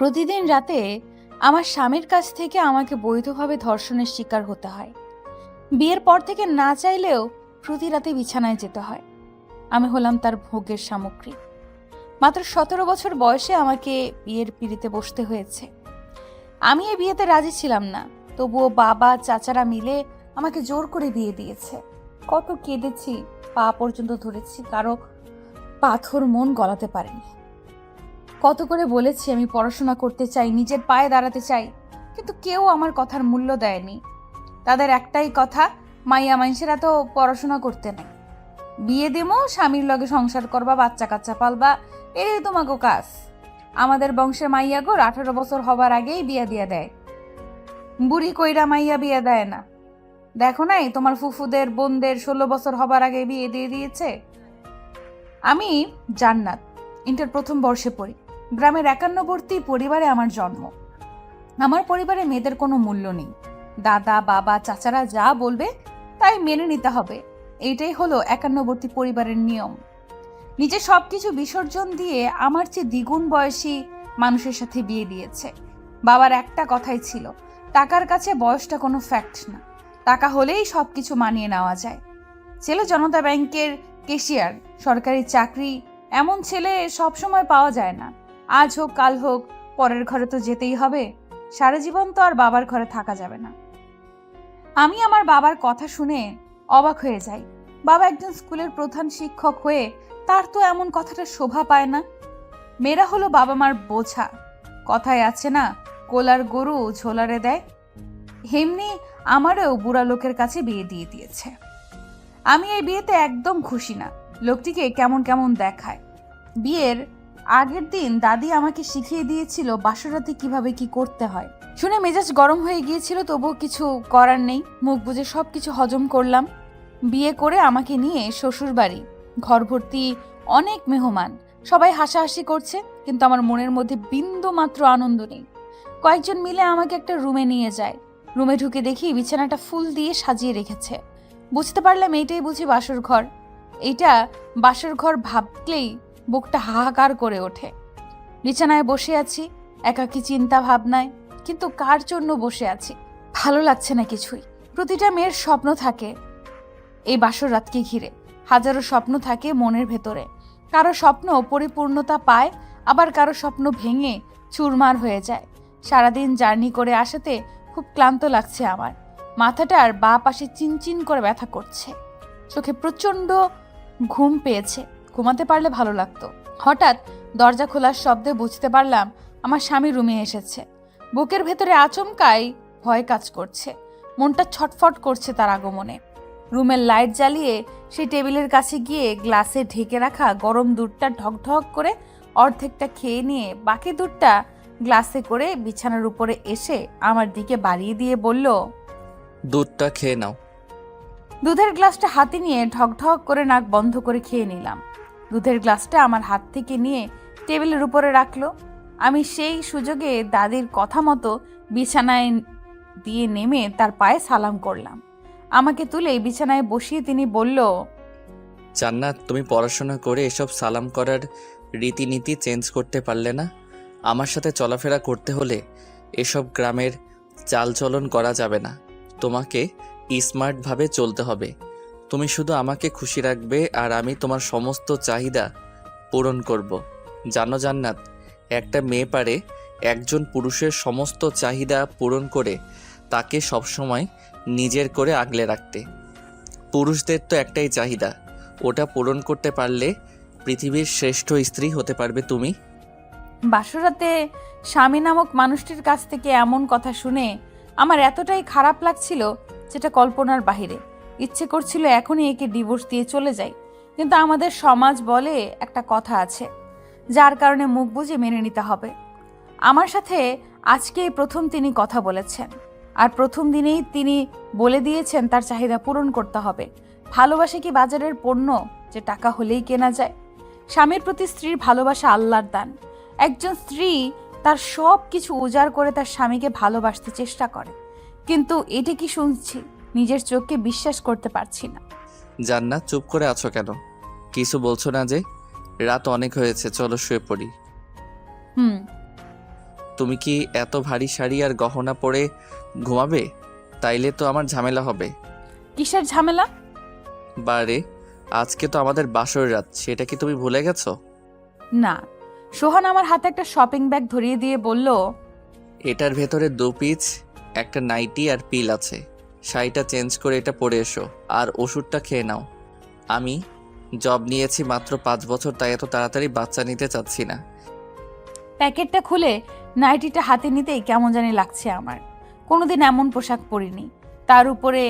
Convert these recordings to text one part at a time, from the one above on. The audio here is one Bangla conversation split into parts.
প্রতিদিন রাতে আমার স্বামীর কাছ থেকে আমাকে বৈধভাবে ধর্ষণের শিকার হতে হয়। বিয়ের পর থেকে না চাইলেও প্রতি রাতে বিছানায় যেতে হয়। আমি হলাম তার ভোগের সামগ্রী। মাত্র 17 বছর বয়সে আমাকে বিয়ের পিঁড়িতে বসতে হয়েছে। আমি এই বিয়েতে রাজি ছিলাম না, তবুও বাবা চাচারা মিলে আমাকে জোর করে বিয়ে দিয়েছে। কত কেঁদেছি, পা পর্যন্ত ধরেছি, কারো পাথর মন গলাতে পারেনি। কত করে বলেছি আমি পড়াশোনা করতে চাই, নিজের পায়ে দাঁড়াতে চাই, কিন্তু কেউ আমার কথার মূল্য দেয়নি। তাদের একটাই কথা, মাইয়া মানুষেরা তো পড়াশোনা করতে নাই, বিয়ে দেমো, স্বামীর লগে সংসার করবা, বাচ্চা কাচ্চা পালবা, এই তোমাকে কাজ। আমাদের বংশের মাইয়াগোর 18 বছর হবার আগেই বিয়ে দিয়ে দেয়। বুড়ি কইরা মাইয়া বিয়ে দেয় না। দেখো নাই তোমার ফুফুদের বোনদের 16 বছর হবার আগে বিয়ে দিয়ে দিয়েছে। আমি জান্নাত, ইন্টার প্রথম বর্ষে পড়ি। গ্রামের একান্নবর্তী পরিবারে আমার জন্ম। আমার পরিবারে মেয়েদের কোনো মূল্য নেই। দাদা বাবা চাচারা যা বলবে তাই মেনে নিতে হবে, এইটাই হলো একান্নবর্তী পরিবারের নিয়ম। নিজে সবকিছু বিসর্জন দিয়ে আমার চেয়ে দ্বিগুণ বয়সী মানুষের সাথে বিয়ে দিয়েছে। বাবার একটা কথাই ছিল, টাকার কাছে বয়সটা কোনো ফ্যাক্ট না, টাকা হলেই সবকিছু মানিয়ে নেওয়া যায়। ছেলে জনতা ব্যাংকের ক্যাশিয়ার, সরকারি চাকরি, এমন ছেলে সবসময় পাওয়া যায় না। আজ হোক কাল হোক পরের ঘরে তো যেতেই হবে, সারা জীবন তো আর বাবার ঘরে থাকা যাবে না। আমি আমার বাবার কথা শুনে অবাক হয়ে যাই। বাবা একজন স্কুলের প্রধান শিক্ষক হয়ে তার তো এমন কথাটা শোভা পায় না। মেয়েরা হলো বাবা মার বোঝা, কথায় আছে না, কোলার গরু ঝোলারে দেয়। হেমনি আমারও বুড়া লোকের কাছে বিয়ে দিয়ে দিয়েছে। আমি এই বিয়েতে একদম খুশি না, লোকটিকে কেমন কেমন দেখায়। বিয়ের আগের দিন দাদি আমাকে শিখিয়ে দিয়েছিল বাসরাতে কিভাবে কি করতে হয়। শুনে মেজাজ গরম হয়ে গিয়েছিল, তবুও কিছু করার নেই, মুখ বুজে সবকিছু হজম করলাম। বিয়ে করে আমাকে নিয়ে শ্বশুর বাড়ি, ঘর ভর্তি অনেক মেহমান, সবাই হাসাহাসি করছে, কিন্তু আমার মনের মধ্যে বিন্দু মাত্র আনন্দ নেই। কয়েকজন মিলে আমাকে একটা রুমে নিয়ে যায়। রুমে ঢুকে দেখি বিছানাটা ফুল দিয়ে সাজিয়ে রেখেছে। বুঝতে পারলাম এইটাই বুঝি বাসর ঘর। এইটা বাসর ঘর ভাবলেই বুকটা হাহাকার করে ওঠে। বিছানায় বসে আছি একাকী চিন্তা ভাবনায়, কিন্তু কার জন্য বসে আছি ভালো লাগছে না কিছুই। প্রতিটা মেয়ের স্বপ্ন থাকে এই বাসর রাতকে ঘিরে, হাজারো স্বপ্ন থাকে মনের ভেতরে। কারো স্বপ্ন পরিপূর্ণতা পায়, আবার কারো স্বপ্ন ভেঙে চুরমার হয়ে যায়। সারাদিন জার্নি করে আসাতে খুব ক্লান্ত লাগছে আমার। মাথাটার বাঁ পাশে চিনচিন করে ব্যথা করছে, চোখে প্রচণ্ড ঘুম পেয়েছে, ঘুমাতে পারলে ভালো লাগতো। হঠাৎ দরজা খোলার শব্দে বুঝতে পারলাম আমার স্বামী রুমে এসেছে। বুকের ভেতরে আচমকাই ভয় কাজ করছে, মনটা ছটফট করছে তার আগমনে। রুমের লাইট জ্বালিয়ে সেই টেবিলের কাছে গিয়ে গ্লাসে ঢেকে রাখা গরম দুধটা ঢকঢক করে অর্ধেকটা খেয়ে নিয়ে বাকি দুধটা গ্লাসে করে বিছানার উপরে এসে আমার দিকে বাড়িয়ে দিয়ে বলল, দুধটা খেয়ে নাও। দুধের গ্লাসটা হাতে নিয়ে ঢকঢক করে নাক বন্ধ করে খেয়ে নিলাম। দুধের গ্লাসটা আমার হাত থেকে নিয়ে টেবিলের উপরে রাখলো। আমি সেই সুযোগে দাদির কথা মতো বিছানায় দিয়ে নেমে তার পায়ে সালাম করলাম। আমাকে তুলে বিছানায় বসিয়ে তিনি বলল, জান্নাত, তুমি পড়াশোনা করে এসব সালাম করার রীতিনীতি চেঞ্জ করতে পারলে না? আমার সাথে চলাফেরা করতে হলে এসব গ্রামের চালচলন করা যাবে না। তোমাকে স্মার্টভাবে চলতে হবে। তুমি শুধু আমাকে খুশি রাখবে আর আমি তোমার সমস্ত চাহিদা পূরণ করব। জানো জান্নাত, একটা মেয়ে পারে একজন পুরুষের সমস্ত চাহিদা পূরণ করে তাকে সবসময় নিজের করে আগলে রাখতে। পুরুষদের তো একটাই চাহিদা, ওটা পূরণ করতে পারলে পৃথিবীর শ্রেষ্ঠ স্ত্রী হতে পারবে তুমি। বাসরাতে স্বামী নামক মানুষটির কাছ থেকে এমন কথা শুনে আমার এতটাই খারাপ লাগছিল যেটা কল্পনার বাহিরে। ইচ্ছে করছিল এখনই একে ডিভোর্স দিয়ে চলে যাই, কিন্তু আমাদের সমাজ বলে একটা কথা আছে, যার কারণে মুখ বুজে মেনে নিতে হবে। আমার সাথে আজকেই প্রথম তিনি কথা বলেছেন, আর প্রথম দিনেই তিনি বলে দিয়েছেন তার চাহিদা পূরণ করতে হবে। ভালোবাসা কি বাজারের পণ্য যে টাকা হলেই কেনা যায়? স্বামীর প্রতি স্ত্রীর ভালোবাসা আল্লাহর দান। একজন স্ত্রী তার সব কিছু উজাড় করে তার স্বামীকে ভালোবাসতে চেষ্টা করে, কিন্তু এটা কি শুনছি, নিজের চোখকে বিশ্বাস করতে পারছি না। জান্নাত, চুপ করে আছো কেন? কিছু বলছো না যে? রাত অনেক হয়েছে, চলো শুয়ে পড়ি। হুম। তুমি কি এত ভারী শাড়ি আর গহনা পরে ঘুমাবে? তাইলে তো আমার ঝামেলা হবে। কিসের ঝামেলা? বারে, আজকে তো আমাদের বাসর রাত, সেটা কি তুমি ভুলে গেছো? না। সোহান আমার হাতে একটা শপিং ব্যাগ ধরিয়ে দিয়ে বলল, এটার ভেতরে 2 পিস, একটা নাইটি আর পিল আছে। শাড়িটা চেঞ্জ করে এটা পরে এসো, আর ওষুধটা খেয়ে নাও। আমি জব নিয়েছি মাত্র 5 বছর, তাই এত তাড়াতাড়ি বাচ্চা নিতে চাচ্ছি না। প্যাকেটটা খুলে নাইটিটা হাতে নিতেই কেমন জানি লাগছে আমার। কোনোদিন এমন পোশাক পরিনি। তার উপরে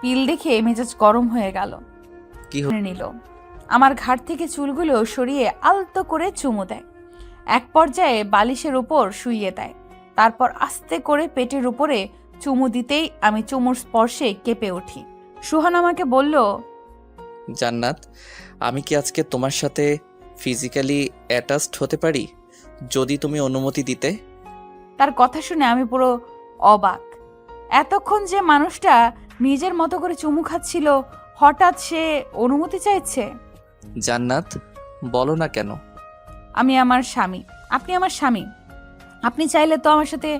পিল দেখে মেজাজ গরম হয়ে গেল। কি নিল আমার ঘাড় থেকে চুলগুলো সরিয়ে আলতো করে চুমু দেয়। এক পর্যায়ে বালিশের উপর শুইয়ে দেয়। তারপর আস্তে করে পেটের উপরে চুমু দিতেই আমি চুমুর স্পর্শে কেঁপে উঠি। সুহান আমাকে বলল, জান্নাত, আমি কি আজকে তোমার সাথে ফিজিক্যালি অ্যাটাচড হতে পারি, যদি তুমি অনুমতি দিতে? তার কথা শুনে আমি পুরো অবাক। এতক্ষণ যে মানুষটা নিজের মতো করে চুমু খাচ্ছিল, হঠাৎ সে অনুমতি চাইছে। জান্নাত, বলো না কেন? আমি আমার স্বামী, আপনি আমার স্বামী। আপনি চাইলে তো আমার সাথে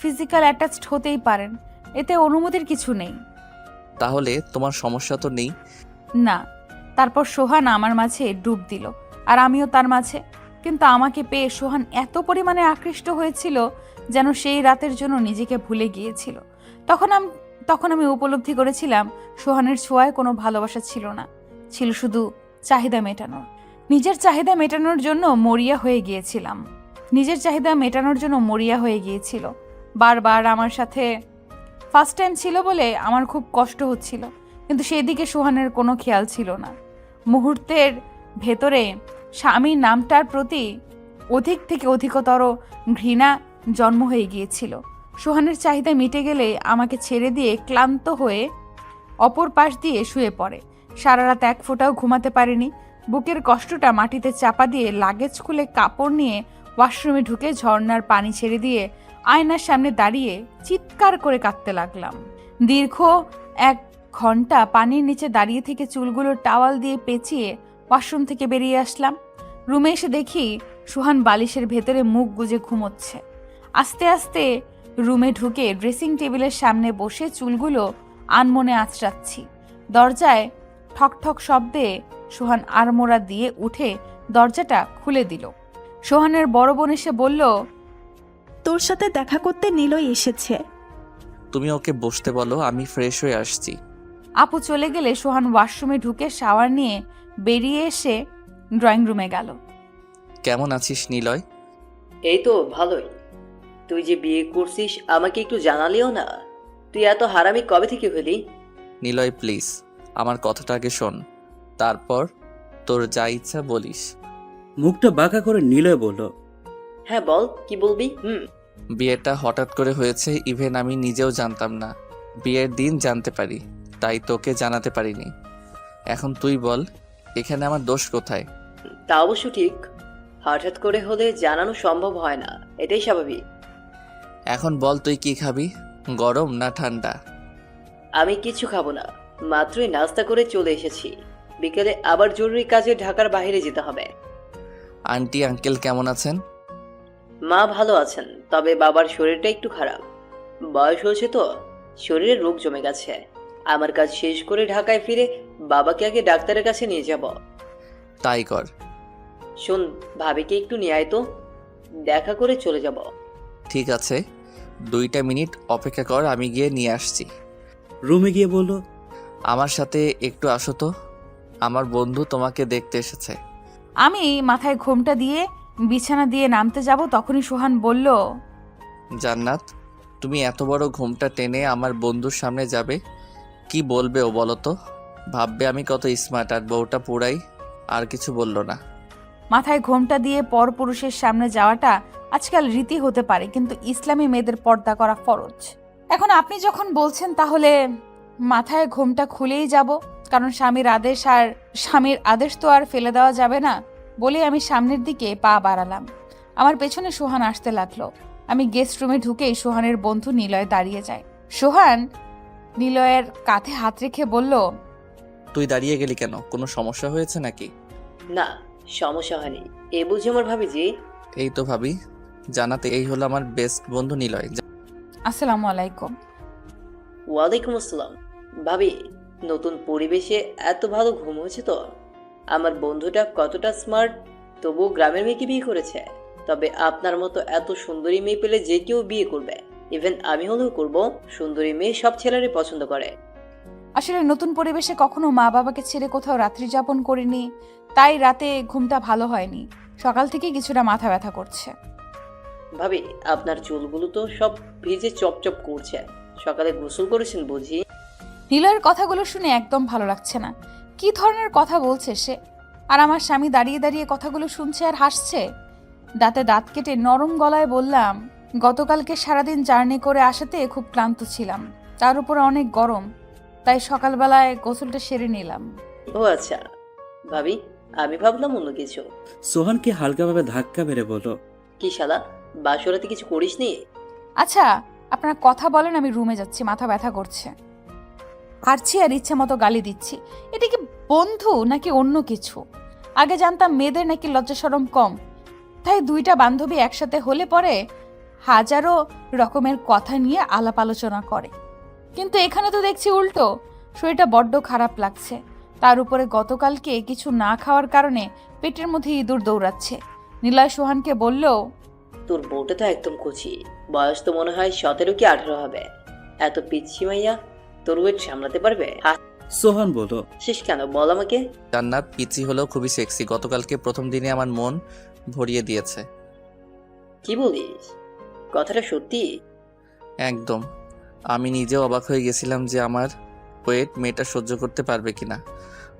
ফিজিক্যাল অ্যাটাচড হতেই পারেন, এতে অনুমতির কিছু নেই। তাহলে তোমার সমস্যা তো নেই? না। তারপর সোহান আমার মাঝে ডুব দিল, আর আমিও তার মাঝে। কিন্তু আমাকে পেয়ে সোহান এত পরিমাণে আকৃষ্ট হয়েছিল যেন সেই রাতের জন্য নিজেকে ভুলে গিয়েছিল। তখন আমি উপলব্ধি করেছিলাম সোহানের ছোঁয়ায় কোনো ভালোবাসা ছিল না, ছিল শুধু চাহিদা মেটানোর। নিজের চাহিদা মেটানোর জন্য মরিয়া হয়ে গিয়েছিল। বারবার আমার সাথে ফার্স্ট টাইম ছিল বলে আমার খুব কষ্ট হচ্ছিল, কিন্তু সেদিকে সোহানের কোনো খেয়াল ছিল না। মুহূর্তের ভেতরে স্বামীর নামটার প্রতি অধিক থেকে অধিকতর ঘৃণা জন্ম হয়ে গিয়েছিল। সোহানের চাহিদা মিটে গেলে আমাকে ছেড়ে দিয়ে ক্লান্ত হয়ে অপর পাশ দিয়ে শুয়ে পড়ে। সারা রাত এক ফোঁটাও ঘুমাতে পারিনি। বুকের কষ্টটা মাটিতে চাপা দিয়ে লাগেজ খুলে কাপড় নিয়ে ওয়াশরুমে ঢুকে ঝর্ণার পানি ছেড়ে দিয়ে আয়নার সামনে দাঁড়িয়ে চিৎকার করে কাঁদতে লাগলাম। দীর্ঘ 1 ঘন্টা পানির নিচে দাঁড়িয়ে থেকে চুলগুলো টাওয়াল দিয়ে পেঁচিয়ে ওয়াশরুম থেকে বেরিয়ে আসলাম। রুমে এসে দেখি সুহান বালিশের ভেতরে মুখ গুজে ঘুমোচ্ছে। আস্তে আস্তে রুমে ঢুকে ড্রেসিং টেবিলের সামনে বসে চুলগুলো আনমনে আঁচড়াচ্ছি। দরজায় ঠকঠক শব্দে সোহান আড়মোড়া দিয়ে উঠে দরজাটা খুলে দিল। সোহানের বড় বোন এসে বলল, তোর সাথে দেখা করতে নিলয় এসেছে। তুমি ওকে বসতে বলো, আমি ফ্রেশ হয়ে আসছি। আপু চলে গেলে সোহান ওয়াশরুমে ঢুকে শাওয়ার নিয়ে বেরিয়ে এসে ড্রয়িং রুমে গেল। কেমন আছিস নিলয়? এই তো ভালোই। তুই যে বিয়ে করছিস আমাকে একটু জানালিও না। তুই এত হারামি কবে থেকে হলি? নিলয় প্লিজ, আমার কথাটা আগে শোন, তারপর তোর যা ইচ্ছা বলিস। মুখটা বাঁকা করে নিলয় বলল, হ্যাঁ বল, কি বলবি? বিয়েটা হঠাৎ করে হয়েছে, ইভেন আমি নিজেও জানতাম না। বিয়ের দিন জানতে পারি, তাই তোকে জানাতে পারিনি। এখন তুই বল, এখানে আমার দোষ কোথায়? তা অবশ্য ঠিক, হঠাৎ করে হলে জানানো সম্ভব হয় না, এটাই স্বাভাবিক। এখন বল তুই কি খাবি, গরম না ঠান্ডা? আমি কিছু খাবো না, মাত্রই নাস্তা করে চলে এসেছি। বিকেলে আবার জরুরি কাজে ঢাকার বাইরে যেতে হবে। আন্টি আঙ্কেল কেমন আছেন? মা ভালো আছেন, তবে বাবার শরীরটা একটু খারাপ। বয়স হয়েছে তো, শরীরে রোগ জমে গেছে। আমার কাজ শেষ করে ঢাকায় ফিরে বাবাকে আগে ডাক্তারের কাছে নিয়ে যাব। তাই কর। শোন, ভাবিকে একটু নিয়ে আয় তো, দেখা করে চলে যাব। ঠিক আছে, 2টা মিনিট অপেক্ষা কর, আমি গিয়ে নিয়ে আসছি। রুমে গিয়ে বলল, আমার সাথে একটু আসো তো, আমার বন্ধু তোমাকে দেখতে এসেছে। আমি মাথায় ঘোমটা দিয়ে বিছানা দিয়ে নামতে যাব, তখনই সোহান বলল, জান্নাত, তুমি এত বড় ঘুমটা টেনে আমার বন্ধুর সামনে যাবে, কি বলবে ও বলো তো? ভাববে আমি কত স্মার্ট, আর বউটা পুরাই। আর কিছু বলল না। মাথায় ঘোমটা দিয়ে পরপুরুষের সামনে যাওয়াটা আজকাল রীতি হতে পারে, কিন্তু ইসলামী মেয়েদের পর্দা করা ফরজ। এখন আপনি যখন বলছেন তাহলে মাথায় ঘোমটা খুলেই যাব, কারণ স্বামীর আদেশ তো আর ফেলে দেওয়া যাবে না। বলে আমি সামনের দিকে পা বাড়ালাম। আমার পেছনে সোহান আসতে লাগলো। আমি গেস্ট রুমে ঢুকেই সোহানের বন্ধু নিলয় দাঁড়িয়ে যায়। সোহান নিলয়ের কাঁধে হাত রেখে বলল, তুই দাঁড়িয়ে গেলি কেন, কোনো সমস্যা হয়েছে নাকি? না, সমস্যা হয়নি। এ বুঝি আমার ভাবি যে। এই তো ভাবি, জানাতে এই হলো আমার বেস্ট বন্ধু নিলয়। আসসালামু আলাইকুম। ওয়ালাইকুম আসসালাম। ভাবি, নতুন পরিবেশে এত ভালো ঘুম হচ্ছে তো। আমার বন্ধুটা কতটা স্মার্ট, তবুও গ্রামের মেয়েকে বিয়ে করেছে। তবে আপনার মতো এত সুন্দরী মেয়ে পেলে যে কেউ বিয়ে করবে, ইভেন আমি হলেও করব। সুন্দরী মেয়ে সব ছেলেরই পছন্দ করে। আসলে নতুন পরিবেশে কখনো মা বাবাকে ছেড়ে কোথাও রাত্রি যাপন করিনি, তাই রাতে ঘুমটা ভালো হয়নি। সকাল থেকে কিছুটা মাথা ব্যথা করছে। ভাবি, আপনার চুলগুলো তো সব ভিজে চপচপ করছে। সকালে গোসল করেছেন বুঝি? নিলয়ের কথাগুলো শুনে একদম ভালো লাগছে না। কি ধরনের কথা বলছে সে? আর আমার স্বামী দাঁড়িয়ে দাঁড়িয়ে কথাগুলো শুনছে আর হাসছে। দাঁতে দাঁত কেটে নরম গলায় বললাম, গতকালকে সারাদিন জার্নি করে আসাতে খুব ক্লান্ত ছিলাম, তার উপরে অনেক গরম, তাই সকালবেলায় গোসলটা সেরে নিলাম। ও আচ্ছা। ভাবি, আমি ভাবলাম অন্য কিছু। সোহানকে হালকাভাবে ধাক্কা মেরে বলল, কি শালা, বাসরাতে কিছু করিসনি? আচ্ছা, আপনারা কথা বলেন, আমি রুমে যাচ্ছি, মাথা ব্যথা করছে। হারছি আর ইচ্ছে মতো গালি দিচ্ছি। এটা কি বন্ধু নাকি অন্য কিছু? আগে জানতাম মেয়েদের নাকি লজ্জা শরম কম, তাই দুইটা বান্ধবী একসাথে হলে পরে হাজারো রকমের কথা নিয়ে আলাপ আলোচনা করে। কিন্তু এখানে তো দেখছি উল্টো। শরীরটা বড্ড খারাপ লাগছে, তার উপরে গতকালকে কিছু না খাওয়ার কারণে পেটের মধ্যে ইঁদুর দৌড়াচ্ছে। নিলয় সোহানকে বলল, তোর বউটা তো একদম কচি, বয়স তো মনে হয় 17 কি 18 হবে। এত পিচ্ছি মাইয়া তোর ওয়েট সামলাতে পারবে? সোহান বলল, হাসিস কেন বল আমাকে। জান্নাত পিচি হলেও খুবই সেক্সি। গতকালকে প্রথম দিনে আমার মন ভরিয়ে দিয়েছে। কি বলিস? কথাটা সত্যি? একদম। আমি নিজেও অবাক হয়ে গেছিলাম যে আমার ওয়েট মেয়েটা সহ্য করতে পারবে কিনা।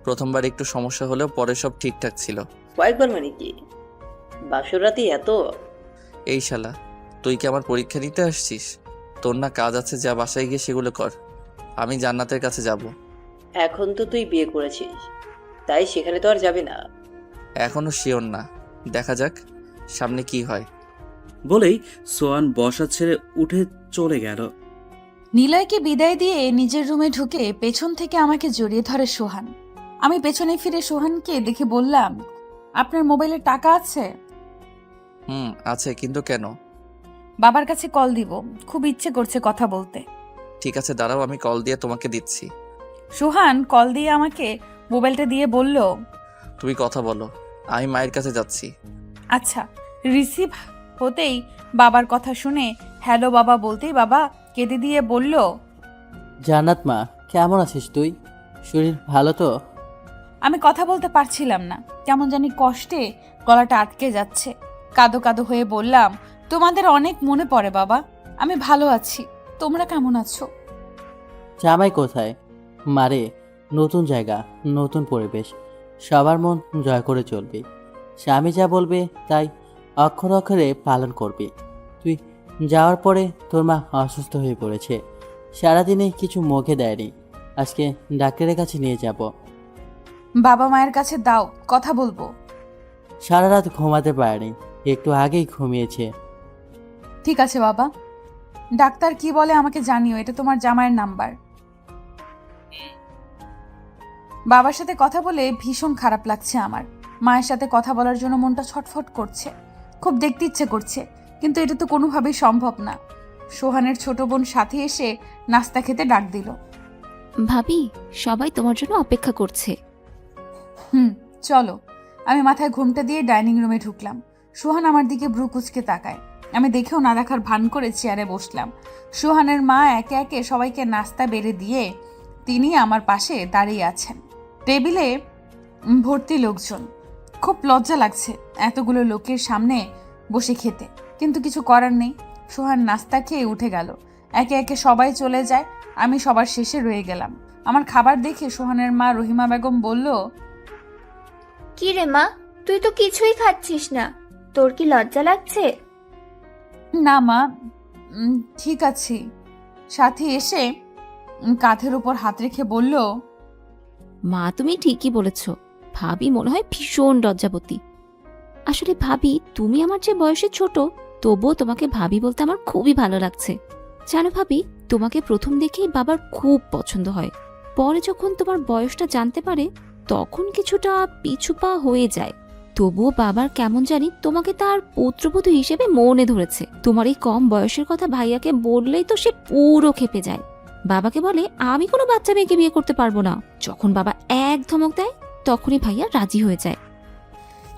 প্রথমবার একটু সমস্যা হলেও পরে সব ঠিকঠাক ছিল। কয়েকবার মানে কি? বাসর রাতে এত? এই শালা, তুই কি আমার পরীক্ষা দিতে আসছিস? তোর না কাজ আছে, যা বাসায় গিয়ে সেগুলো কর। আমি জান্নাতের কাছে যাব। এখন তো তুই বিয়ে করেছিস, তাই সেখানে তো আর যাবি না। এখনো শিওর না, দেখা যাক সামনে কি হয়। বলেই সোহান বসা ছেড়ে উঠে চলে গেল। নিলয়কে বিদায় দিয়ে নিজের রুমে ঢুকে পেছন থেকে আমাকে জড়িয়ে ধরে সোহান। আমি পেছনে ফিরে সোহানকে দেখে বললাম, আপনার মোবাইলে টাকা আছে? আছে, কিন্তু কেন? বাবার কাছে কল দিব, খুব ইচ্ছে করছে কথা বলতে। ঠিক আছে, দাঁড়াও, আমি কল দিয়ে তোমাকে দিচ্ছি। সোহান কল দিয়ে আমাকে মোবাইলটা দিয়ে বলল, তুমি কথা বলো, আমি মায়ের কাছে যাচ্ছি। আচ্ছা। রিসিভ হতেই বাবার কথা শুনে হ্যালো বাবা বলতেই বাবা কেঁদে দিয়ে বলল, জান্নাত মা, কেমন আছিস তুই? শরীর ভালো তো? আমি কথা বলতে পারছিলাম না, কেমন জানি কষ্টে গলাটা আটকে যাচ্ছে। কাঁদো কাঁদো হয়ে বললাম, তোমাদের অনেক মনে পড়ে বাবা। আমি ভালো আছি, তোমরা কেমন আছো? জামাই কোথায়? মারে, নতুন জায়গা, নতুন পরিবেশ, সবার মন জয় করে চলবি। স্বামী যা বলবে তাই অক্ষরে অক্ষরে পালন করবি। তুই যাওয়ার পরে তোর মা অসুস্থ হয়ে পড়েছে, সারাদিনে কিছু মুখে দেয়নি। আজকে ডাক্তারের কাছে নিয়ে যাব। বাবা মায়ের কাছে দাও, কথা বলবো। সারা রাত ঘুমাতে পারেনি, একটু আগেই ঘুমিয়েছে। ঠিক আছে বাবা, ডাক্তার কি বলে আমাকে জানিও, এটা তোমার জামাইয়ের নাম্বার। বাবার সাথে কথা বলে ভীষণ খারাপ লাগছে আমার। মায়ের সাথে কথা বলার জন্য মনটা ছটফট করছে, খুব দেখতে ইচ্ছে করছে, কিন্তু এটা তো কোনোভাবেই সম্ভব না। সোহানের ছোট বোন সাথে এসে নাস্তা খেতে ডাক দিল। ভাবি, সবাই তোমার জন্য অপেক্ষা করছে। চলো। আমি মাথায় ঘুমটা দিয়ে ডাইনিং রুমে ঢুকলাম। সোহান আমার দিকে ভ্রু কুচকে তাকায়। আমি দেখেও না দেখার ভান করে চেয়ারে বসলাম। সোহানের মা একে একে সবাইকে নাস্তা বেড়ে দিয়ে তিনি আমার পাশে দাঁড়িয়ে আছেন। টেবিলে ভর্তি লোকজন। খুব লজ্জা লাগছে এতগুলো লোকের সামনে বসে খেতে, কিন্তু কিছু করার নেই। সোহান নাস্তা খেয়ে উঠে গেল, একে একে সবাই চলে যায়, আমি সবার শেষে রয়ে গেলাম। আমার খাবার দেখে সোহানের মা রহিমা বেগম বলল, কি রে মা, তুই তো কিছুই খাচ্ছিস না, তোর কি লজ্জা লাগছে? না মা, ঠিক আছি। সাথী এসে কাঁধের উপর হাত রেখে বলল, মা, তুমি ঠিকই বলেছ, ভাবি মনে হয় ভীষণ লজ্জাবতী। আসলে ভাবি, তুমি আমার চেয়ে বয়সে ছোট, তবুও তোমাকে ভাবি বলতে আমার খুবই ভালো লাগছে। জানো ভাবি, তোমাকে প্রথম দেখেই বাবার খুব পছন্দ হয়। পরে যখন তোমার বয়সটা জানতে পারে তখন কিছুটা পিছুপা হয়ে যায়। তবুও বাবার কেমন জানি তোমাকে তার পুত্রবধূ হিসেবে মনে ধরেছে। তোমার এই কম বয়সের কথা ভাইয়াকে বললেই তো সে পুরো ক্ষেপে যায়। বাবাকে বলে আমি কোনো বাচ্চা মেয়েকে বিয়ে করতে পারবো না। যখন বাবা এক ধমক দেয় তখনই ভাইয়া রাজি হয়ে যায়।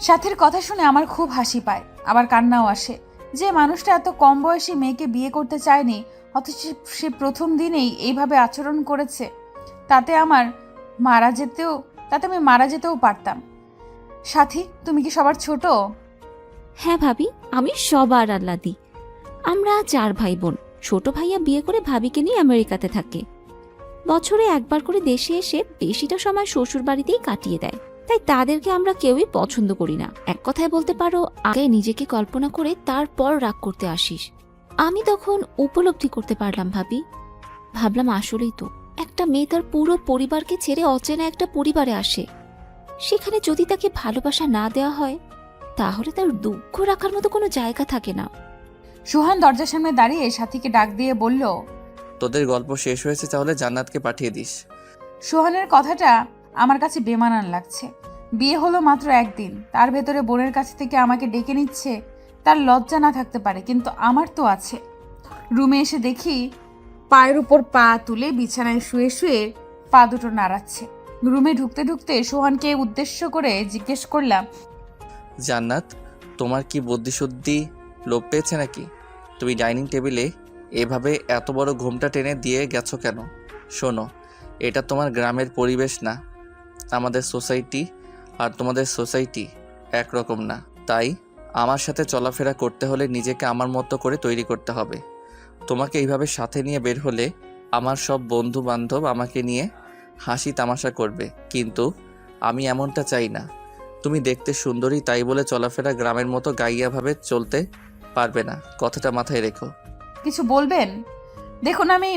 সাথীর কথা শুনে আমার খুব হাসি পায়, আবার কান্নাও আসে। যে মানুষটা এত কম বয়সী মেয়েকে বিয়ে করতে চায়নি, অথচ সে প্রথম দিনেই এইভাবে আচরণ করেছে, তাতে আমি মারা যেতেও পারতাম। সাথী, তুমি কি সবার ছোট? হ্যাঁ ভাবি, আমি সবার আল্লাদি। আমরা 4 ভাই বোন। ছোট ভাইয়া বিয়ে করে ভাবিকে নিয়ে আমেরিকাতে থাকে। বছরে একবার করে দেশে এসে বেশিটা সময় শ্বশুর বাড়িতেই কাটিয়ে দেয়। তাই তাদেরকে আমরা কেউই পছন্দ করি না। এক কথায় বলতে পারো, আগে নিজেকে কল্পনা করে তারপর রাগ করতে আসিস। আমি তখন উপলব্ধি করতে পারলাম ভাবি। ভাবলাম আসলেই তো, একটা মেয়ে তার পুরো পরিবারকে ছেড়ে অচেনা একটা পরিবারে আসে, সেখানে যদি তাকে ভালোবাসা না দেওয়া হয় তাহলে তার দুঃখ রাখার মতো কোনো জায়গা থাকে না। সুহান দরজার সামনে দাঁড়িয়ে সাথীকে ডাক দিয়ে বলল, তোদের গল্প শেষ হয়েছে, তাহলে জান্নাতকে পাঠিয়ে দিস। সুহানের কথাটা আমার কাছে বেমানান লাগছে। বিয়ে হলো মাত্র 1 দিন, তার ভেতরে বোনের কাছ থেকে আমাকে ডেকে নিচ্ছে। তার লজ্জা না থাকতে পারে, কিন্তু আমার তো আছে। রুমে এসে দেখি পায়ের উপর পা তুলে বিছানায় শুয়ে শুয়ে পা দুটো নাড়াচ্ছে। রুমে ঢুকতে ঢুকতে সোহানকে উদ্দেশ্য করে জিজ্ঞেস করলাম, জান্নাত, তোমার কি বুদ্ধিশুদ্ধি লোপ পেয়েছে নাকি? তুমি ডাইনিং টেবিলে এভাবে এত বড় ঘুমটা টেনে দিয়ে গেছো কেন? শোনো, এটা তোমার গ্রামের পরিবেশ না। আমাদের সোসাইটি আর তোমাদের সোসাইটি একরকম না। তাই আমার সাথে চলাফেরা করতে হলে নিজেকে আমার মতো করে তৈরি করতে হবে। তোমাকে এইভাবে সাথে নিয়ে বের হলে আমার সব বন্ধু বান্ধব আমাকে নিয়ে হাসি তামাশা করবে, কিন্তু আমি এমনটা চাই না। তুমি দেখতে সুন্দরী তাই বলে চলাফেরা গ্রামের মতো গাইয়াভাবে চলতে পারবে না, কথাটা মাথায় রেখো। কিছু বলবেন? দেখুন, আমি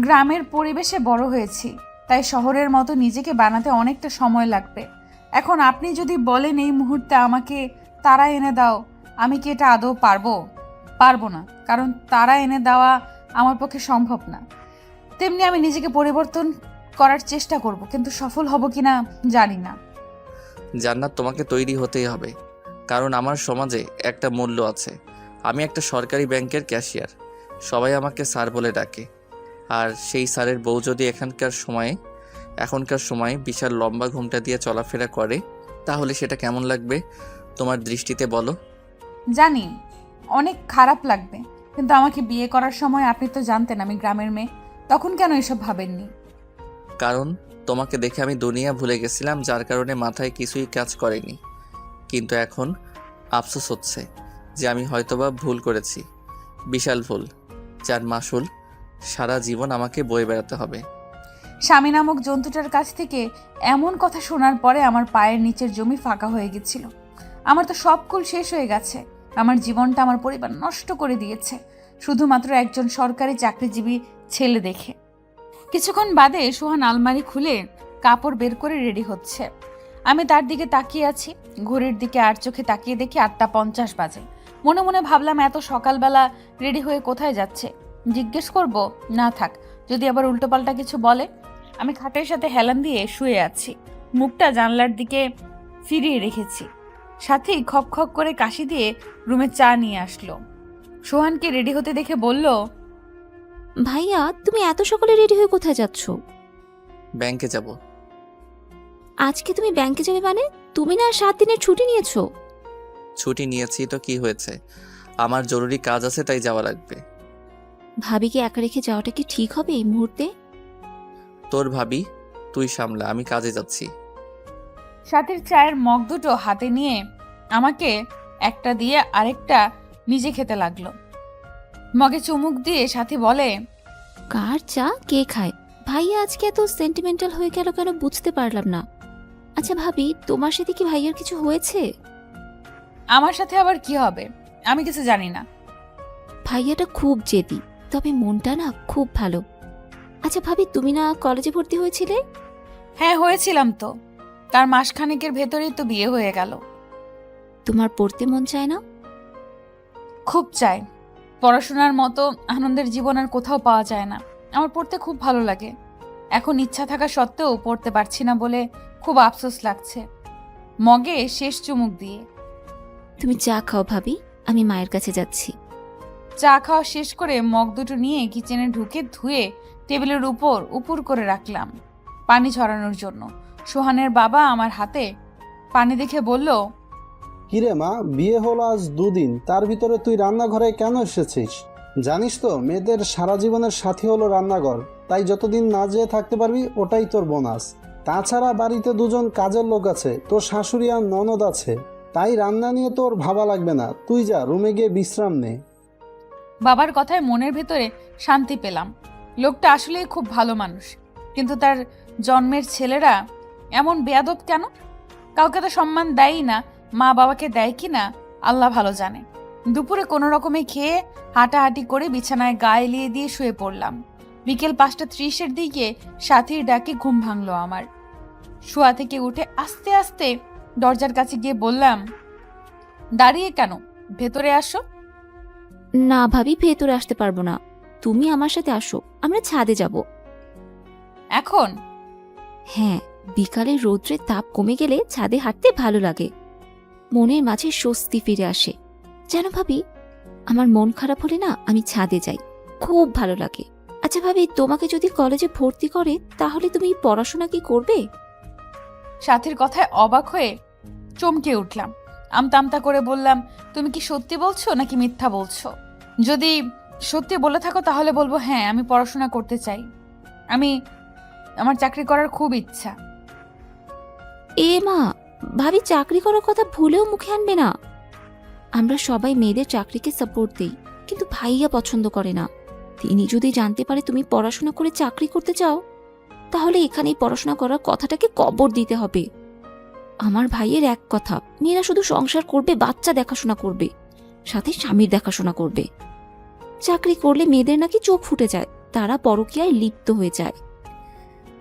গ্রামের পরিবেশে বড় হয়েছি, তাই শহরের মতো নিজেকে বানাতে অনেকটা সময় লাগবে। এখন আপনি যদি বলেন এই মুহূর্তে আমাকে তারা এনে দাও, আমি কি এটা আদৌ পারবো না, কারণ তারা এনে দেওয়া আমার পক্ষে সম্ভব না। তেমনি আমি নিজেকে পরিবর্তন করার চেষ্টা করব, কিন্তু সফল হব কিনা জানি না। জান্নাত, তোমাকে তৈরি হতেই হবে, কারণ আমার সমাজে একটা মূল্য আছে। আমি একটা সরকারি ব্যাংকের ক্যাশিয়ার, সবাই আমাকে স্যার বলে ডাকে। আর সেই স্যারের বউ যদি এখনকার সময়ে বিশাল লম্বা ঘুমটা দিয়ে চলাফেরা করে, তাহলে সেটা কেমন লাগবে তোমার দৃষ্টিতে বলো? জানি অনেক খারাপ লাগবে, কিন্তু আমাকে বিয়ে করার সময় আপনি তো জানতেন আমি গ্রামের মেয়ে, তখন কেন এসব ভাবেননি? কারণ তোমাকে দেখে আমি দুনিয়া ভুলে গেছিলাম, যার কারণে মাথায় কিছুই কাজ করেনি। কিন্তু এখন আফসোস হচ্ছে যে আমি হয়তোবা ভুল করেছি, বিশাল ভুল, যার মাসুল সারা জীবন আমাকে বয়ে বেড়াতে হবে। স্বামী নামক জন্তুটার কাছ থেকে এমন কথা শোনার পরে আমার পায়ের নিচের জমি ফাঁকা হয়ে গেছিল। আমার তো সব কুল শেষ হয়ে গেছে। আমার জীবনটা আমার পরিবার নষ্ট করে দিয়েছে, শুধুমাত্র একজন সরকারি চাকরিজীবী ছেলে দেখে। কিছুক্ষণ বাদে সোহান আলমারি খুলে কাপড় বের করে রেডি হচ্ছে। আমি তার দিকে তাকিয়ে আছি। ঘড়ির দিকে আর চোখে তাকিয়ে দেখি 8:50 বাজে। মনে মনে ভাবলাম, এত সকালবেলা রেডি হয়ে কোথায় যাচ্ছে? জিজ্ঞেস করব? না থাক, যদি আবার উল্টোপাল্টা কিছু বলে। আমি খাটের সাথে হেলান দিয়ে শুয়ে আছি, মুখটা জানলার দিকে ফিরিয়ে রেখেছি। সাথী খক খক করে কাশি দিয়ে রুমে চা নিয়ে আসলো। সোহানকে রেডি হতে দেখে বলল, ভাইয়া, তুমি এত সকালে রেডি হয়ে কোথায় যাচ্ছ? ব্যাংকে যাব। আজকে তুমি ব্যাংকে যাবে মানে? তুমি না 7 দিনের ছুটি নিয়েছো? ছুটি নিয়েছি তো কি হয়েছে, আমার জরুরি কাজ আছে, তাই যাওয়া লাগবে। ভাবিকে একা রেখে যাওয়াটা কি ঠিক হবে এই মুহূর্তে? তোর ভাবি, তুই সামলা, আমি কাজে যাচ্ছি। সাথীর চায়ের মগ দুটো হাতে নিয়ে আমাকে একটা দিয়ে আরেকটা নিজে খেতে লাগলো। মগে চুমুক দিয়ে সাথী বলে, কার চা কে খায়? ভাইয়া আজকে এত সেন্টিমেন্টাল হয়ে গেল কেন বুঝতে পারলাম না। আচ্ছা ভাবি, তোমার সাথে কি ভাইয়ার কিছু হয়েছে? আমার সাথে আবার কি হবে, আমি কিছু জানি না। ভাইয়াটা খুব জেদি, তবে মনটা না খুব ভালো। আচ্ছা ভাবি, তুমি না কলেজে ভর্তি হয়েছিলে? হ্যাঁ, হয়েছিলাম তো। তার মাসখানেকের ভেতরেই তো বিয়ে হয়ে গেল। তোমার পড়তে মন চায় না? খুব চাই। পড়াশোনার মতো আনন্দের জীবন আর কোথাও পাওয়া যায় না। আমার পড়তে খুব ভালো লাগে। এখন ইচ্ছা থাকা সত্ত্বেও পড়তে পারছি না বলে খুব আফসোস লাগছে। মগে শেষ চুমুক দিয়ে তুমি চা খাও ভাবি, আমি মায়ের কাছে যাচ্ছি। চা খাওয়া শেষ করে মগ দুটো নিয়ে কিচেনে ঢুকে ধুয়ে টেবিলের উপর উপুর করে রাখলাম পানি ঝরানোর জন্য। সোহানের বাবা আমার হাতে পানি দেখে বলল, কিরে মা, বিয়ে হলো আজ 2 দিন, তার ভিতরে তুই রান্নাঘরে কেন এসেছিস? জানিস তো মেয়েদের সারা জীবনের সাথী হলো রান্নাঘর, তাই যতদিন না যেয়ে থাকতে পারবি ওটাই তোর বোনাস। তাছাড়া বাড়িতে 2জন কাজের লোক আছে, তোর শাশুড়ি আর ননদ আছে, তাই রান্না নিয়ে তোর ভাবা লাগবে না। তুই যা রুমে গিয়ে বিশ্রাম নে। বাবার কথায় মনের ভেতরে শান্তি পেলাম। লোকটা আসলেই খুব ভালো মানুষ, কিন্তু তার জন্মের ছেলেরা এমন বেয়াদব কেন? কাউকে তো সম্মান দেয়ই না, মা বাবাকে দেয় কি না আল্লাহ ভালো জানে। দুপুরে কোনো রকমে খেয়ে হাঁটাহাঁটি করে বিছানায় গা এলিয়ে দিয়ে শুয়ে পড়লাম। বিকেল 5:30 দিকে সাথীর ডাকে ঘুম ভাঙলো আমার। শোয়া থেকে উঠে আস্তে আস্তে দরজার কাছে গিয়ে বললাম, দাঁড়িয়ে কেন, ভেতরে আসো। না ভাবি, ভেতরে আসতে পারবো না, তুমি আমার সাথে আসো, আমরা ছাদে যাব। এখন? হ্যাঁ, বিকালে রৌদ্রের তাপ কমে গেলে ছাদে হাঁটতে ভালো লাগে, মনের মাঝে স্বস্তি ফিরে আসে। যেন ভাবি, আমার মন খারাপ হলে না আমি ছাদে যাই, খুব ভালো লাগে। আচ্ছা ভাবি, তোমাকে যদি কলেজে ভর্তি করে তাহলে তুমি পড়াশোনা কি করবে? সাথীর কথায় অবাক হয়ে চমকে উঠলাম। আমতা আমতা করে বললাম, তুমি কি সত্যি বলছো নাকি মিথ্যা বলছো? যদি সত্যি বলে থাকো তাহলে বলবো হ্যাঁ, আমি পড়াশোনা করতে চাই, আমার চাকরি করার খুব ইচ্ছা। এ মা, ভাবি চাকরি করার কথা ভুলেও মুখে আনবে না। আমরা সবাই মেয়েদের চাকরিকে সাপোর্ট দিই, কিন্তু ভাইয়া পছন্দ করে না। তিনি যদি জানতে পারে তুমি পড়াশোনা করে চাকরি করতে চাও, তাহলে এখানেই পড়াশোনা করার কথাটাকে কবর দিতে হবে। আমার ভাইয়ের এক কথা, মেয়েরা শুধু সংসার করবে, বাচ্চা দেখাশোনা করবে, সাথে স্বামীর দেখাশোনা করবে। চাকরি করলে মেয়েদের নাকি চোখ ফুটে যায়, তারা পরকীয়ায় লিপ্ত হয়ে যায়।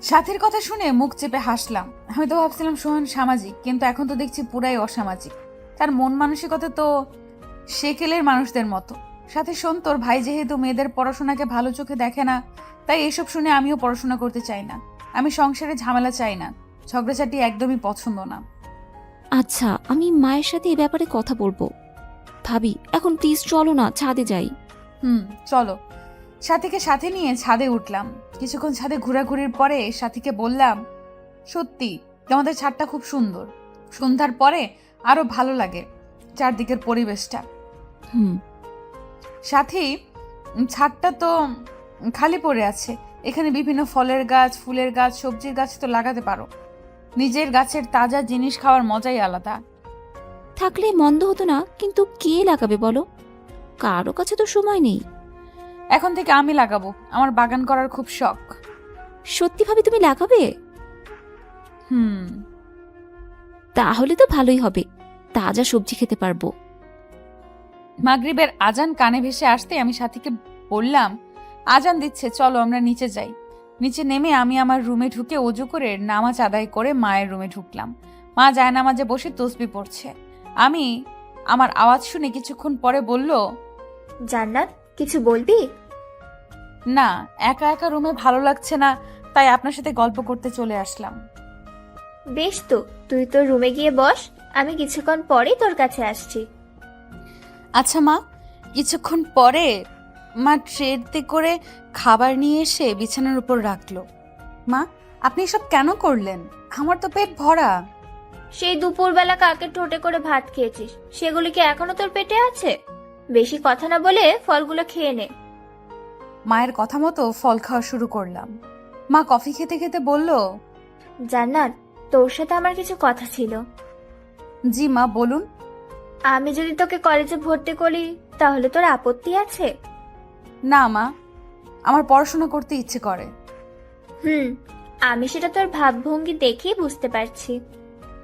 সাথীর কথা শুনে মুখ চেপে হাসলাম। আমি তো ভাবছিলাম সোহান সামাজিক, কিন্তু এখন তো দেখছি পুরাই অসামাজিক। তার মন মানসিকতা তো সেকেলের মানুষদের মতো। সাথে শোন, তোর ভাই যেহেতু মেয়েদের পড়াশোনাকে ভালো চোখে দেখে না, তাই এসব শুনে আমিও পড়াশোনা করতে চাই না। আমি সংসারে ঝামেলা চাই না, ঝগড়াঝাটি একদমই পছন্দ না। আচ্ছা, আমি মায়ের সাথে এ ব্যাপারে কথা বলবো। ভাবি, এখন প্লিজ চলো না, ছাদে যাই। চলো। সাথীকে সাথে নিয়ে ছাদে উঠলাম। কিছুক্ষণ ছাদে ঘোরাঘুরির পরে সাথীকে বললাম, সত্যি তোমাদের ছাদটা খুব সুন্দর। সন্ধ্যার পরে আরো ভালো লাগে চারদিকের পরিবেশটা। সাথী, ছাদটা তো খালি পড়ে আছে, এখানে বিভিন্ন ফলের গাছ, ফুলের গাছ, সবজির গাছ তো লাগাতে পারো। নিজের গাছের তাজা জিনিস খাওয়ার মজাই আলাদা। থাকলে মন্দ হতো না, কিন্তু কে লাগাবে বলো? কারো কাছে তো সময় নেই। এখন থেকে আমি লাগাবো, আমার বাগান করার খুব শখ। সত্যি ভাবি, তুমি লাগাবে? তাহলে তো ভালোই হবে, তাজা সবজি খেতে পারবো। মাগরিবের আজান কানে ভেসে আসতে আমি সাথীকে বললাম, আজান দিচ্ছে, চলো আমরা নিচে যাই। নিচে নেমে আমি আমার রুমে ঢুকে অজু করে নামাজ আদায় করে মায়ের রুমে ঢুকলাম। মা জায়নামাজে বসে তসবিহ পড়ছে। আমি আমার আওয়াজ শুনে কিছুক্ষণ পরে বলল, জান্নাত, কিছু বলবি? না, একা একা রুমে ভালো লাগছে না, তাই আপনার সাথে গল্প করতে চলে আসলাম। বেশ, তো তুই তোর রুমে গিয়ে বস, আমি কিছুক্ষণ পরেই তোর কাছে আসছি। আচ্ছা মা। কিছুক্ষণ পরে মা ট্রেতে করে খাবার নিয়ে এসে বিছানার উপর রাখলো। মা, আপনি এসব কেন করলেন? আমার তো পেট ভরা। সেই দুপুরবেলা কাকের ঠোঁটে করে ভাত খেয়েছিস, সেগুলি কি এখনো তোর পেটে আছে? বেশি কথা না বলে ফলগুলো খেয়ে নে। মায়ের কথা মতো ফল খাওয়া শুরু করলাম। মা কফি খেতে খেতে বলল, জান্নাত, তোর সাথে আমার কিছু কথা ছিল। জি মা, বলুন। আমি যদি তোকে কলেজে ভর্তি করি তাহলে তোর আপত্তি আছে? না মা, আমার পড়াশোনা করতে ইচ্ছে করে। আমি সেটা তোর ভাবভঙ্গি দেখেই বুঝতে পারছি।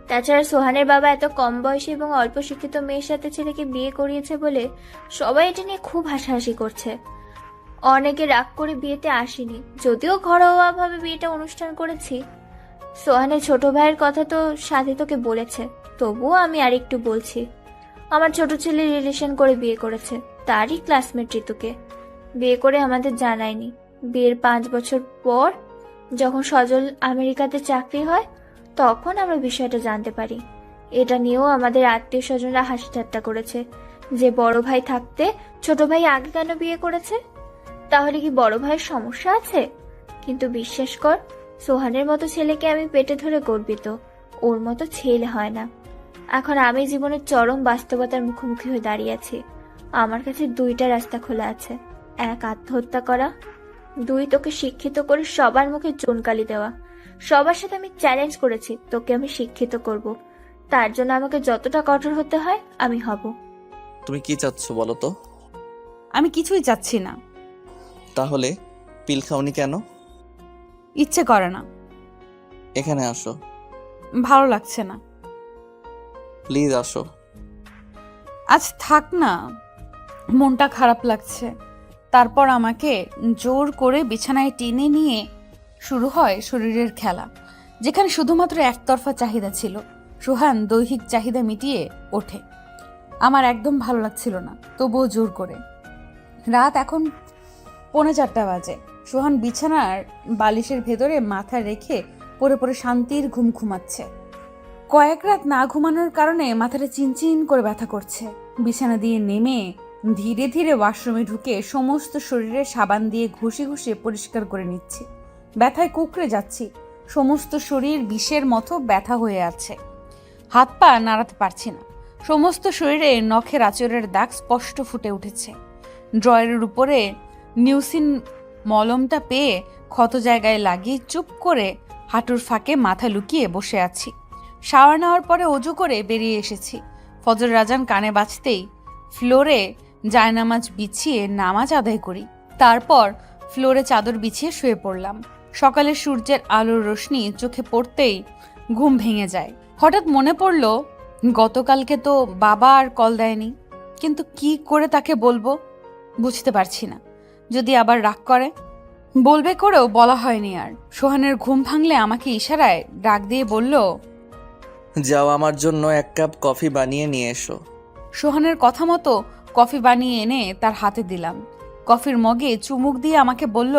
তাছাড়া সোহানের বাবা এত কম বয়সী এবং অল্প শিক্ষিত মেয়ের সাথে ছেলেকে বিয়ে করিয়েছে বলে সবাই এটা নিয়ে খুব হাসাহাসি করছে। অনেকে রাগ করে বিয়েতে আসেনি, যদিও ঘরোয়াভাবে বিয়েটা অনুষ্ঠান করেছি। সোহানের ছোট ভাইয়ের কথা তো সাথে তোকে বলেছে, তবুও আমি আরেকটু বলছি। আমার ছোট ছেলে রিলেশন করে বিয়ে করেছে, তারই ক্লাসমেট ঋতুকে। বিয়ে করে আমাদের জানায়নি। বিয়ের 5 বছর পর যখন সজল আমেরিকাতে চাকরি হয়, তখন আমরা বিষয়টা জানতে পারি। এটা নিয়েও আমাদের আত্মীয় স্বজনরা হাসি ঠাট্টা করেছে যে বড় ভাই থাকতে ছোট ভাই আগে কেন বিয়ে করেছে। তাহলে কি বড় ভাইয়ের সমস্যা আছে? কিন্তু বিশ্বাস কর, সোহানের মতো ছেলেকে আমি পেটে ধরে গর্বিত। ওর মতো ছেলে হয় না। এখন আমি জীবনের চরম বাস্তবতার মুখোমুখি হয়ে দাঁড়িয়ে আছি। আমার কাছে দুইটা রাস্তা খোলা আছে, এক আত্মহত্যা করা, দুই তোকে শিক্ষিত করে সবার মুখে চুনকালি দেওয়া। সবার সাথে আমি চ্যালেঞ্জ করেছি তোকে আমি শিক্ষিত করব। তার জন্য আমাকে যতটা কঠোর হতে হয় আমি হব। তুমি কি চাচ্ছ বলো তো? আমি কিছুই চাচ্ছি না। তাহলে পিল খাওনি কেন? ইচ্ছে করে না। এখানে আসো। ভালো লাগছে না। প্লিজ আসো। আজ থাক না, মনটা খারাপ লাগছে। তারপর আমাকে জোর করে বিছানায় টেনে নিয়ে শুরু হয় শরীরের খেলা, যেখানে শুধুমাত্র একতরফা চাহিদা ছিল। সোহান দৈহিক চাহিদা মিটিয়ে ওঠে। আমার একদম ভালো লাগছিল না, তবুও জোর করে। রাত এখন 3:45 বাজে। সোহান বিছানার বালিশের ভেতরে মাথা রেখে পড়ে পড়ে শান্তির ঘুম ঘুমাচ্ছে। কয়েক রাত না ঘুমানোর কারণে মাথাটা চিনচিন করে ব্যথা করছে। বিছানা দিয়ে নেমে ধীরে ধীরে ওয়াশরুমে ঢুকে সমস্ত শরীরে সাবান দিয়ে ঘষে ঘষে পরিষ্কার করে নিচ্ছি। ব্যথায় কুঁকড়ে যাচ্ছি। সমস্ত শরীর বিষের মতো ব্যথা হয়ে আছে। হাত পা নাড়াতে পারছি না। সমস্ত শরীরে নখের আঁচড়ের দাগ স্পষ্ট ফুটে উঠেছে। ড্রয়ারের উপরে নিউসিন মলমটা পেয়ে ক্ষত জায়গায় লাগিয়ে চুপ করে হাঁটুর ফাঁকে মাথা লুকিয়ে বসে আছি। শাওয়ার নেওয়ার পরে অজু করে বেরিয়ে এসেছি। ফজর আজান কানে বাজতেই ফ্লোরে জায়নামাজ বিছিয়ে নামাজ আদায় করি। তারপর ফ্লোরে চাদর বিছিয়ে শুয়ে পড়লাম। সকালের সূর্যের আলোর রোশনি চোখে পড়তেই ঘুম ভেঙে যায়। হঠাৎ মনে পড়ল গতকালকে তো বাবা আর কল দেয়নি, কিন্তু কি করে তাকে বলবো বুঝতে পারছি না। যদি আবার রাগ করে? বলবে করেও বলা হয়নি আর। সোহানের ঘুম ভাঙলে আমাকে ইশারায় ডাক দিয়ে বলল, যাও আমার জন্য 1 কাপ কফি বানিয়ে নিয়ে এসো। সোহানের কথা মতো কফি বানিয়ে এনে তার হাতে দিলাম। কফির মগে চুমুক দিয়ে আমাকে বলল,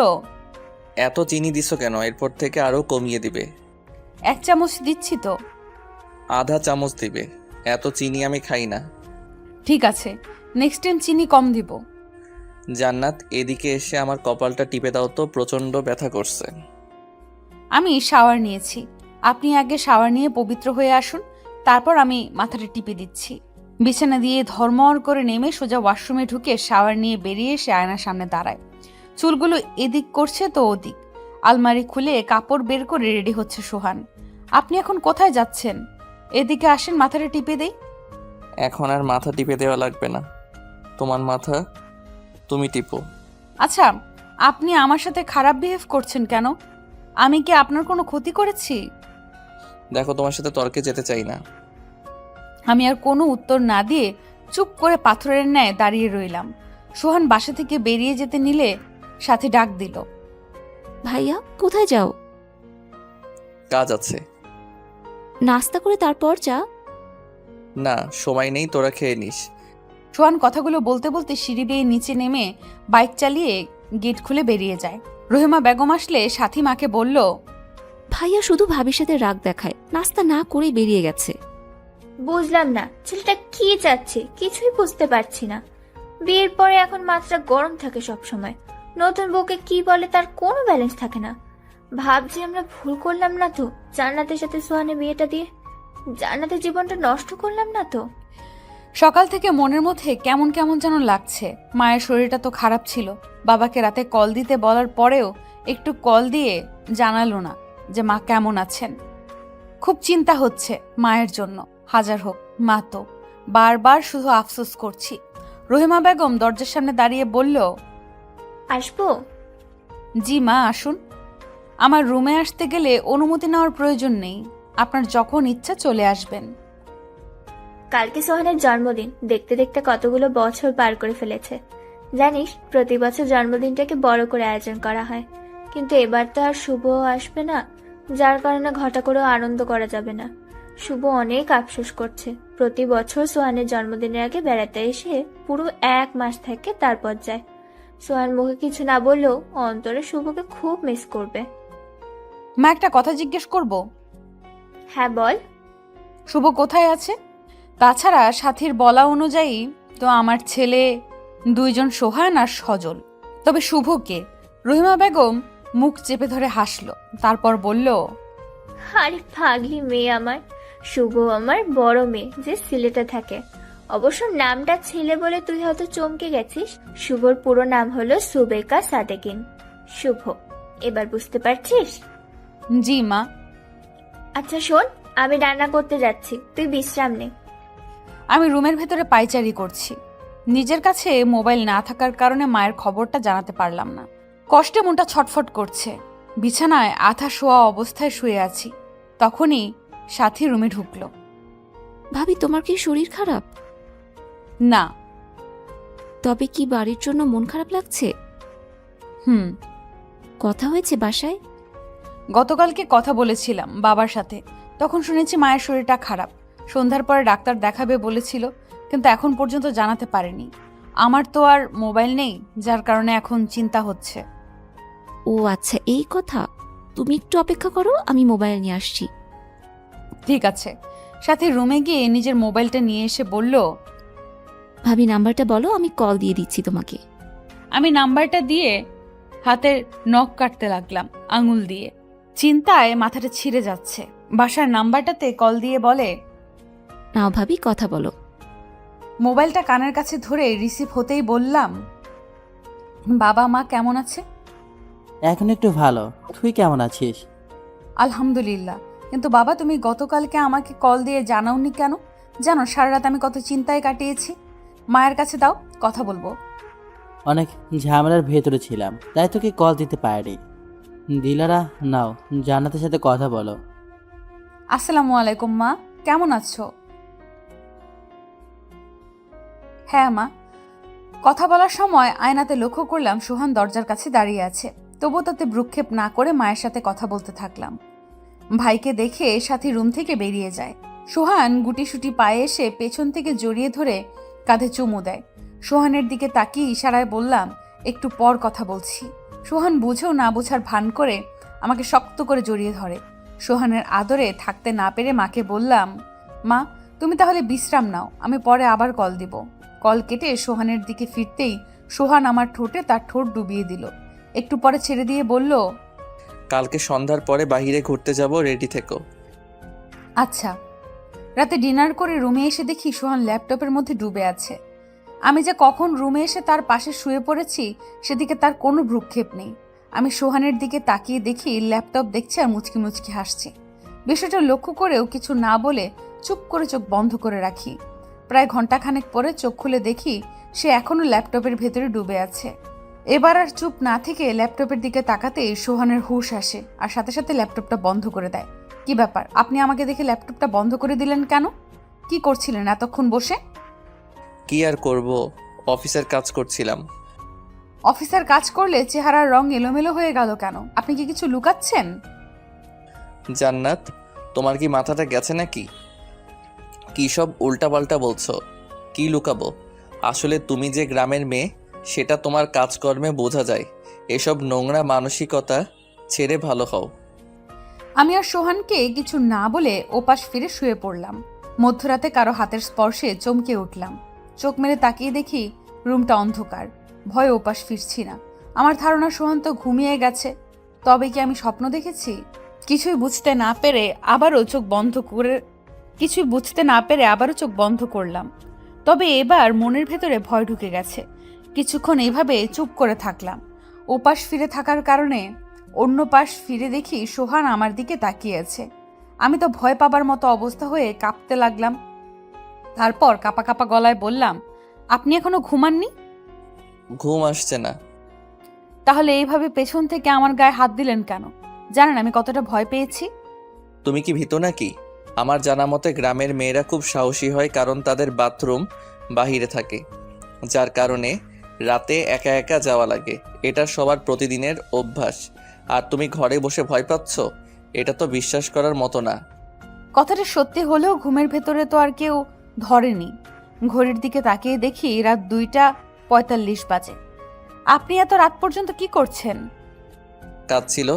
এত চিনি দিছো কেন? এরপর থেকে আরো কমিয়ে দিবে। 1 চামচ দিচ্ছি তো। আধা চামচ দিবে। এত চিনি আমি খাই না। ঠিক আছে, নেক্সট টাইম চিনি কম দিব। জান্নাত, এদিকে এসে আমার কপালটা টিপে দাও তো, প্রচন্ড ব্যথা করছে। আমি শাওয়ার নিয়েছি। আপনি আগে শাওয়ার নিয়ে পবিত্র হয়ে আসুন, তারপর আমি মাথাটা টিপে দিচ্ছি। বিছানা দিয়ে ধর্মর করে নেমে সোজা ওয়াশরুমে ঢুকে শাওয়ার নিয়ে বেরিয়ে এসে আয়নার সামনে দাঁড়ায়। চুলগুলো এদিক করছে তো ওদিক। আলমারি খুলে কাপড় বের করে রেডি হচ্ছে সোহান। আপনি এখন কোথায় যাচ্ছেন? এদিকে আসেন, মাথাটা টিপে দেই। এখন আর মাথা টিপে দেওয়া লাগবে না। তোমার মাথা তুমি টিপো। আচ্ছা, আপনি আমার সাথে খারাপ বিহেভ করছেন কেন? আমি কি আপনার কোনো ক্ষতি করেছি? দেখো, তোমার সাথে তর্কে যেতে চাই না। আমি আর কোনো উত্তর না দিয়ে চুপ করে পাথরের ন্যায় দাঁড়িয়ে রইলাম। সোহান বাসা থেকে বেরিয়ে যেতে নিলে সাথে ডাক দিল, ভাইয়া কোথায় যাও? কাজ আছে। নাস্তা করে তারপর যা। না, সময় নেই, তোরা খেয়ে নিস। সোহান কথাগুলো বলতে বলতে সিঁড়ি বেয়ে নিচে নেমে বাইক চালিয়ে গেট খুলে বেরিয়ে যায়। রহিমা বেগম আসলে সাথী মাকে বলল, ভাইয়া শুধু ভাবির সাথে রাগ দেখায়, নাস্তা না করে বেরিয়ে গেছে। বুঝলাম না ছেলেটা কি চাচ্ছে, কিছুই বুঝতে পারছি না। বিয়ের পরে এখন মাত্রা গরম থাকে সব সময়। নতুন বউকে কি বলে তার কোনো ব্যালেন্স থাকে না। ভাবছি আমরা ভুল করলাম না তো জান্নাতের সাথে সোহানের বিয়েটা দিয়ে? জান্নাতের জীবনটা নষ্ট করলাম না তো? সকাল থেকে মনের মধ্যে কেমন কেমন যেন লাগছে। মায়ের শরীরটা তো খারাপ ছিল। বাবাকে রাতে কল দিতে বলার পরেও একটু কল দিয়ে জানালো না যে মা কেমন আছেন। খুব চিন্তা হচ্ছে মায়ের জন্য। হাজার হোক, মা তো। বারবার শুধু আফসোস করছি। রহিমা বেগম দরজার সামনে দাঁড়িয়ে বলল, আসবো? জি মা, আসুন। আমার রুমে আসতে গেলে অনুমতি নেওয়ার প্রয়োজন নেই। আপনার যখন ইচ্ছা চলে আসবেন। কালকে সোহানের জন্মদিন। দেখতে দেখতে কতগুলো বছর পার করে ফেলেছে। জানিস, প্রতি বছর জন্মদিনটাকে বড় করে আয়োজন করা হয়, কিন্তু এবার তো আর শুভ আসবে না, যার কারণে ঘটা করেও আনন্দ করা যাবে না। শুভ অনেক আফসোস করছে। প্রতি বছর সোহানের জন্মদিনের আগে বেড়াতে এসে পুরো 1 মাস থেকে তারপর যায়। সোহান মুখে কিছু না বললেও অন্তরে শুভকে খুব মিস করবে। মা, একটা কথা জিজ্ঞেস করব? হ্যাঁ বল। শুভ কোথায় আছে? তাছাড়া সাথীর বলা অনুযায়ী তো আমার ছেলে 2 জন, সোহান আর সজল। তবে শুভকে? রহিমা বেগম মুখ চেপে ধরে হাসল, তারপর বলল, আরে পাগলি মেয়ে আমার, শুভ আমার বড় মেয়ে যে সিলেটে থাকে। অবশ্য নামটা ছেলে বলে তুই হয়তো চমকে গেছিস। শুভর পুরো নাম হলো সুবেকা সাদেকিন। শুভ, এবার বুঝতে পারছিস? জি মা। আচ্ছা শোন, আমি রান্না করতে যাচ্ছি, তুই বিশ্রাম নে। আমি রুমের ভেতরে পায়চারি করছি। নিজের কাছে মোবাইল না থাকার কারণে মায়ের খবরটা জানাতে পারলাম না। কষ্টে মনটা ছটফট করছে। বিছানায় আধা শোয়া অবস্থায় শুয়ে আছি। তখনই সাথী রুমে ঢুকলো। ভাবি, তোমার কি শরীর খারাপ? না। তবে কি বাড়ির জন্য মন খারাপ লাগছে? হুম। কথা হয়েছে বাসায়? গতকালকে কথা বলেছিলাম বাবার সাথে, তখন শুনেছি মায়ের শরীরটা খারাপ। সন্ধ্যার পরে ডাক্তার দেখাবে বলেছিল, কিন্তু এখন পর্যন্ত জানাতে পারেনি। আমার তো আর মোবাইল নেই, যার কারণে এখন চিন্তা হচ্ছে। ও আচ্ছা, এই কথা। তুমি একটু অপেক্ষা করো, আমি মোবাইল নিয়ে আসছি। ঠিক আছে। সাথে রুমে গিয়ে নিজের মোবাইলটা নিয়ে এসে বলল, ভাবি নাম্বারটা বলো, আমি কল দিয়ে দিচ্ছি তোমাকে। আমি নাম্বারটা দিয়ে হাতের নখ কাটতে লাগলাম আঙুল দিয়ে। চিন্তায় মাথাটা ছিঁড়ে যাচ্ছে। বাসার নাম্বারটাতে কল দিয়ে বলে, নাও ভাবি, কথা বলো। মোবাইলটা কানের কাছে ধরে রিসিভ হতেই বললাম, বাবা মা কেমন আছে? এখন একটু ভালো। তুই কেমন আছিস? আলহামদুলিল্লাহ। কিন্তু বাবা, তুমি গতকালকে আমাকে কল দিয়ে জানাওনি কেন? জানো সারা রাত আমি কত চিন্তায় কাটিয়েছি। মায়ের কাছে দাও, কথা বলবো। অনেক ঝামেলার ভেতরে ছিলাম, তাই তোকে কল দিতে পারিনি। দিলারা, নাও জান্নাতের সাথে কথা বলো। আসসালামু আলাইকুম মা, কেমন আছো? হ্যাঁ মা। কথা বলার সময় আয়নাতে লক্ষ্য করলাম সোহান দরজার কাছে দাঁড়িয়ে আছে। তবু তাতে ভ্রুক্ষেপ না করে মায়ের সাথে কথা বলতে থাকলাম। ভাইকে দেখে সাথী রুম থেকে বেরিয়ে যায়। সোহান গুটিসুটি পায়ে এসে পেছন থেকে জড়িয়ে ধরে কাঁধে চুমু দেয়। সোহানের দিকে তাকিয়ে ইশারায় বললাম, একটু পর কথা বলছি। সোহান বুঝেও না বোঝার ভান করে আমাকে শক্ত করে জড়িয়ে ধরে। সোহানের আদরে থাকতে না পেরে মাকে বললাম, মা তুমি তাহলে বিশ্রাম নাও, আমি পরে আবার কল দিব। কল কেটে সোহানের দিকে ফিরতেই সোহান আমার ঠোঁটে তার ঠোঁট ডুবিয়ে দিল। একটু পরে ছেড়ে দিয়ে বলল, কালকে সন্ধ্যার পরে বাইরে ঘুরতে যাব, রেডি থেকো। আচ্ছা। রাতে ডিনার করে রুমে এসে দেখি সোহান ল্যাপটপের মধ্যে ডুবে আছে। আমি যে কখন রুমে এসে তার পাশে শুয়ে পড়েছি সেদিকে তার কোনো ভ্রুক্ষেপ নেই। আমি সোহানের দিকে তাকিয়ে দেখি ল্যাপটপ দেখছে আর মুচকি মুচকি হাসছে। বিষয়টা লক্ষ্য করেও কিছু না বলে চুপ করে চোখ বন্ধ করে রাখি। প্রায় ঘন্টাখানেক পরে চোখ খুলে দেখি সে এখনো ল্যাপটপের ভেতরে ডুবে আছে। এবার আর চুপ না থেকে ল্যাপটপের দিকে তাকাতেই সোহানের হুঁশ আসে আর সাথে সাথে ল্যাপটপটা বন্ধ করে দেয়। কি ব্যাপার, আপনি আমাকে দেখে ল্যাপটপটা বন্ধ করে দিলেন কেন? কি করছিলেন এতক্ষণ বসে? কি আর করব, অফিসের কাজ করছিলাম। অফিসার কাজ করলে চেহারার রং এলোমেলো হয়ে গেল কেন? আপনি কি কিছু লুকাচ্ছেন? জান্নাত, তোমার কি মাথাটা গেছে নাকি? কি সব উল্টাপাল্টা বলছো? কি লুকাবো? আসলে তুমি যে গ্রামের মেয়ে সেটা তোমার কাজকর্মে বোঝা যায়। এসব নোংরা মানসিকতা ছেড়ে ভালো হও। আমি আর সোহানকে কিছু না বলে ওপাশ ফিরে শুয়ে পড়লাম। মধ্যরাতে কারো হাতের স্পর্শে চমকে উঠলাম। চোখ মেলে তাকিয়ে দেখি রুমটা অন্ধকার। ভয়ে ওপাশ ফিরছি না। আমার ধারণা সোহান তো ঘুমিয়ে গেছে। তবে কি আমি স্বপ্ন দেখেছি? কিছুই বুঝতে না পেরে আবারও চোখ বন্ধ করলাম। তবে এবার মনের ভেতরে ভয় ঢুকে গেছে। কিছুক্ষণ এইভাবে চুপ করে থাকলাম। ওপাশ ফিরে থাকার কারণে অন্য পাশ ফিরে দেখি সোহান আমার দিকে তাকিয়ে আছে। আমি তো ভয় পাবার মতো অবস্থা হয়ে কাঁপতে লাগলাম। তারপর কাঁপা কাঁপা গলায় বললাম, আপনি এখনো ঘুমাননি? ঘুম আসছে না। তাহলে এইভাবে পেছন থেকে আমার গায়ে হাত দিলেন কেন? জানেন আমি কতটা ভয় পেয়েছি? তুমি কি ভীত নাকি? আমার জানা মতে গ্রামের মেয়েরা খুব সাহসী হয়, কারণ তাদের বাথরুম বাহিরে থাকে, যার কারণে রাতে একা একা যাওয়া লাগে। এটা সবার প্রতিদিনের অভ্যাস। আর তুমি ঘরে বসে ভয় পাচ্ছ? এটা তো বিশ্বাস করার মতো না। কথাটা সত্যি হলেও ঘুমের ভেতরে তো আর কেউ ধরেনি। ঘড়ির দিকে তাকিয়ে দেখি রাত 2:45 বাজে। আপনি এত রাত পর্যন্ত কি করছেন? কাজ ছিল।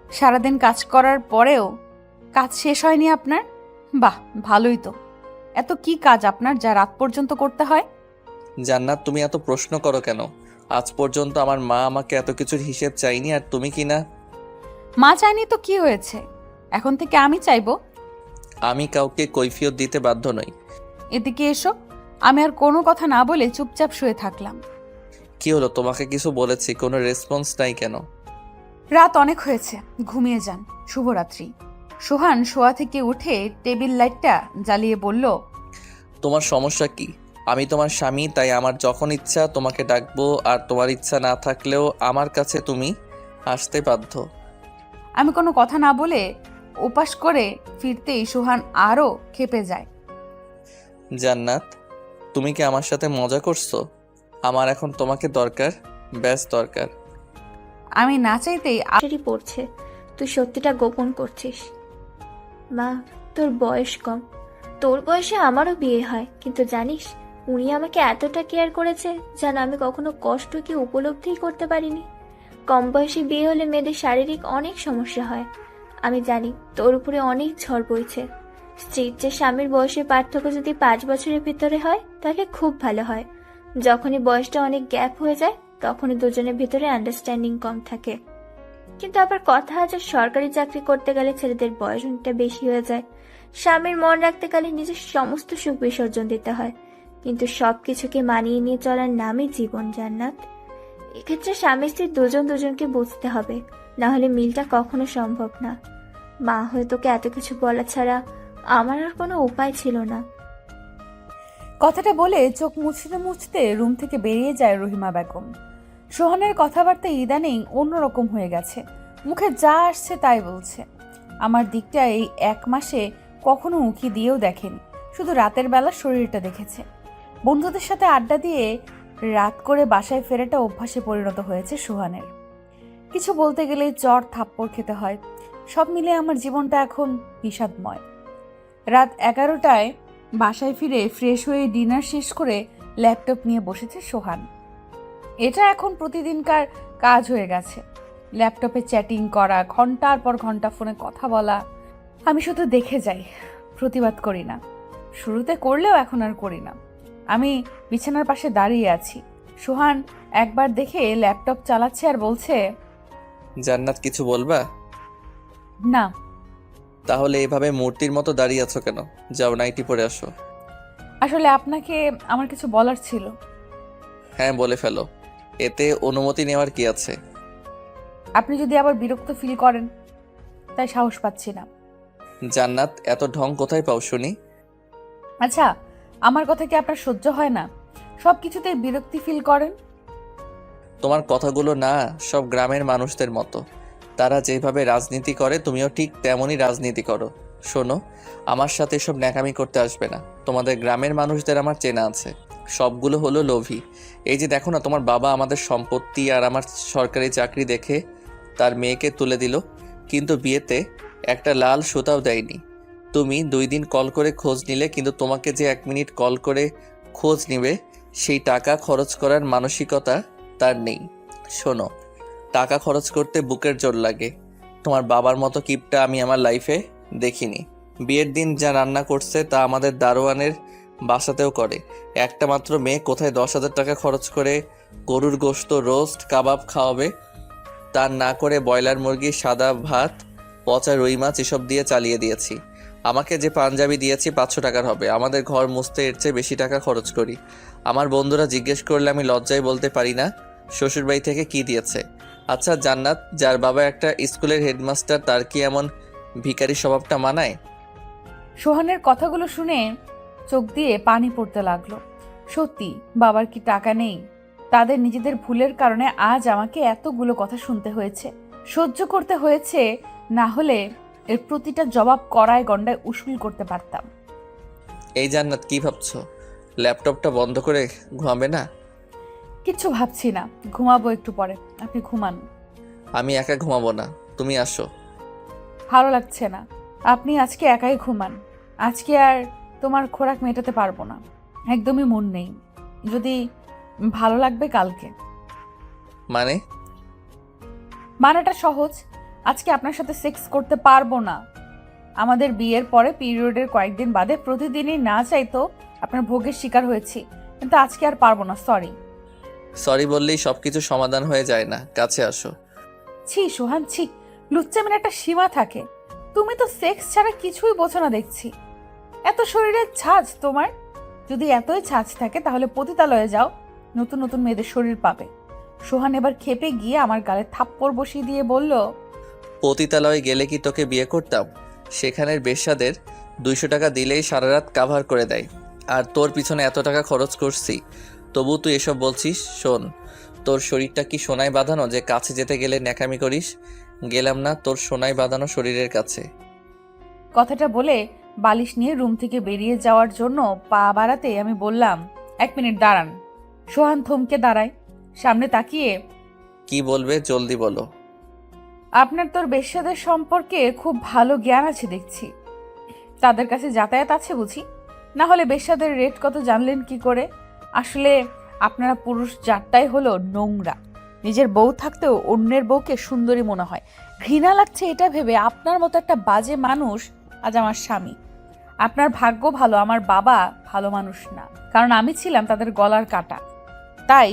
সারাদিন কাজ করার পরেও কাজ শেষ হয়নি আপনার? বাহ, ভালোই তো। এত কি কাজ আপনার যা রাত পর্যন্ত করতে হয়? জান্নাত, তুমি এত প্রশ্ন করো কেন? আজ পর্যন্ত আমার মা আমাকে এত কিছুর হিসেব চাইনি, আর তুমি কি না? মা চায়নি তো কি হয়েছে, এখন থেকে আমি চাইবো। আমি কাউকে কৈফিয়ত দিতে বাধ্য নই। এদিকে এসো। আমি আর কোনো কথা না বলে চুপচাপ শুয়ে থাকলাম। কি হলো, তোমাকে কিছু বলেছি, কোনো রেসপন্স নাই কেন? রাত অনেক হয়েছে, ঘুমিয়ে যান। শুভরাত্রি। সোহান শোয়া থেকে উঠে টেবিল লাইটটা জ্বালিয়ে বলল, তোমার সমস্যা কি? আমি তোমার স্বামী, তাই আমার যখন ইচ্ছা তোমাকে ডাকবো, আর তোমার ইচ্ছা না থাকলেও আমার কাছে তুমি আসতে বাধ্য। আমি কোনো কথা না বলে উপাস করে ফিরতেই সোহান আরও ক্ষেপে যায়। জান্নাত, তুমি কি আমার সাথে মজা করছো? আমার এখন তোমাকে দরকার, ব্যাস দরকার। আমি না চাইতেই আশারই পড়ছে তুই সত্যিটা গোপন করছিস। মা, তোর বয়স কম, তোর বয়সে আমারও বিয়ে হয়, কিন্তু জানিস উনি আমাকে এতটা কেয়ার করেছে যেন আমি কখনো কষ্ট কি উপলব্ধিই করতে পারিনি। কম বয়সে বিয়ে হলে মেয়েদের শারীরিক অনেক সমস্যা হয়। আমি জানি তোর উপরে অনেক ঝড় বইছে। স্ত্রীর চেয়ে স্বামীর বয়সের পার্থক্য যদি 5 বছরের ভিতরে হয় তাহলে খুব ভালো হয়। যখনই বয়সটা অনেক গ্যাপ হয়ে যায় তখনই দুজনের ভিতরে আন্ডারস্ট্যান্ডিং কম থাকে। কিন্তু আবার কথা আছে, সরকারি চাকরি করতে গেলে ছেলেদের বয়স অনেকটা বেশি হয়ে যায়। স্বামীর মন রাখতে গেলে নিজের সমস্ত সুখ বিসর্জন দিতে হয়, কিন্তু সবকিছুকে মানিয়ে নিয়ে চলার নামই জীবন জান্নাত। এক্ষেত্রে স্বামী স্ত্রী দুজন দুজনকে বুঝতে হবে, না হলে মিলটা কখনো সম্ভব না। মা হয়ে তোকে এত কিছু বলা ছাড়া আমার আর কোনো উপায় ছিল না। কথাটা বলে চোখ মুছতে মুছতে রুম থেকে বেরিয়ে যায় রহিমা বেগম। সোহানের কথাবার্তা ইদানিং অন্যরকম হয়ে গেছে, মুখে যা আসছে তাই বলছে। আমার দিকটা এই 1 মাসে কখনো উঁকি দিয়েও দেখেনি, শুধু রাতের বেলা শরীরটা দেখেছে। বন্ধুদের সাথে আড্ডা দিয়ে রাত করে বাসায় ফেরাটা অভ্যাসে পরিণত হয়েছে সোহানের। কিছু বলতে গেলেই চড় থাপ্পড় খেতে হয়। সব মিলে আমার জীবনটা এখন বিষাদময়। রাত 11টায় বাসায় ফিরে ফ্রেশ হয়ে ডিনার শেষ করে ল্যাপটপ নিয়ে বসেছে সোহান। এটা এখন প্রতিদিনকার কাজ হয়ে গেছে। ল্যাপটপে চ্যাটিং করা, ঘন্টার পর ঘন্টা ফোনে কথা বলা। আমি শুধু দেখে যাই, প্রতিবাদ করি না। শুরুতে করলেও এখন আর করি না। আমি বিছানার পাশে দাঁড়িয়ে আছি। সোহান একবার দেখে ল্যাপটপ চালাচ্ছে আর বলছে, জান্নাত, কিছু বলবা? না। তাহলে এভাবে মূর্তির মতো দাঁড়িয়ে আছো কেন? যাও, নাইটি পরে আসো। আসলে আপনাকে আমার কিছু বলার ছিল। হ্যাঁ, বলে ফেলো, এতে অনুমতি নেওয়ার কি আছে? আপনি যদি আবার বিরক্ত ফিল করেন, তাই সাহস পাচ্ছি না। জান্নাত, এত ঢং কোথায় পাও শুনি? আচ্ছা, আমার কথা কি আপনার সহ্য হয় না? সব কিছুতেই বিরক্তি ফিল করেন। তোমার কথাগুলো না সব গ্রামের মানুষদের মতো। তারা যেভাবে রাজনীতি করে তুমিও ঠিক তেমনই রাজনীতি করো। শোনো, আমার সাথে এসব ন্যাকামি করতে আসবে না। তোমাদের গ্রামের মানুষদের আমার চেনা আছে, সবগুলো হলো লোভী। এই যে দেখো না, তোমার বাবা আমাদের সম্পত্তি আর আমার সরকারি চাকরি দেখে তার মেয়েকে তুলে দিল, কিন্তু বিয়েতে একটা লাল সুতাও দেয়নি। তুমি 2 দিন কল করে খোঁজ নিলে, কিন্তু তোমাকে যে 1 মিনিট কল করে খোঁজ নিবে সেই টাকা খরচ করার মানসিকতা তার নেই। শোনো, টাকা খরচ করতে বুকের জোর লাগে। তোমার বাবার মতো কিপটা আমি আমার লাইফে দেখিনি। বিয়ের দিন যা রান্না করছে তা আমাদের দারোয়ানের বাসাতেও করে। একটা মাত্র মেয়ে কোথায় 10,000 টাকা খরচ করে গরুর গোশত, রোস্ট, কাবাব খাওয়াবে? তার না করে ব্রয়লার মুরগি, সাদা ভাত, পচা রুই মাছ এসব দিয়ে চালিয়ে দিয়েছি। আমাকে যে পাঞ্জাবি দিয়েছি 500 টাকার হবে। আমাদের ঘর মুছতে এর চেয়ে বেশি টাকা খরচ করি। আমার বন্ধুরা জিজ্ঞেস করলে আমি লজ্জায় বলতে পারি না শ্বশুরবাড়ি থেকে কি দিয়েছে। আচ্ছা জান্নাত, যার বাবা একটা স্কুলের হেডমাস্টার, তার কি এমন ভিখারি স্বভাবটা মানায়? সোহানের কথাগুলো শুনে চোখ দিয়ে পানি পড়তে লাগলো। সত্যি, বাবার কি টাকা নেই? তাদের নিজেদের ভুলের কারণে আজ আমাকে এতগুলো কথা শুনতে হয়েছে, সহ্য করতে হয়েছে। না হলে এর প্রতিটা জবাব কড়ায় গন্ডায় উসুল করতে পারতাম। এই জান্নাত, কি ভাবছো? ল্যাপটপটা বন্ধ করে ঘুমাবে না? কিচ্ছু ভাবছি না, ঘুমাবো একটু পরে। আপনি ঘুমান। আমি একা ঘুমাবো না, তুমি আসো। ভালো লাগছে না, আপনি আজকে একাই ঘুমান। আজকে আর তোমার খোরাক মেটাতে পারবো না, একদমই মন নেই। যদি ভালো লাগবে কালকে। মানে? মানেটা সহজ, আজকে আপনার সাথে সেক্স করতে পারবো না। আমাদের বিয়ের পরে পিরিয়ডের কয়েকদিন বাদে প্রতিদিনই না চাইতো আপনার ভোগের শিকার হয়েছি, কিন্তু আজকে আর পারবো না, সরি। সরি বললেই সব কিছু সমাধান হয়ে যায় না, কাছে আসো। ছি সোহান, ছি। লুচ্চামের একটা সীমা থাকে। তুমি তো সেক্স ছাড়া কিছুই বোঝো না দেখছি। এত শরীরের ছাঁচ তোমার। যদি এতই ছাঁচ থাকে তাহলে পতিতালয়ে যাও, নতুন নতুন মেয়েদের শরীর পাবে। সোহান এবার খেপে গিয়ে আমার গালে থাপ্পড় বসিয়ে দিয়ে বলল, পতিতালয়ে গেলে কি তোকে বিয়ে করতাম? সেখানের বেশ্যাদের 200 টাকা দিলেই সারা রাত কাভার করে দেয়, আর তোর পিছনে এত টাকা খরচ করছি, তবু তুই এসব বলছিস? শোন, তোর শরীরটা কি সোনায় বাঁধানো যে কাছে যেতে গেলে ন্যাকামি করিস? গেলাম না তোর সোনায় বাঁধানো শরীরের কাছে। কথাটা বলে বালিশ নিয়ে রুম থেকে বেরিয়ে যাওয়ার জন্য পা বাড়াতে আমি বললাম, 1 মিনিট দাঁড়ান। সোহান থমকে দাঁড়ায়, সামনে তাকিয়ে, কি বলবে জলদি বলো। আপনার তোর বেশ্যাদের সম্পর্কে খুব ভালো জ্ঞান আছে দেখছি। তাদের কাছে যাতায়াত আছে বুঝি? না হলে বেশ্যাদের রেট কত জানলেন কি করে? আসলে আপনারা পুরুষ জাতটাই হলো নোংরা। নিজের বউ থাকতেও অন্যের বউকে সুন্দরী মনে হয়। ঘৃণা লাগছে এটা ভেবে আপনার মতো একটা বাজে মানুষ আজ আমার স্বামী। আপনার ভাগ্য ভালো আমার বাবা ভালো মানুষ না, কারণ আমি ছিলাম তাদের গলার কাটা। তাই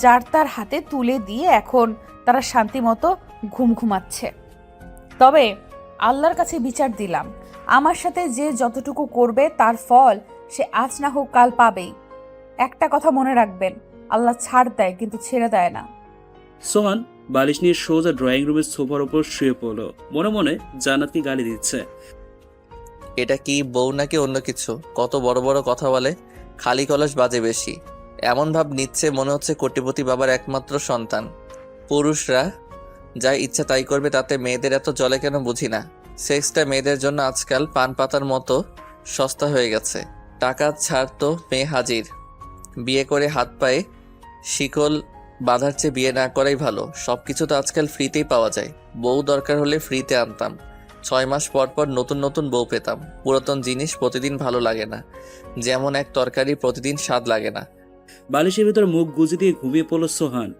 যার তার হাতে তুলে দিয়ে এখন তারা শান্তি মতো ঘুমাচ্ছে। তবে আল্লাহর কাছে বিচার দিলাম, আমার সাথে যে যতটুকু করবে তার ফল সে আজ না হোক কাল পাবেই। একটা কথা মনে রাখবেন, আল্লাহ ছাড় দেয় কিন্তু ছেড়ে দেয় না। সোহান বালিশ নিয়ে সোজা ড্রয়িং রুমের সোফার উপর শুয়ে পড়লো। মনে মনে জান্নাতকে গালি দিচ্ছে। এটা কি বউ নাকি অন্য কিছু? কত বড় বড় কথা বলে, খালি কলস বাজে বেশি। এমন ভাব নিচ্ছে মনে হচ্ছে কোটিপতি বাবার একমাত্র সন্তান। পুরুষরা যা ইচ্ছা তাই করবে, তাতে মেয়েদের এত জলে কেন বুঝি না। সেক্সটা মেয়েদের জন্য আজকাল পান পাতার মতো সস্তা হয়ে গেছে। টাকা ছাড় তো মেয়ে হাজির। বিয়ে করে হাত পায়ে শিকল বাঁধার চেয়ে বিয়ে না করাই ভালো। সব কিছু তো আজকাল ফ্রিতেই পাওয়া যায়। বউ দরকার হলে ফ্রিতে আনতাম, 6 মাস পর পর নতুন নতুন বউ পেতাম। পুরাতন জিনিস প্রতিদিন ভালো লাগে না, যেমন এক তরকারি প্রতিদিন স্বাদ লাগে না। বালিশের ভিতর মুখ গুজে দিয়ে ঘুমিয়ে পড়লো সোহান।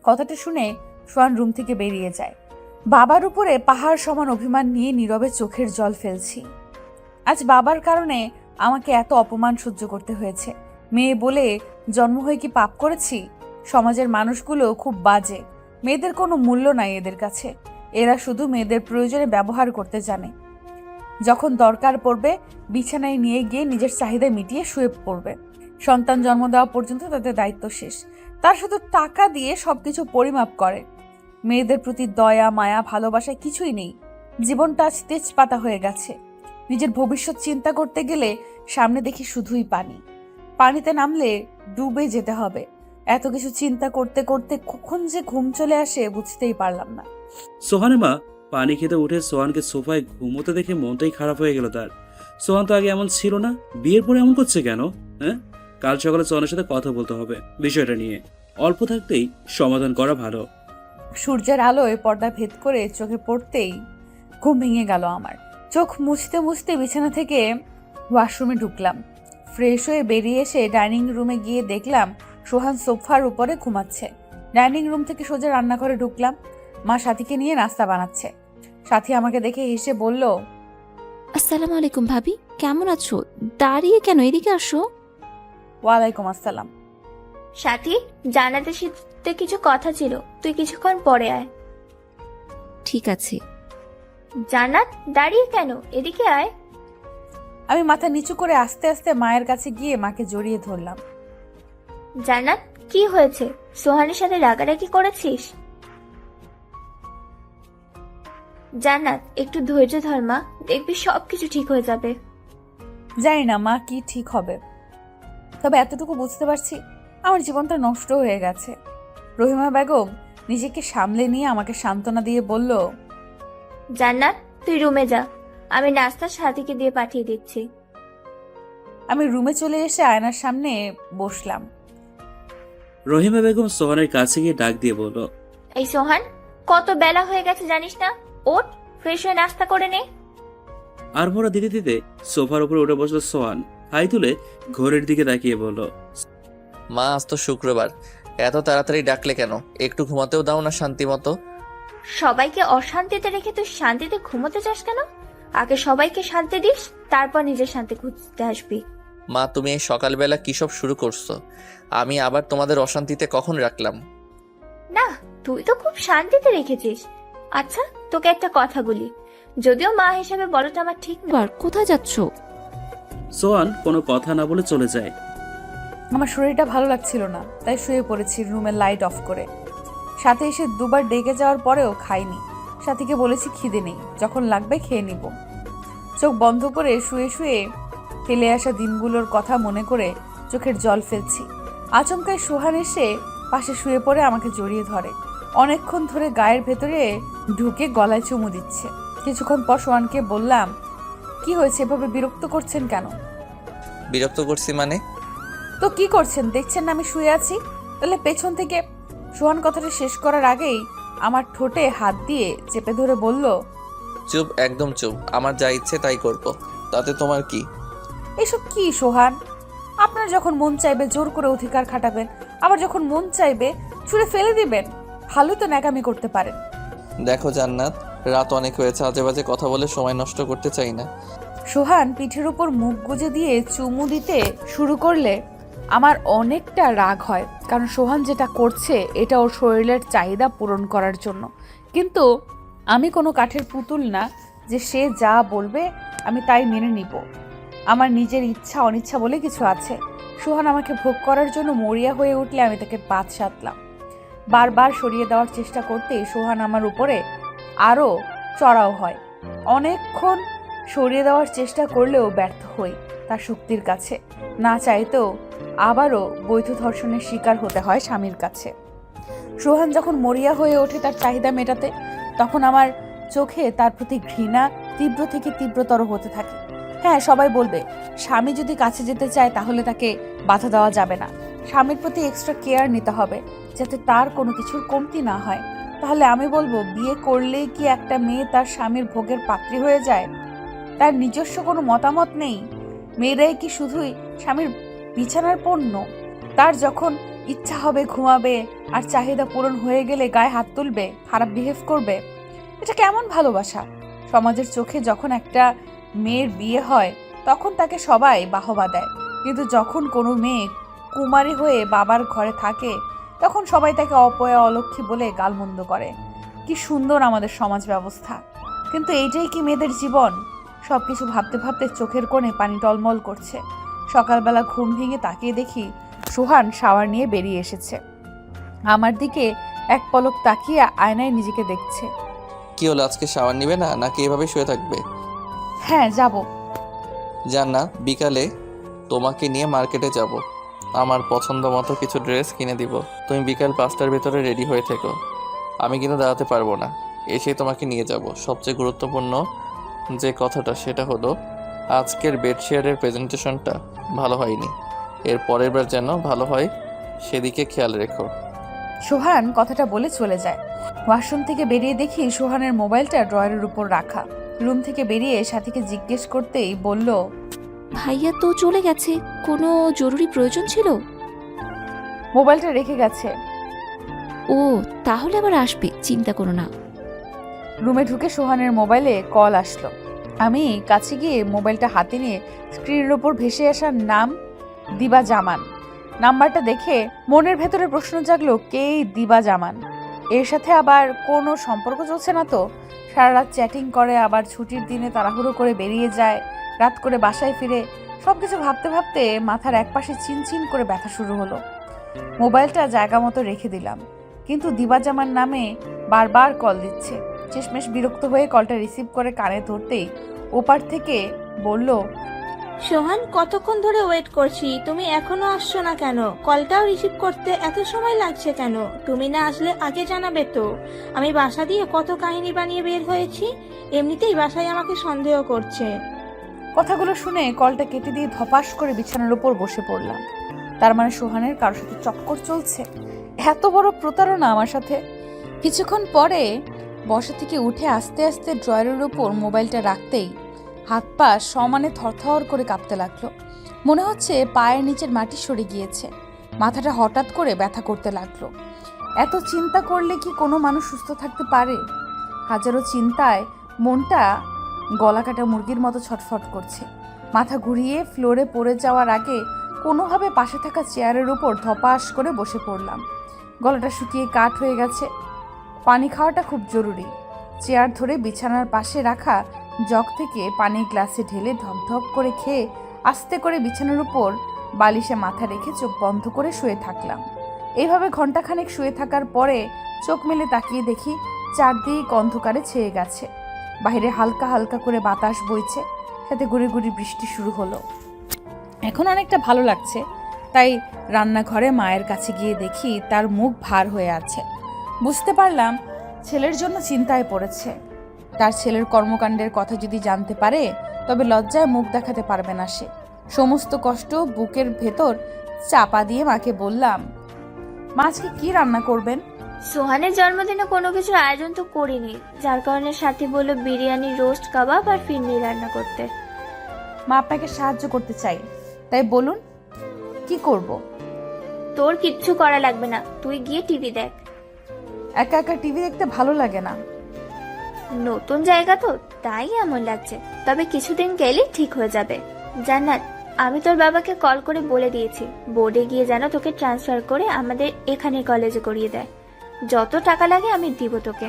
কথাটা শুনে সোহান রুম থেকে বেরিয়ে যায়। বাবার উপরে পাহাড় সমান অভিমান নিয়ে নীরবে চোখের জল ফেলছি। আজ বাবার কারণে আমাকে এত অপমান সহ্য করতে হয়েছে। মেয়ে বলে জন্ম হয়ে কি পাপ করেছি? সমাজের মানুষগুলো খুব বাজে। মেয়েদের কোনো মূল্য নাই এদের কাছে। এরা শুধু মেয়েদের প্রয়োজনে ব্যবহার করতে জানে। যখন দরকার পড়বে বিছানায় নিয়ে গিয়ে নিজের চাহিদা মিটিয়ে শুয়ে পড়বে। সন্তান জন্ম দেওয়া পর্যন্ত তাদের দায়িত্ব শেষ। তার শুধু টাকা দিয়ে সবকিছু পরিমাপ করে। মেয়েদের প্রতি দয়া মায়া ভালোবাসা কিছুই নেই। জীবনটা আজ তেজপাতা হয়ে গেছে। নিজের ভবিষ্যৎ চিন্তা করতে গেলে সামনে দেখি শুধুই পানি। পানিতে নামলে ডুবে যেতে হবে। এত কিছু চিন্তা করতে করতে কখন যে ঘুম চলে আসে বুঝতেই পারলাম না। সোহানের মা পানি খেতে উঠে সোহানকে সোফায় ঘুমোতে দেখে মনটাই খারাপ হয়ে গেল তার। সোহান তো আগে এমন ছিল না, বিয়ের পরে এমন করছে কেন? হ্যাঁ, কাল সকালে সোহানের সাথে কথা বলতে হবে বিষয়টা নিয়ে। অল্প থাকতেই সমাধান করা ভালো। সূর্যের আলোয় পর্দা ভেদ করে চোখে পড়তেই ঘুম ভেঙে গেল আমার। চোখ মুছতে মুছতে বিছানা থেকে ওয়াশরুমে ঢুকলাম। ফ্রেশ হয়ে বেরিয়ে এসে ডাইনিং রুমে গিয়ে দেখলাম সোহান সোফার উপরে ঘুমাচ্ছে। ডাইনিং রুম থেকে সোজা রান্নাঘরে ঢুকলাম। মা সাথীকে নিয়ে নাস্তা বানাচ্ছে। সাথী আমাকে দেখে হেসে বলল, আসসালামু আলাইকুম ভাবি, কেমন আছো? দাঁড়িয়ে কেন, এদিকে আসো। ওয়ালাইকুম আসসালাম। সাথী, জান্নাতের সাথে কিছু কথা ছিল, তুই কিছুক্ষণ পরে আয়। ঠিক আছে। জান্নাত, দাঁড়িয়ে কেন, এদিকে আয়। আমি মাথা নিচু করে আস্তে আস্তে মায়ের কাছে গিয়ে মাকে জড়িয়ে ধরলাম। জান্নাত, কি হয়েছে? সোহানের সাথে রাগারাগি করেছিস? জান্নাত, একটু ধৈর্য ধর মা, দেখবি সবকিছু ঠিক হয়ে যাবে। জানি না মা কি ঠিক হবে, তবে এতটুকু বুঝতে পারছি আমার জীবনটা নষ্ট হয়ে গেছে। রহিমা বেগম নিজেকে সামলে নিয়ে আমাকে সান্ত্বনা দিয়ে বলল, জান্নাত, তুই রুমে যা, আমি নাস্তা সাথীকে দিয়ে পাঠিয়ে দিচ্ছি। আমি রুমে চলে এসে আয়নার সামনে বসলাম। রহিমা বেগম সোহানের কাছে গিয়ে ডাক দিয়ে বলল, এই সোহান, কত বেলা হয়ে গেছে জানিস না? ওঠ, ফ্রেশ হয়ে নাস্তা করে নে। আর মোরা দিতে দিতে সোফার উপরে উঠে বসলো সোহান। হাই তুলে ঘড়ির দিকে তাকিয়ে বলল, মা আজ তো শুক্রবার, এত তাড়াতাড়ি ডাকলে কেন? একটু ঘুমাতেও দাও না শান্তি মতো? সবাইকে অশান্তিতে রেখে তুই শান্তিতে ঘুমোতে চাস কেন? আগে সবাইকে শান্তি দিস, তারপর নিজের শান্তি খুঁজতে আসবি। মা, তুমি এই সকালবেলা কী সব শুরু করছো? আমি আবার তোমাদের অশান্তিতে কখন রাখলাম? না, তুই তো খুব শান্তিতে রেখেছিস। আচ্ছা, তোকে একটা কথা বলি, যদিও মা হিসেবে বলাটা আমার ঠিক না। এবার কোথায় যাচ্ছ? সোহান কোনো কথা না বলে চলে যায়। আমার শরীরটা ভালো লাগছিল না, তাই শুয়ে পড়েছি রুমের লাইট অফ করে। সাথে এসে দুবার ডেকে যাওয়ার পরেও খাইনি। সাথীকে বলেছি খিদে নেই, যখন লাগবে খেয়ে নিব। চোখ বন্ধ করে শুয়ে শুয়ে ফেলে আসা দিনগুলোর কথা মনে করে চোখের জল ফেলছি। আচমকায় সোহান এসে পাশে শুয়ে পড়ে আমাকে জড়িয়ে ধরে। অনেকক্ষণ ধরে গায়ের ভেতরে ঢুকে গলায় চুমু দিচ্ছে। কিছুক্ষণ পর সোহানকে বললাম, কি হয়েছে, এভাবে বিরক্ত করছেন কেন? বিরক্ত করছি মানে? তো কি করছেন, দেখছেন না আমি শুয়ে আছি? তাহলে পেছন থেকে। সোহান কথাটা শেষ করার আগেই আমার ঠোঁটে হাত দিয়ে চেপে ধরে বলল, চুপ, একদম চুপ। আমার যা ইচ্ছে তাই করব, তাতে তোমার কি? এসব কি সোহান? আপনার যখন মন চাইবে জোর করে অধিকার খাটাবেন, আবার যখন মন চাইবে ছুঁড়ে ফেলে দিবেন। ভালোই তো ন্যাকামি করতে পারেন। দেখো জান্নাত, রাত অনেক হয়েছে, আজে বাজে কথা বলে সময় নষ্ট করতে চাই না। সোহান পিঠের উপর মুখ গুজে দিয়ে চুমু দিতে শুরু করলে আমার অনেকটা রাগ হয়, কারণ সোহান যেটা করছে এটা ওর শরীরের চাহিদা পূরণ করার জন্য। কিন্তু আমি কোনো কাঠের পুতুল না যে সে যা বলবে আমি তাই মেনে নিব। আমার নিজের ইচ্ছা অনিচ্ছা বলে কিছু আছে। সোহান আমাকে ভোগ করার জন্য মরিয়া হয়ে উঠলে আমি তাকে বাদ সাধলাম। বারবার সরিয়ে দেওয়ার চেষ্টা করতেই সোহান আমার উপরে আরও চড়াও হয়। অনেকক্ষণ সরিয়ে দেওয়ার চেষ্টা করলেও ব্যর্থ হই তার শক্তির কাছে। না চাইতেও আবারও বৈধ ধর্ষণের শিকার হতে হয় স্বামীর কাছে। সোহান যখন মরিয়া হয়ে ওঠে তার চাহিদা মেটাতে, তখন আমার চোখে তার প্রতি ঘৃণা তীব্র থেকে তীব্রতর হতে থাকে। হ্যাঁ, সবাই বলবে স্বামী যদি কাছে যেতে চায় তাহলে তাকে বাধা দেওয়া যাবে না। স্বামীর প্রতি এক্সট্রা কেয়ার নিতে হবে যাতে তার কোনো কিছুর কমতি না হয়। তাহলে আমি বলবো, বিয়ে করলেই কি একটা মেয়ে তার স্বামীর ভোগের পাত্রী হয়ে যায়? তার নিজস্ব কোনো মতামত নেই? মেয়েরাই কি শুধুই স্বামীর বিছানার পণ্য? তার যখন ইচ্ছা হবে ঘুমাবে, আর চাহিদা পূরণ হয়ে গেলে গায়ে হাত তুলবে, খারাপ বিহেভ করবে? এটা কেমন ভালোবাসা? সমাজের চোখে যখন একটা মেয়ের বিয়ে হয় তখন তাকে সবাই বাহবা দেয়, কিন্তু যখন কোনো মেয়ে কুমারী হয়ে বাবার ঘরে থাকে তখন সবাই তাকে অপয়া অলক্ষী বলে গালমন্দ করে। কি সুন্দর আমাদের সমাজ ব্যবস্থা! কিন্তু এইটাই কি মেয়েদের জীবন? সবকিছু ভাবতে ভাবতে চোখের কোণে পানি টলমল করছে। সকালবেলা ঘুম ভেঙে তাকিয়ে দেখি সোহান শাওয়ার নিয়ে বেরিয়ে এসেছে। আমার দিকে এক পলক তাকিয়ে আয়নায় নিজেকে দেখছে। কি হলো, আজকে শাওয়ার নিবে না নাকি এভাবে শুয়ে থাকবে? হ্যাঁ, যাব। জান্নাত, বিকালে তোমাকে নিয়ে মার্কেটে যাব। আমার পছন্দ মতো কিছু ড্রেস কিনে দিব। তুমি বিকাল 5টার ভেতরে রেডি হয়ে থেকো। আমি কিন্তু দাঁড়াতে পারবো না, এসে তোমাকে নিয়ে যাব। সবচেয়ে গুরুত্বপূর্ণ যে কথাটা সেটা হলো, আজকের বেডশেয়ারের প্রেজেন্টেশনটা ভালো হয়নি। এর পরের বার যেন ভালো হয় সেদিকে খেয়াল রেখো। সোহান কথাটা বলে চলে যায়। ওয়াশরুম থেকে বেরিয়ে দেখি সোহানের মোবাইলটা ড্রয়ারের উপর রাখা। রুম থেকে বেরিয়ে সাথীকে জিজ্ঞেস করতেই বলল, ভাইয়া তো চলে গেছে, কোনো জরুরি প্রয়োজন ছিল? মোবাইলটা রেখে গেছে। ও, তাহলে আবার আসবে, চিন্তা করো না। রুমে ঢুকে সোহানের মোবাইলে কল আসলো। আমি কাছে গিয়ে মোবাইলটা হাতে নিয়ে স্ক্রিনের ওপর ভেসে আসার নাম দিবা জামান। নাম্বারটা দেখে মনের ভেতরে প্রশ্ন জাগলো, কে দিবা জামান? এর সাথে আবার কোনো সম্পর্ক চলছে না তো? সারা রাত চ্যাটিং করে, আবার ছুটির দিনে তাড়াহুড়ো করে বেরিয়ে যায়, রাত করে বাসায় ফিরে। সবকিছু ভাবতে ভাবতে মাথার একপাশে চিনচিন করে ব্যথা শুরু হলো। মোবাইলটা জায়গা মতো রেখে দিলাম, কিন্তু দিবা জামান নামে বারবার কল দিচ্ছে। শেষমেশ বিরক্ত হয়ে কলটা রিসিভ করে কানে ধরতেই ওপার থেকে বলল, সোহান, কতক্ষণ ধরে ওয়েট করছি, তুমি এখনো আসছো না কেন? কলটাও রিসিভ করতে এত সময় লাগছে কেন? তুমি না আসলে আগে জানাবে তো। আমি বাসা দিয়ে কত কাহিনী বানিয়ে বের হয়েছি, এমনিতেই বাসায় আমাকে সন্দেহ করছে। কথাগুলো শুনে কলটা কেটে দিয়ে ধপাস করে বিছানার উপর বসে পড়লাম। তার মানে সোহানের কারোর সাথে চক্কর চলছে? এত বড় প্রতারণা আমার সাথে! কিছুক্ষণ পরে বসা থেকে উঠে আস্তে আস্তে ড্রয়ারের উপর মোবাইলটা রাখতেই হাত পা সমানে থরথর করে কাঁপতে লাগলো। মনে হচ্ছে পায়ের নিচের মাটি সরে গিয়েছে। মাথাটা হঠাৎ করে ব্যথা করতে লাগলো। এত চিন্তা করলে কি কোনো মানুষ সুস্থ থাকতে পারে? হাজারো চিন্তায় মনটা গলা কাটা মুরগির মতো ছটফট করছে। মাথা ঘুরিয়ে ফ্লোরে পড়ে যাওয়ার আগে কোনোভাবে পাশে থাকা চেয়ারের উপর ধপাস করে বসে পড়লাম। গলাটা শুকিয়ে কাঠ হয়ে গেছে। পানি খাওয়াটা খুব জরুরি। চেয়ার ধরে বিছানার পাশে রাখা জগ থেকে পানি গ্লাসে ঢেলে ঢকঢক করে খেয়ে আস্তে করে বিছানার উপর বালিশে মাথা রেখে চোখ বন্ধ করে শুয়ে থাকলাম। এইভাবে ঘন্টাখানেক শুয়ে থাকার পরে চোখ মেলে তাকিয়ে দেখি চারদিক অন্ধকারে ছেয়ে গেছে। বাইরে হালকা হালকা করে বাতাস বইছে, সাথে গুড়ি গুড়ি বৃষ্টি শুরু হলো। এখন অনেকটা ভালো লাগছে। তাই রান্নাঘরে মায়ের কাছে গিয়ে দেখি তার মুখ ভার হয়ে আছে। বুঝতে পারলাম ছেলের জন্য চিন্তায় পড়েছে। তার ছেলের কর্মকাণ্ডের কথা যদি জানতে পারে তবে লজ্জায় মুখ দেখাতে পারবে না সে। সমস্ত কষ্ট বুকের ভেতর চাপা দিয়ে মাকে বললাম, মা আজকে কি রান্না করবেন? সোহানের জন্মদিনে কোনো কিছুর আয়োজন তো করিনি, যার কারণে সাথী বলল বিরিয়ানি, রোস্ট, কাবাব আর ফিরনি রান্না করতে। মা আপনাকে সাহায্য করতে চাই, তাই বলুন কি করব? তোর কিচ্ছু করা লাগবে না, তুই গিয়ে টিভি দেখ। একা একা টিভি দেখতে ভালো লাগে না। নতুন জায়গা তো তাই এমন লাগছে, তবে কিছুদিন গেলে ঠিক হয়ে যাবে। জান্নাত, আমি তোর বাবাকে কল করে বলে দিয়েছি বোর্ডে গিয়ে যেন তোকে ট্রান্সফার করে আমাদের এখানে কলেজে করিয়ে দেয়। যত টাকা লাগে আমি দিব তোকে।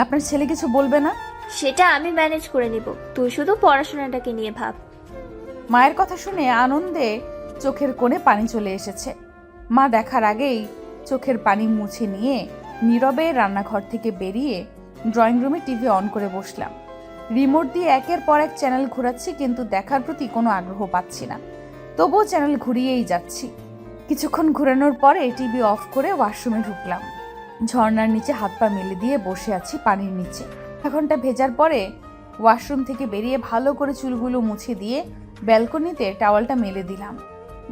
আপনার ছেলে কিছু বলবে না? সেটা আমি ম্যানেজ করে নিব, তুই শুধু পড়াশোনাটাকে নিয়ে ভাব। মায়ের কথা শুনে আনন্দে চোখের কোণে পানি চলে এসেছে। মা দেখার আগেই চোখের পানি মুছে নিয়ে নীরবে রান্নাঘর থেকে বেরিয়ে ড্রয়িং রুমে টিভি অন করে বসলাম। রিমোট দিয়ে একের পর এক চ্যানেল ঘোরাচ্ছি, কিন্তু দেখার প্রতি কোনো আগ্রহ পাচ্ছি না। তবুও চ্যানেল ঘুরিয়েই যাচ্ছি। কিছুক্ষণ ঘোরানোর পরে টিভি অফ করে ওয়াশরুমে ঢুকলাম। ঝর্ণার নিচে হাত পা মেলে দিয়ে বসে আছি পানির নিচে। 1 ঘন্টা ভেজার পরে ওয়াশরুম থেকে বেরিয়ে ভালো করে চুলগুলো মুছে দিয়ে ব্যালকনিতে টাওয়ালটা মেলে দিলাম।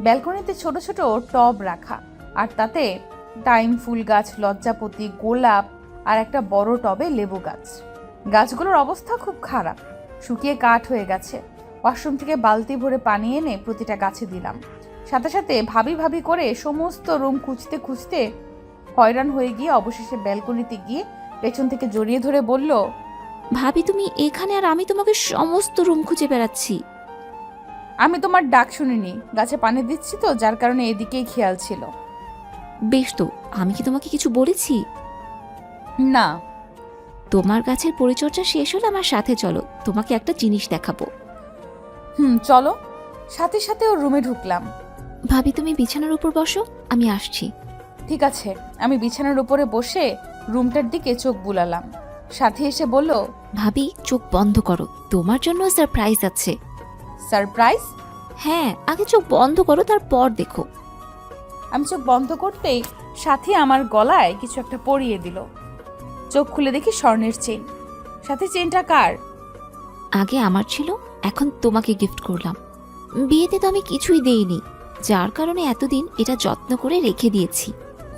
ব্যালকনিতে ছোট ছোট টব রাখা, আর তাতে টাইম ফুল গাছ, লজ্জাপতি, গোলাপ আর একটা বড় টবে লেবু গাছ। গাছগুলোর অবস্থা খুব খারাপ, শুকিয়ে কাঠ হয়ে গেছে। ওয়াশরুম থেকে বালতি ভরে পানি এনে প্রতিটা গাছে দিলাম। সাথে সাথে ভাবি ভাবি করে সমস্ত রুম খুঁজতে খুঁজতে হয়রান হয়ে গিয়ে অবশেষে ব্যালকনিতে গিয়ে পেছন থেকে জড়িয়ে ধরে বলল, ভাবি তুমি এখানে আর আমি তোমাকে সমস্ত রুম খুঁজে বেড়াচ্ছি। আমি তোমার ডাক শুনিনি, গাছে পানি দিচ্ছি তো, যার কারণে এদিকেই খেয়াল ছিল। বেশ তো, আমি কি তোমাকে কিছু বলেছি? না। তোমার গাছের পরিচর্যা শেষ হলে আমার সাথে চলো, তোমাকে একটা জিনিস দেখাবো। চলো। সাথে সাথে ওর রুমে ঢুকলাম। ভাবি তুমি বিছানার উপর বসো, আমি আসছি। ঠিক আছে। আমি বিছানার উপরে বসে রুমটার দিকে চোখ বুলালাম। সাথে এসে বলল, ভাবি চোখ বন্ধ করো, তোমার জন্য সারপ্রাইজ আছে। সারপ্রাইজ? হ্যাঁ, আগে চোখ বন্ধ করো, তারপর দেখো। আমি চোখ বন্ধ করতেই সাথী আমার গলায় কিছু একটা পরিয়ে দিল। চোখ খুলে দেখি স্বর্ণের চেন। সাথে চেনটা কার? আগে আমার ছিল, এখন তোমাকে গিফট করলাম। বিয়েতে তো আমি কিছুই দেইনি, যার কারণে এতদিন এটা যত্ন করে রেখে দিয়েছি।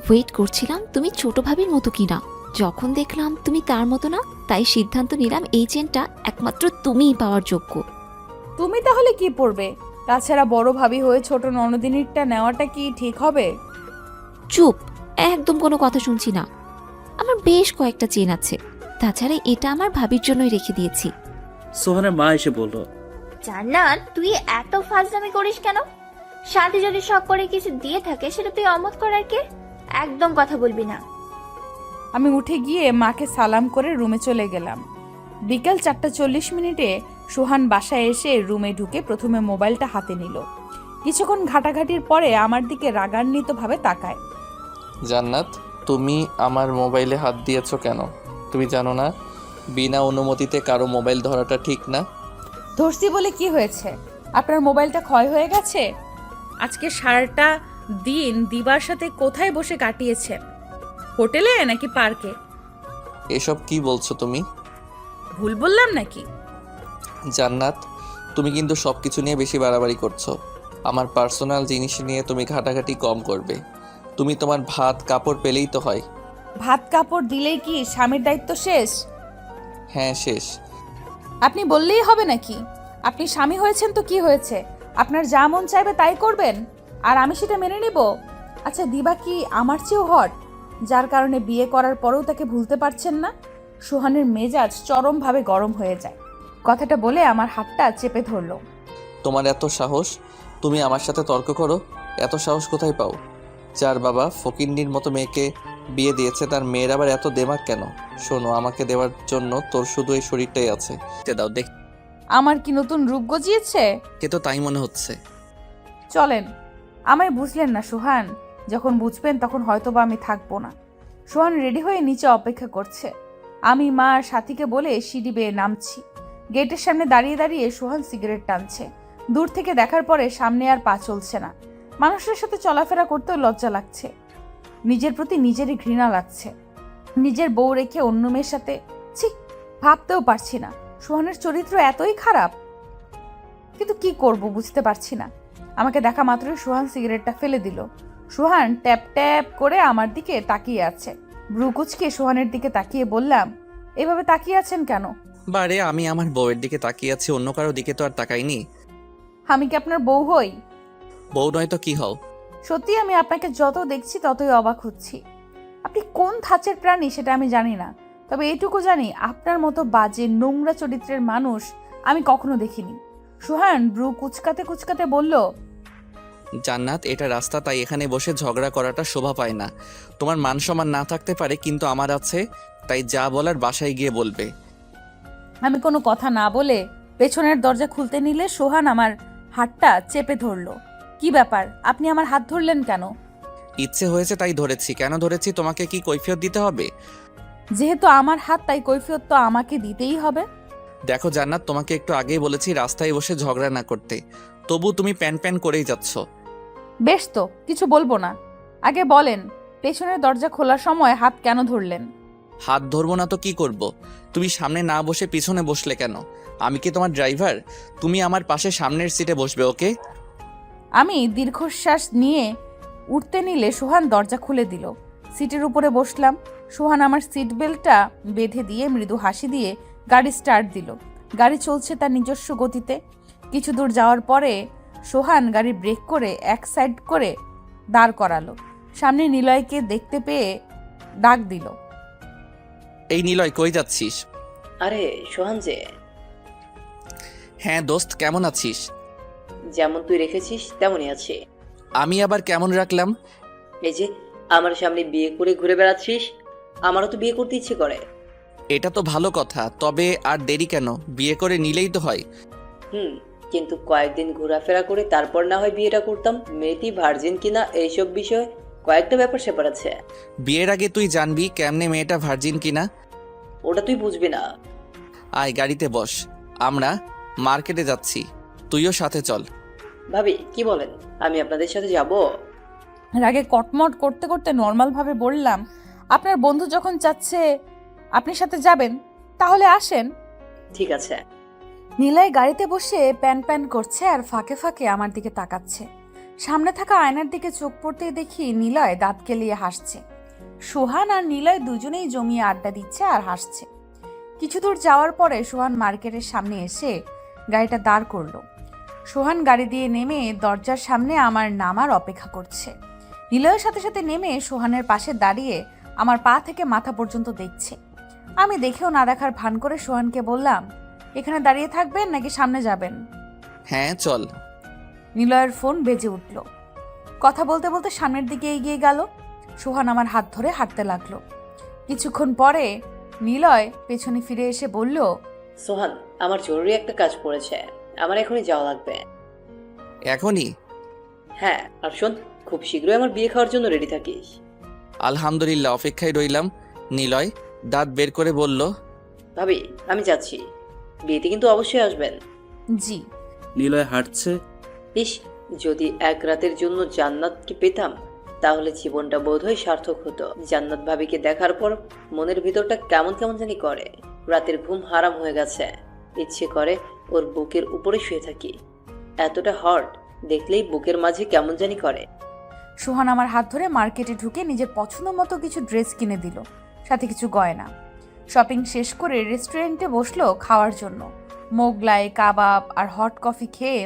ওয়েট করছিলাম তুমি ছোট ভাবির মতো কিনা। যখন দেখলাম তুমি তার মতো না, তাই সিদ্ধান্ত নিলাম এই চেনটা একমাত্র তুমিই পাওয়ার যোগ্য। তুমি তাহলে কি পরবে? তাছাড়া বড় ভাবি হয়ে ছোট ননদিনীরটা নেওয়াটা কি ঠিক হবে? চুপ, একদম কোনো কথা শুনছি না। আমার বেশ কয়েকটা চেন আছে, তাছাড়া এটা আমার ভাবির জন্যই রেখে দিয়েছি। সোহানের মা এসে বলল, জান্নাত, তুই এত ফাজলামি করিস কেন? সাথে যদি শখ করে কিছু দিয়ে থাকে সেটা তুই অমত করার কে? একদম কথা বলবি না। আমি উঠে গিয়ে মাকে সালাম করে রুমে চলে গেলাম। বিকেল 4:40 সোহান বাসায় এসে রুমে ঢুকে প্রথমে মোবাইলটা হাতে নিল। কিছুক্ষণ ঘাটাঘাটির পরে আমার দিকে রাগান্বিতভাবে তাকায়। জান্নাত, তুমি আমার মোবাইলে হাত দিয়েছো কেন? তুমি জানো না বিনা অনুমতিতে কারো মোবাইল ধরাটা ঠিক না? ধরছি বলে কি হয়েছে? আপনার মোবাইলটা ক্ষয় হয়ে গেছে? আজকে সারাটা দিন দিবার সাথে কোথায় বসে কাটিয়েছেন? হোটেলে নাকি পার্কে? এসব কি বলছো তুমি? ভুল বললাম নাকি? জান্নাত, তুমি কিন্তু সব কিছু নিয়ে বেশি বাড়াবাড়ি করছো। আমার পার্সোনাল জিনিস নিয়ে তুমি ঘাটাঘাটি কম করবে। তুমি তোমার ভাত কাপড় পেলেই তো হয়। ভাত কাপড় দিলেই কি স্বামীর দায়িত্ব শেষ? হ্যাঁ, শেষ। আপনি বললেই হবে নাকি? আপনি স্বামী হয়েছেন তো কি হয়েছে? আপনার যা মন চাইবে তাই করবেন, আর আমি সেটা মেনে নেব? আচ্ছা, দিবা কি আমার চেয়েও হট, যার কারণে বিয়ে করার পরেও তাকে ভুলতে পারছেন না? সোহানের মেজাজ চরমভাবে গরম হয়ে যায়। কথাটা বলে আমার হাতটা চেপে ধরলো। তোমার এত সাহস, তুমি আমার সাথে তর্ক করো? এত সাহস কোথায় পাও? যার বাবা ফকিন্নির মতো মেয়েকে বিয়ে দিয়েছে, তার মেয়ের আবার এত দেমাগ কেন? শোনো, আমাকে দেওয়ার জন্য তোর শুধু এই শরীরটাই আছে। দাও দেখ। আমার কি নতুন রূপ গজিয়েছে? কে তো তাই মনে হচ্ছে। চলেন। আমায় বুঝলেন না সোহান, যখন বুঝবেন তখন হয়তোবা আমি থাকবো না। সোহান রেডি হয়ে নিচে অপেক্ষা করছে। আমি মা আর সাথীকে বলে সিঁড়ি বেয়ে নামছি। গেটের সামনে দাঁড়িয়ে দাঁড়িয়ে সোহান সিগারেট টানছে। দূর থেকে দেখার পরে সামনে আর পা চলছে না। মানুষের সাথে চলাফেরা করতেও লজ্জা লাগছে। নিজের প্রতি নিজেরই ঘৃণা লাগছে। নিজের বউ রেখে অন্য মেয়ের সাথে, ছি, ভাবতেও পারছি না। সোহানের চরিত্র এতই খারাপ, কিন্তু কি করব বুঝতে পারছি না। আমাকে দেখা মাত্রই সোহান সিগারেটটা ফেলে দিল। সোহান ট্যাপ ট্যাপ করে আমার দিকে তাকিয়ে আছে। ভ্রু কুচকে সোহানের দিকে তাকিয়ে বললাম, এভাবে তাকিয়ে আছেন কেন? বারে, আমি আমার বউয়ের দিকে তাকিয়ে আছি, অন্য কারো দিকে তো আর তাকাইনি। আমি কি আপনার বউ হই? বউ নয় তো কি হও? সত্যি আমি আপনাকে যত দেখছি ততই অবাক হচ্ছি। আপনি কোন ধাঁচের প্রাণী সেটা আমি জানি না, তবে এইটুকু জানি আপনার মতো বাজে নোংরা চরিত্রের মানুষ আমি কখনো দেখিনি। সোহান ভ্রু কুচকাতে কুচকাতে বলল, জান্নাত, এটা রাস্তা, তাই এখানে বসে ঝগড়া করাটা শোভা পায় না। তোমার মান সম্মান না থাকতে পারে, কিন্তু আমার আছে, তাই যা বলার বাসায় গিয়ে বলবে। আমি কোনো কথা না বলে পেছনের দরজা খুলতে নিলে সোহান আমার হাতটা চেপে ধরলো। কি ব্যাপার, আপনি আমার হাত ধরলেন কেন? ইচ্ছে হয়েছে তাই ধরেছি। কেন ধরেছি তোমাকে কি কৈফিয়ত দিতে হবে? যেহেতু আমার হাত, তাই কৈফিয়ত তো আমাকে দিতেই হবে। দেখো জান্নাত, তোমাকে একটু আগেই বলেছি রাস্তায় বসে ঝগড়া না করতে, তবু তুমি প্যান প্যান করেই যাচ্ছ। বেশ, তো কিছু বলবো না। আগে বলেন, পেছনের দরজা খোলার সময় হাত কেন ধরলেন? হাত ধরবো না তো কি করব? তুমি সামনে না বসে পিছনে বসলে কেন? আমি কি তোমার ড্রাইভার? তুমি আমার পাশে সামনের সিটে বসবে, ওকে? আমি দীর্ঘশ্বাস নিয়ে উঠতে নিলে সোহান দরজা খুলে দিল। সিটের উপরে বসলাম। সোহান আমার সিট বেল্টটা বেঁধে দিয়ে মৃদু হাসি দিয়ে গাড়ি স্টার্ট দিল। গাড়ি চলছে তার নিজস্ব গতিতে। কিছু দূর যাওয়ার পরে সোহান গাড়ি ব্রেক করে এক সাইড করে দাঁড় করালো। সামনে নিলয়কে দেখতে পেয়ে ডাক দিল, এই নিলয়, কই যাচ্ছিস? আরে সোহান যে। হ্যাঁ দোস্ত, কেমন আছিস? যেমন তুই রেখেছিস তেমনই আছে। আমি আবার কেমন রাখলাম? এই যে আমার সামনে বিয়ে করে ঘুরে বেড়াচ্ছিস, আমারও তো বিয়ে করতে ইচ্ছে করে। এটা তো ভালো কথা, তবে আর দেরি কেন? বিয়ে করে নিলেই তো হয়। কিন্তু কয়েকদিন ঘোরাফেরা করে তারপর না হয় বিয়েটা করতাম। মেয়েটি ভার্জিন কিনা এইসব বিষয়ে কয়েকটা ব্যাপার স্যাপার আছে। বিয়ের আগে তুই জানবি কেমনে মেয়েটা ভার্জিন কিনা? ওটা তুই বুঝবি না। আয় গাড়িতে বস, আমরা মার্কেটে যাচ্ছি, তুইও সাথে চল। ভাবি কি বলেন, আমি আপনাদের সাথে যাব? রাগে কটমট করতে করতে নর্মালভাবে বললাম, আপনার বন্ধু যখন চাচ্ছে আপনি সাথে যাবেন, তাহলে আসেন। ঠিক আছে। নিলয় গাড়িতে বসে প্যান প্যান করছে আর ফাঁকে ফাঁকে আমার দিকে তাকাচ্ছে। সামনে থাকা আয়নার দিকে চোখ পড়তেই দেখি নিলয় দাঁত কেলিয়ে হাসছে। সোহান আর নিলয় দুজনেই জমিয়ে আড্ডা দিচ্ছে আর হাসছে। কিছু দূর যাওয়ার পরে সোহান মার্কেটের সামনে এসে গাড়িটা দাঁড় করলো। সোহান গাড়ি দিয়ে নেমে দরজার সামনে আমার নামার অপেক্ষা করছে। নিলয়ের সাথে সাথে নেমে সোহানের পাশে দাঁড়িয়ে আমার পা থেকে মাথা পর্যন্ত দেখছে। আমি দেখেও না দেখার ভান করে সোহানকে বললাম, এখানে দাঁড়িয়ে থাকবেন নাকি সামনে যাবেন? হ্যাঁ চল। নিলয়ের ফোন বেজে উঠল। কথা বলতে বলতে সামনের দিকে এগিয়ে গেল। সোহান আমার হাত ধরে হাঁটতে লাগলো। কিছুক্ষণ পরে নিলয় পেছনে ফিরে এসে বলল, সোহান, আমার জরুরি একটা কাজ পড়েছে, আমার এখনই যাওয়া লাগবে। এখনই? হ্যাঁ, আর শোন, খুব শীঘ্রই আমার বিয়ে খাওয়ার জন্য রেডি থাকিস। আলহামদুলিল্লাহ, অপেক্ষায় রইলাম। নিলয় দাঁত বের করে বলল, ভাবি আমি যাচ্ছি, বিয়েতে কিন্তু অবশ্যই আসবেন। জি। নিলয় হাঁটছে। ইস, যদি এক রাতের জন্য জান্নাতকে পেতাম তাহলে জীবনটা বোধহয় সার্থক হতো। জান্নাত ভাবিকে দেখার পর মনের ভিতরটা কেমন কেমন জানি করে। রাতের ঘুম হারাম হয়ে গেছে। ইচ্ছে করে ওর বুকের উপরে শুয়ে থাকি। এতটা হট দেখলেই বুকের মাঝে কেমন জানি করে। সোহান আমার হাত ধরে মার্কেটে ঢুকে নিজের পছন্দ মতো কিছু ড্রেস কিনে দিল, সাথে কিছু গয়না। শপিং শেষ করে রেস্টুরেন্টে বসলো খাওয়ার জন্য। মোগলাই, কাবাব আর হট কফি খেয়ে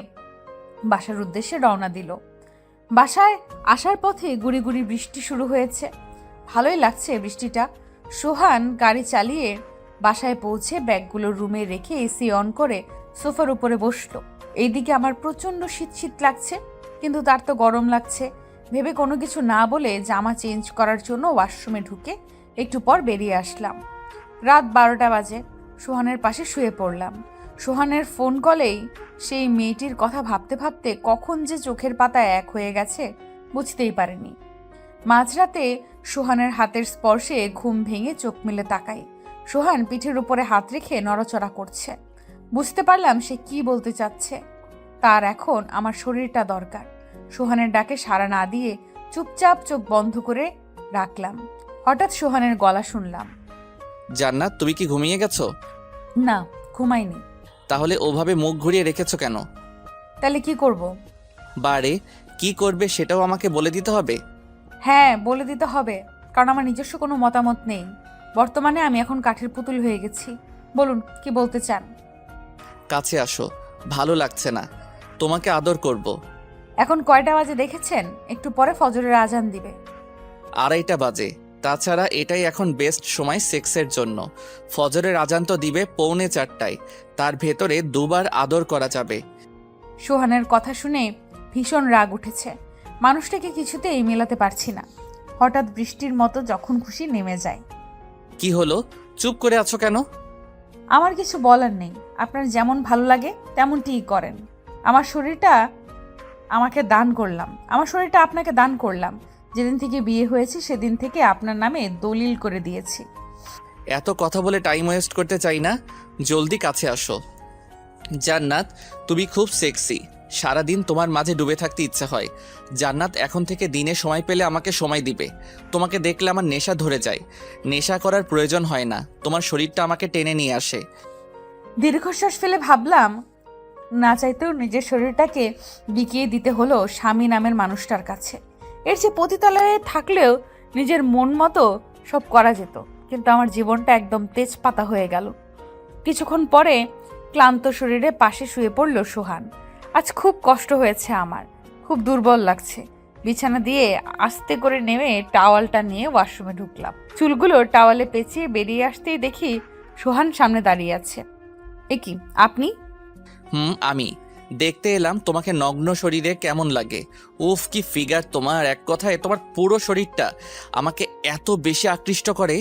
বাসার উদ্দেশ্যে রওনা দিল। বাসায় আসার পথে গুড়ি গুড়ি বৃষ্টি শুরু হয়েছে। ভালোই লাগছে বৃষ্টিটা। সোহান গাড়ি চালিয়ে বাসায় পৌঁছে ব্যাগগুলো রুমে রেখে এসি অন করে সোফার উপরে বসলো। এইদিকে আমার প্রচণ্ড শীত শীত লাগছে, কিন্তু তার তো গরম লাগছে। ভেবে কোনো কিছু না বলে জামা চেঞ্জ করার জন্য ওয়াশরুমে ঢুকে একটু পর বেরিয়ে আসলাম। রাত 12টা বাজে। সোহানের পাশে শুয়ে পড়লাম। সোহানের ফোন কলেই সেই মেয়েটির কথা ভাবতে ভাবতে কখন যে চোখের পাতা এক হয়ে গেছে বুঝতেই পারিনি। মাঝরাতে সোহানের হাতের স্পর্শে ঘুম ভেঙে চোখ মেলে তাকাই। সোহান পিঠের উপরে হাত রেখে নড়াচড়া করছে। বুঝতে পারলাম সে কি বলতে চাচ্ছে। তার এখন আমার শরীরটা দরকার। সোহানের ডাকে সাড়া না দিয়ে চুপচাপ চোখ বন্ধ করে রাখলাম। হঠাৎ সোহানের গলা শুনলাম। জান্নাত, তুমি কি ঘুমিয়ে গেছো? না, ঘুমাইনি। তাহলে ওভাবে মুখ ঘুরিয়ে রেখেছো কেন? তাহলে কি করব? বারে কি করবে সেটাও আমাকে বলে দিতে হবে? হ্যাঁ, বলে দিতে হবে, কারণ আমার নিজস্ব কোনো মতামত নেই। বর্তমানে আমি এখন কাঠের পুতুল হয়ে গেছি। বলুন, কি বলতে চান? কাছে আসো, ভালো লাগছে না। তোমাকে আদর করব। এখন কয়টা বাজে দেখেছেন? একটু পরে ফজরের আজান দিবে। 2:30 বাজে। তাছাড়া এটাই এখন বেস্ট সময় সেক্সের জন্য। ফজরের আজান তো দিবে 3:45টায়। তার ভেতরে 2বার আদর করা যাবে। সোহানের কথা শুনে ভীষণ রাগ উঠেছে। মানুষটাকে কিছুতেই মেলাতে পারছি না। হঠাৎ বৃষ্টির মতো যখন খুশি নেমে যায়। কি হলো, চুপ করে আছো কেন? আমার কিছু বলার নেই। আপনার যেমন ভালো লাগে তেমনটিই করেন। আমার শরীরটা আপনাকে দান করলাম। যেদিন থেকে বিয়ে হয়েছে সেদিন থেকে আপনার নামে দলিল করে দিয়েছি। এত কথা বলে টাইম ওয়েস্ট করতে চাই না, জলদি কাছে আসো। জান্নাত, তুমি খুব সেক্সি। সারাদিন তোমার মাঝে ডুবে থাকতে ইচ্ছা হয়। জান্নাত, এখন থেকে দিনে সময় পেলে আমাকে সময় দিবে। তোমাকে দেখলে আমার নেশা ধরে যায়। নেশা করার প্রয়োজন হয় না, তোমার শরীরটা আমাকে টেনে নিয়ে আসে। দীর্ঘশ্বাস ফেলে ভাবলাম, না চাইতেও নিজের শরীরটাকে বিকিয়ে দিতে হলো স্বামী নামের মানুষটার কাছে। এর যে পতিতালয়ে থাকলেও নিজের মন মতো সব করা যেত, কিন্তু আমার জীবনটা একদম তেজপাতা হয়ে গেল। কিছুক্ষণ পরে ক্লান্ত শরীরে পাশে শুয়ে পড়ল সোহান। আজ খুব কষ্ট হয়েছে আমার, খুব দুর্বল লাগছে। বিছানা দিয়ে আস্তে করে নেমে টাওয়ালটা নিয়ে ওয়াশরুমে ঢুকলাম। চুলগুলো টাওয়ালে পেঁচিয়ে বেরিয়ে আসতেই দেখি সোহান সামনে দাঁড়িয়ে আছে। এ কি, আপনি? আমি দেখতে এলাম তোমাকে নগ্ন শরীরে কেমন লাগে। উফ, কি ফিগার তোমার! এক কথায় তোমার পুরো শরীরটা আমাকে এত বেশি আকৃষ্ট করে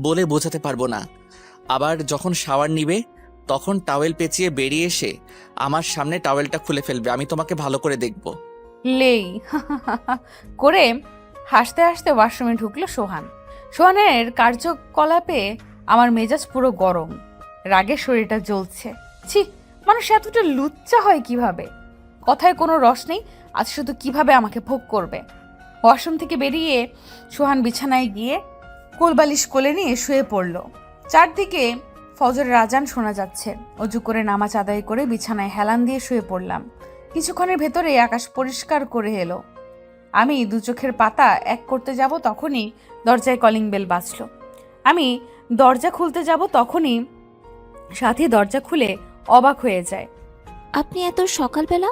বলে বোঝাতে পারবো না। আবার যখন শাওয়ার নিবে তখন টাওয়েল পেঁচিয়ে বেরিয়ে এসে আমার সামনে টাওয়েলটা খুলে ফেলবে। আমি তোমাকে ভালো করে দেখব। লেই করে হাসতে হাসতে ওয়াশরুমে ঢুকলো সোহান। সোহানের কার্যকলাপে আমার মেজাজ পুরো গরম। রাগে শরীরটা জ্বলছে। ছি, মানুষ এতটা লুচ্চা হয় কিভাবে? কথায় কোনো রস নেই, আজ শুধু কিভাবে আমাকে ভোগ করবে। ওয়াশরুম থেকে বেরিয়ে সোহান বিছানায় গিয়ে কোলবালিশ কোলে নিয়ে শুয়ে পড়ল। চারদিকে ফজরের আজান শোনা যাচ্ছে। অজু করে নামাজ আদায় করে বিছানায় হেলান দিয়ে শুয়ে পড়লাম। কিছুক্ষণের ভেতরে আকাশ পরিষ্কার করে এলো। আমি দু চোখের পাতা এক করতে যাব তখনই দরজায় কলিং বেল বাজল। আমি দরজা খুলতে যাব তখনই সাথী দরজা খুলে অবাক হয়ে যায়। আপনি এত সকালবেলা?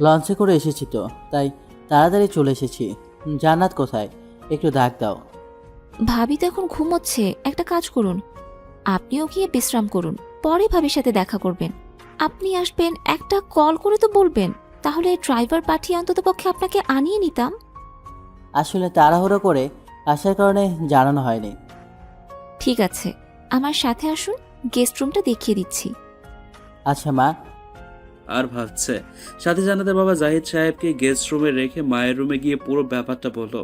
লঞ্চে করে এসেছি তো, তাই তাড়াতাড়ি চলে এসেছি। জান্নাত কোথায়? একটু ডাক দাও। ভাবি তো এখন ঘুমোচ্ছে। একটা কাজ করুন, আপনিও গিয়ে বিশ্রাম করুন, পরে ভাবির সাথে দেখা করবেন। আপনি আসবেন একটা কল করে তো বলবেন, তাহলে ড্রাইভার পাঠিয়ে অন্ততপক্ষে আপনাকে আনিয়ে নিতাম। আসলে তাড়াহুড়ো করে আসার কারণে জানানো হয়নি। ঠিক আছে, আমার সাথে আসুন, গেস্ট রুমটা দেখিয়ে দিচ্ছি। আচ্ছা মা। আর ভাবছে সাথে জান্নাতের বাবা জাহিদ সাহেবকে গেস্ট রুমে রেখে মায়ের রুমে গিয়ে পুরো ব্যাপারটা বলল।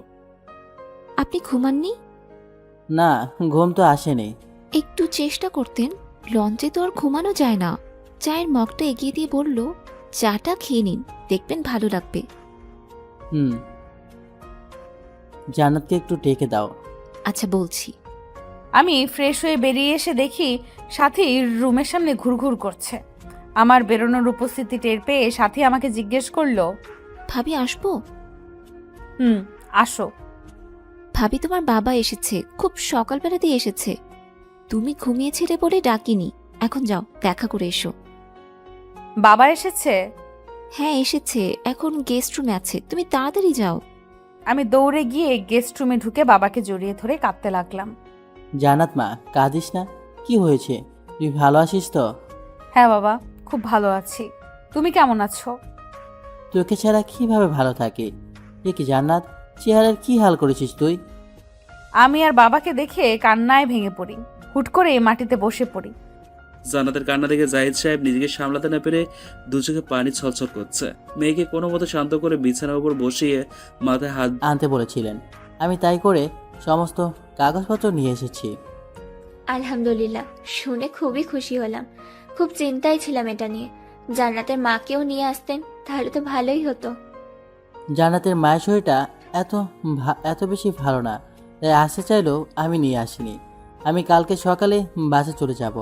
আপনি ঘুমাননি? না, ঘুম তো আসেনি। একটু চেষ্টা করতেন। লঞ্চে তো আর ঘুমানো যায় না। চায়ের মগটা এগিয়ে দিয়ে বলল, চাটা খেয়ে নিন, দেখবেন ভালো লাগবে। জান্নাতকে একটু ডেকে দাও। আচ্ছা, বলছি। আমি ফ্রেশ হয়ে বেরিয়ে এসে দেখি সাথী রুমের সামনে ঘুরঘুর করছে। আমার বেরোনোর উপস্থিতি টের পেয়ে সাথী আমাকে জিজ্ঞেস করলো, ভাবি আসবো? আসো। ভাবি, তোমার বাবা এসেছে, খুব সকালবেলাতেই এসেছে। তুমি ঘুমিয়েছিলে বলে ডাকিনি। এখন যাও, দেখা করে এসো। বাবা এসেছে? হ্যাঁ এসেছে, এখন গেস্ট রুমে আছে, তুমি তাড়াতাড়ি যাও। আমি দৌড়ে গিয়ে গেস্ট রুমে ঢুকে বাবাকে জড়িয়ে ধরে কাঁদতে লাগলাম। জান্নাত মা, কাঁদিস না। কি হয়েছে? তুই ভালো আছিস তো? হ্যাঁ বাবা, খুব ভালো আছি। তুমি কেমন আছো? তোকে ছাড়া কিভাবে ভালো থাকি? এ কি জান্নাত, চেহারার কি হাল করেছিস তুই? আমি আর বাবাকে দেখে কান্নায় ভেঙে পড়ি। হুট করে মাটিতে বসে পড়ি। জান্নাতের কান্না দেখে জাহিদ সাহেব নিজেকে সামলাতে না পেরে দু চোখে পানি ছলছল করছে। মেয়েকে কোনো মতো শান্ত করে বিছানার উপর বসিয়ে মাথায় হাত আনতে বলেছিলেন, আমি তাই করে সমস্ত কাগজপত্র নিয়ে এসেছি। আলহামদুলিল্লাহ, শুনে খুবই খুশি হলাম। খুব চিন্তায় ছিলাম এটা নিয়ে। জান্নাতের মাকেও নিয়ে আসতেন তাহলে তো ভালোই হতো। জান্নাতের মায়ের শরীরটা এত বেশি ভালো না, তাই আসতে চাইলেও আমি নিয়ে আসিনি। আমি কালকে সকালে বাসে চলে যাব।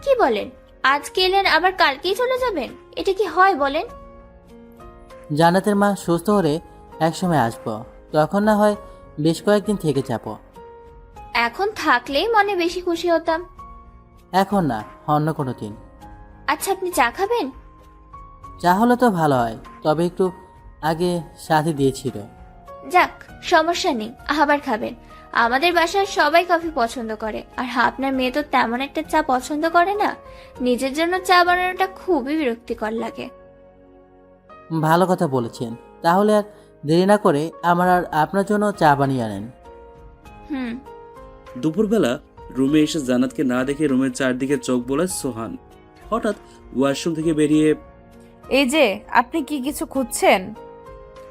কি বলেন? আজকে এলেন আবার কালকেই চলে যাবেন? এটা কি হয় বলেন? জান্নাতের মা সুস্থ হলে একসময় আসবো, তখন না হয় বেশ কয়েকদিন থেকে যাব। এখন থাকলেই মনে বেশি খুশি হতাম। এখন না, অন্য কোনো দিন। আচ্ছা, আপনি চা খাবেন? যা হলে তো ভালো হয়, তবে একটু আগে সাথে দিয়েছিল। যাক, সমস্যা নেই, আবার খাবেন। আমাদের বাসার সবাই কফি পছন্দ করে, আর আপনার মেয়ে তো তেমন একটা চা পছন্দ করে না। নিজের জন্য চা বানানোটা খুবই বিরক্তিকর লাগে। ভালো কথা বলেছেন। তাহলে আর দেরি না করে আমার আর আপনার জন্য চা বানিয়ে আনেন। হুম। দুপুরবেলা রুমে এসে জান্নাতকে না দেখে রুমের চারদিকে চোখ বোলায় সোহান। হঠাৎ ওয়াশরুম থেকে বেরিয়ে এই যে, আপনি কি কিছু খুঁজছেন?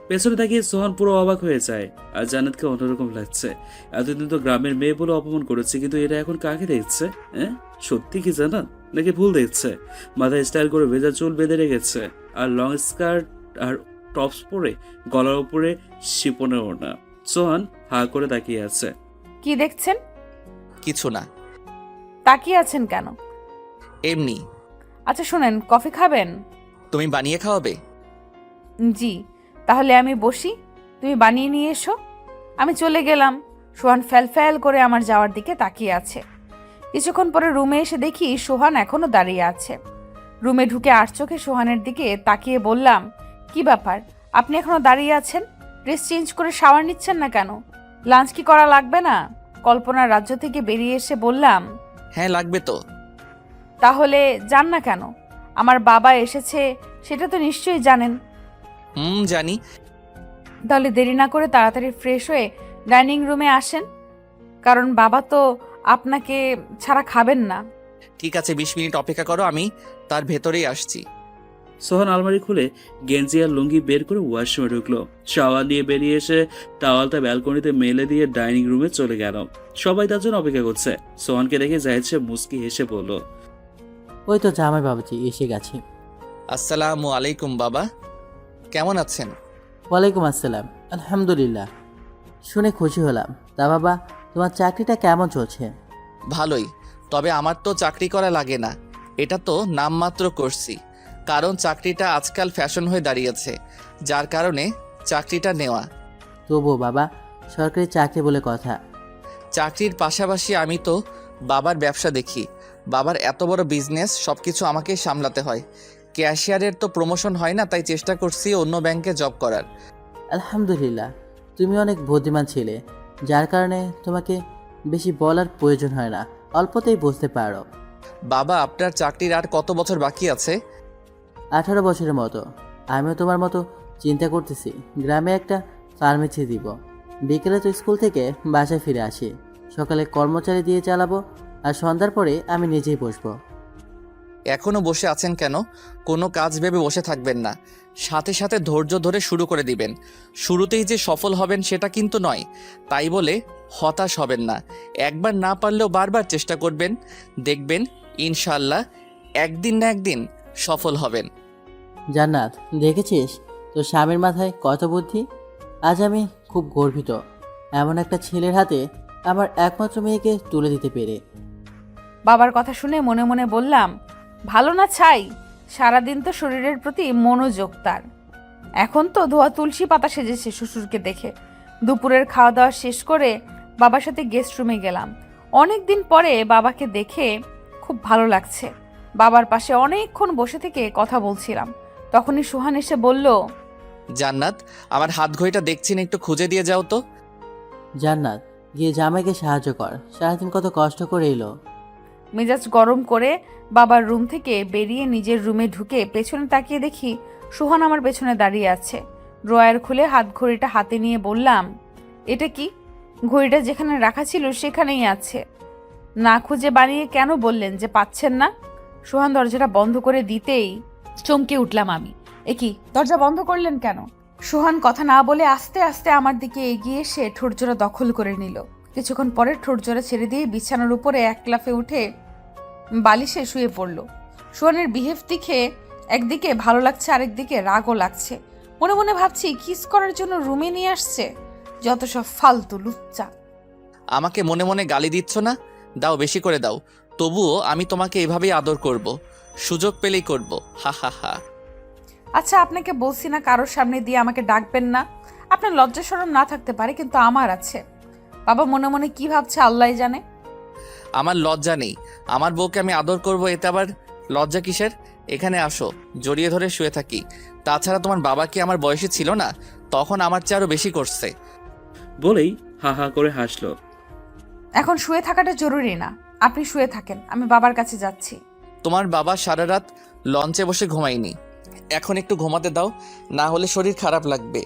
পেছনে তাকিয়ে সোহান পুরো অবাক হয়ে যায়। আর জান্নাতকে অন্যরকম লাগছে। এতদিন তো গ্রামের মেয়ে বলে অপমান করেছে, কিন্তু এটা এখন কাকে দেখছে? হ্যাঁ, সত্যি কি জান্নাত নাকি ভুল দেখছে? মাথায় স্টাইল করে ভেজা চুল বেঁধে রেখেছে, আর লং স্কার্ট আর টপস পরে, গলার উপরে শিপনের ওড়না। সোহান হা করে তাকিয়ে আছে। কি দেখছেন? কিছু না, তাকিয়ে আছেন কেন? এমনি। আচ্ছা শোনেন, কফি খাবেন? তুমি বানিয়ে খাওয়াবে? জি। তাহলে আমি বসি, তুমি বানিয়ে নিয়ে এসো। আমি চলে গেলাম। সোহান ফ্যাল করে আমার যাওয়ার দিকে তাকিয়ে আছে। কিছুক্ষণ পরে রুমে এসে দেখি সোহান এখনো দাঁড়িয়ে আছে। রুমে ঢুকে আর চোখে সোহানের দিকে তাকিয়ে বললাম, কি ব্যাপার, আপনি এখনো দাঁড়িয়ে আছেন? ড্রেস চেঞ্জ করে শাওয়ার নিচ্ছেন না কেন? লাঞ্চ কি করা লাগবে না? কল্পনার রাজ্য থেকে বেরিয়ে এসে বললাম, হ্যাঁ লাগবে তো। তাহলে যান না কেন? আমার বাবা এসেছে, সেটা তো নিশ্চয়ই জানেন। জানি। তাহলে দেরি না করে তাড়াতাড়ি ফ্রেশ হয়ে ডাইনিং রুমে আসেন, কারণ বাবা তো আপনাকে ছাড়া খাবেন না। ঠিক আছে, 20 মিনিট অপেক্ষা করো, আমি তার ভেতরেই আসছি। সোহান আলমারি খুলে গেঞ্জি আর লুঙ্গি বের করে ওয়াশরুমে ঢুকলো। শাওয়ার নিয়ে বেরিয়ে এসে টাওয়ালটা ব্যালকনিতে মেলে দিয়ে ডাইনিং রুমে চলে গেল। সবাই তার জন্য অপেক্ষা করছে। সোহানকে দেখে জাহিদ সাহেব মুস্কি হেসে বলল, ওই তো জামাই বাবুজি এসে গেছে। আসসালামু আলাইকুম বাবা, কেমন আছেন? ওয়ালাইকুম আসসালাম। আলহামদুলিল্লাহ, শুনে খুশি হলাম। তা বাবা, তোমার চাকরিটা কেমন চলছে? ভালোই, তবে আমার তো চাকরি করা লাগে না, এটা তো নামমাত্র করছি, কারণ চাকরিটা আজকাল ফ্যাশন হয়ে দাঁড়িয়েছে, যার কারণে চাকরিটা নেওয়া। তবুও বাবা, সরকারি চাকরি বলে কথা। চাকরির পাশাপাশি আমি তো বাবার ব্যবসা দেখি। বাবার এত বড় বিজনেস, সব কিছু আমাকেই সামলাতে হয়। ক্যাশিয়ারের তো প্রমোশন হয় না, তাই চেষ্টা করছি অন্য ব্যাংকে জব করার। আলহামদুলিল্লাহ, তুমি অনেক বুদ্ধিমান ছিলে, যার কারণে তোমাকে বেশি বলার প্রয়োজন হয় না, অল্পতেই বুঝতে পারো। বাবা, আপনার চাকরির আর কত বছর বাকি আছে? 18 বছরের মতো। আমিও তোমার মতো চিন্তা করতেছি, গ্রামে একটা ফার্মেসি দিব। বিকেলে তো স্কুল থেকে বাসায় ফিরে আসি, সকালে কর্মচারী দিয়ে চালাবো, আর সন্ধ্যার পরে আমি নিজেই বসবো। এখনো বসে আছেন কেন? কোনো কাজ ভেবে বসে থাকবেন না, সাথে সাথে ধৈর্য ধরে শুরু করে দিবেন। শুরুতেই যে সফল হবেন সেটা কিন্তু নয়, তাই বলে হতাশ হবেন না। একবার না পারলেও বারবার চেষ্টা করবেন, দেখবেন ইনশাল্লাহ একদিন না একদিন সফল হবেন। জান্নাত, দেখেছিস তোর স্বামীর মাথায় কত বুদ্ধি? আজ আমি খুব গর্বিত, এমন একটা ছেলের হাতে আমার একমাত্র মেয়েকে তুলে দিতে পেরে। বাবার কথা শুনে মনে মনে বললাম, ভালো না ছাই, সারাদিন তো শরীরের প্রতি মনোযোগ তার। এখন তো ধোয়া তুলসী পাতা সেজেছে শ্বশুরকে দেখে। দুপুরের খাওয়া দাওয়া শেষ করে বাবার সাথে গেস্ট রুমে গেলাম। অনেক দিন পরে বাবাকে দেখে খুব ভালো লাগছে। বাবার পাশে অনেকক্ষণ বসে থেকে কথা বলছিলাম, তখনই সোহান এসে বলল, জান্নাত, আমার হাত ঘড়িটা দেখছি না, একটু খুঁজে দিয়ে যাও তো। জান্নাত, গিয়ে জামাইকে সাহায্য কর, সারাদিন কত কষ্ট করে এলো। মেজাজ গরম করে বাবার রুম থেকে বেরিয়ে নিজের রুমে ঢুকে পেছনে তাকিয়ে দেখি সোহান আমার পেছনে দাঁড়িয়ে আছে। ড্রয়ার খুলে হাত ঘড়িটা হাতে নিয়ে বললাম, এটা কি? ঘড়িটা যেখানে রাখা ছিল সেখানেই আছে। না খুঁজে বানিয়ে কেন বললেন যে পাচ্ছেন না? সোহান দরজাটা বন্ধ করে দিতেই চমকে উঠলাম আমি। এ কি, দরজা বন্ধ করলেন কেন? সোহান কথা না বলে আস্তে আস্তে আমার দিকে এগিয়ে এসে ঠোঁটজোড়া দখল করে নিল। কিছুক্ষণ পরে ঠোঁটজোড়া ছেড়ে দিয়ে বিছানার উপরে এক লাফে উঠে বালিশে শুয়ে পড়ল। সোহানের বিহেভ দেখে একদিকে ভালো লাগছে, আরেকদিকে রাগও লাগছে। মনে মনে ভাবছি কিস করার জন্য রুমে নিয়ে আসছে, যত সব ফালতু লুচ্চা। আমাকে মনে মনে গালি দিচ্ছ না? দাও, বেশি করে দাও। তবুও আমি তোমাকে এভাবেই আদর করব, সুযোগ পেলেই করব। হা হা হা। আচ্ছা, আপনাকে বলছি না কারোর সামনে দিয়ে আমাকে ডাকবেন না? আপনার লজ্জা শরম না থাকতে পারে, কিন্তু আমার আছে। বাবা মনে মনে কি ভাবছে আল্লাহ জানে। আমার লজ্জা নেই, আমার বউকে আমি আদর করব, এতে আবার লজ্জা কিসের? এখানে আসো, জড়িয়ে ধরে শুয়ে থাকি। তাছাড়া তোমার বাবা কি আমার বয়সী ছিল না? তখন আমার চেয়ে আরো বেশি করছে। বলেই হা হা করে হাসলো। এখন শুয়ে থাকাটা জরুরি না, আপনি শুয়ে থাকেন, আমি বাবার কাছে যাচ্ছি। তোমার বাবা সারা রাত লঞ্চে বসে ঘুমায়নি, এখন একটু ঘুমাতে দাও, না হলে শরীর খারাপ লাগবে।